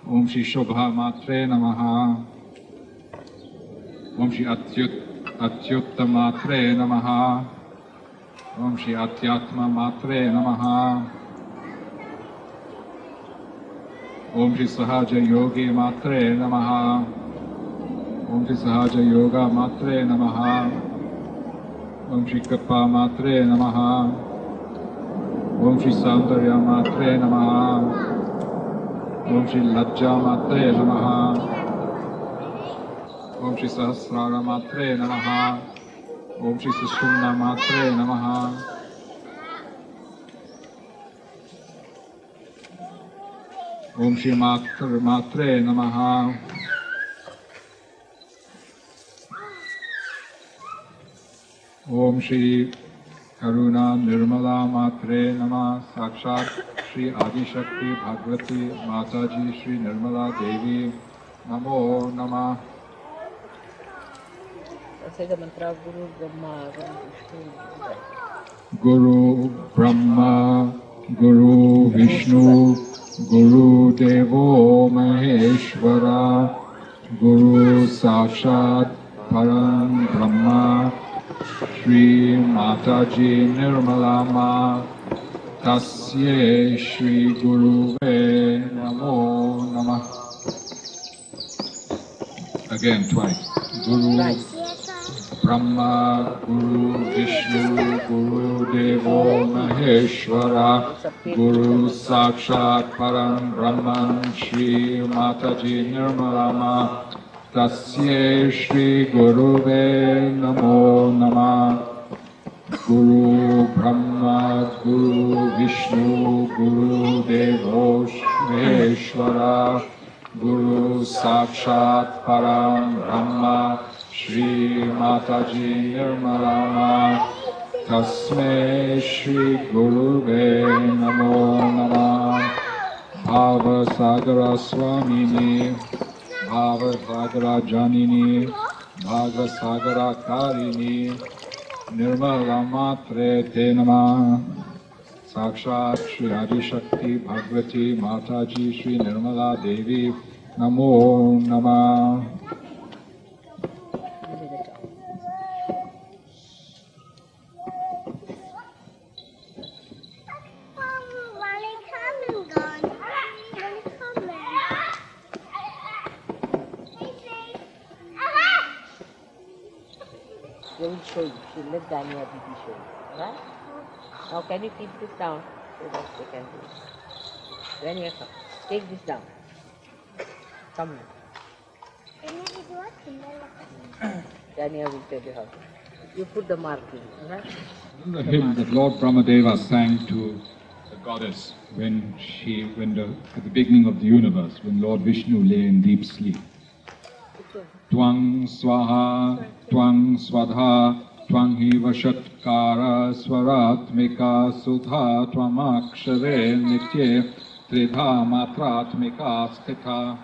Om Shri Shobha Matre Namaha Om Shri Atyutta Matre Namaha Om Shri Atyatma Matre Namaha Om Shri Sahaja Yogi Matre Namaha Om Shri Sahaja Yoga Matre Namaha Om Shri Kripa Matre Namaha Om Shri Saundarya Matre Namaha Om Shri Lajja Matre Namaha Om Shri Sahastrar Matre Namaha Om Shri Sushumna Matre Namaha Om Shri Matre Namaha Om Shri Karuna Nirmala Matre Nama Sakshat Shri Adi Shakti Bhagavati Mataji Shri Nirmala Devi Namo Namah. Say the mantra Guru Brahma, Guru Vishnu, Guru Devo Maheshwara, Guru Sakshat Param Brahma, Shri Mataji Nirmala Tasye Shri Guruve Namo Namah. Again, twice. Guru Brahma, Guru Vishnu, Guru Devo Maheshwara, Guru Sakshat Param Brahman, Shri Mataji Nirmala Tasye Shri Guruve Namo Namah. Guru Brahma, Guru Vishnu, Guru Devo Maheshwara, Guru Sakshat Param Brahma, Shri Mataji Nirmala Tasme Shri Guruve Namo Namah. Bhava Sagara Swamini, Bhava Sagara Janini, Bhava Sagara Karini, Nirmala Matre Te Namah. Sakshat Shri Adi Shakti Bhagavati Mataji Shri Nirmala Devi Namo Namah. show you. She'll let Dania Bibi show you. Right? Now can you keep this down so that they can do it? Dania, come. Take this down. Come now. Dania will tell you how to. You put the mark in, right? The hymn that Lord Brahmadeva sang to the goddess at the beginning of the universe, when Lord Vishnu lay in deep sleep. Twang swaha, twang swadha, twang hi vashatkara swaratmika sudha twamakshare nitye tridha matratmika sthita.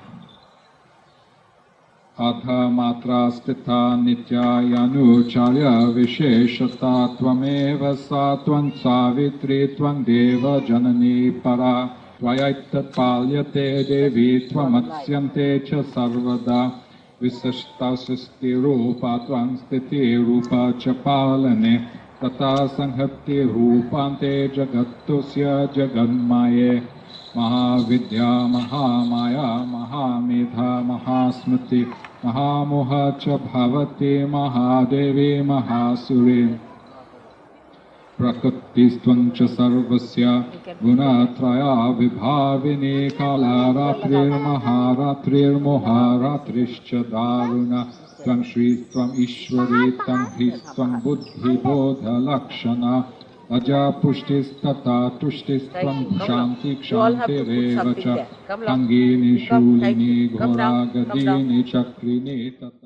Adha matra stitha nityayanucharya visheshata tvameva sa tvang savitri tvang deva janani para tvayaitat palyate devi tvamatsyante cha sarvada visashta sisti rupa tvang stiti rupa cha palane tata sanghati rupante jagatusya jaganmaye Mahavidya, Mahamaya, Mahamedha, Mahasmriti, Mahamoha cha bhavati, Mahadevi, Mahasuri. Prakrtistvang cha sarvasya, gunatraya vibhavini, kalaratrir maharatrir moharatrischa daruna, tvang shri, tvang ishvari, tvang his, tvang buddhi, bodha lakshana, Aja pushtis tata tushtis tvam shanti kshanti revacha Angini shulini ghora gadini chakrini tata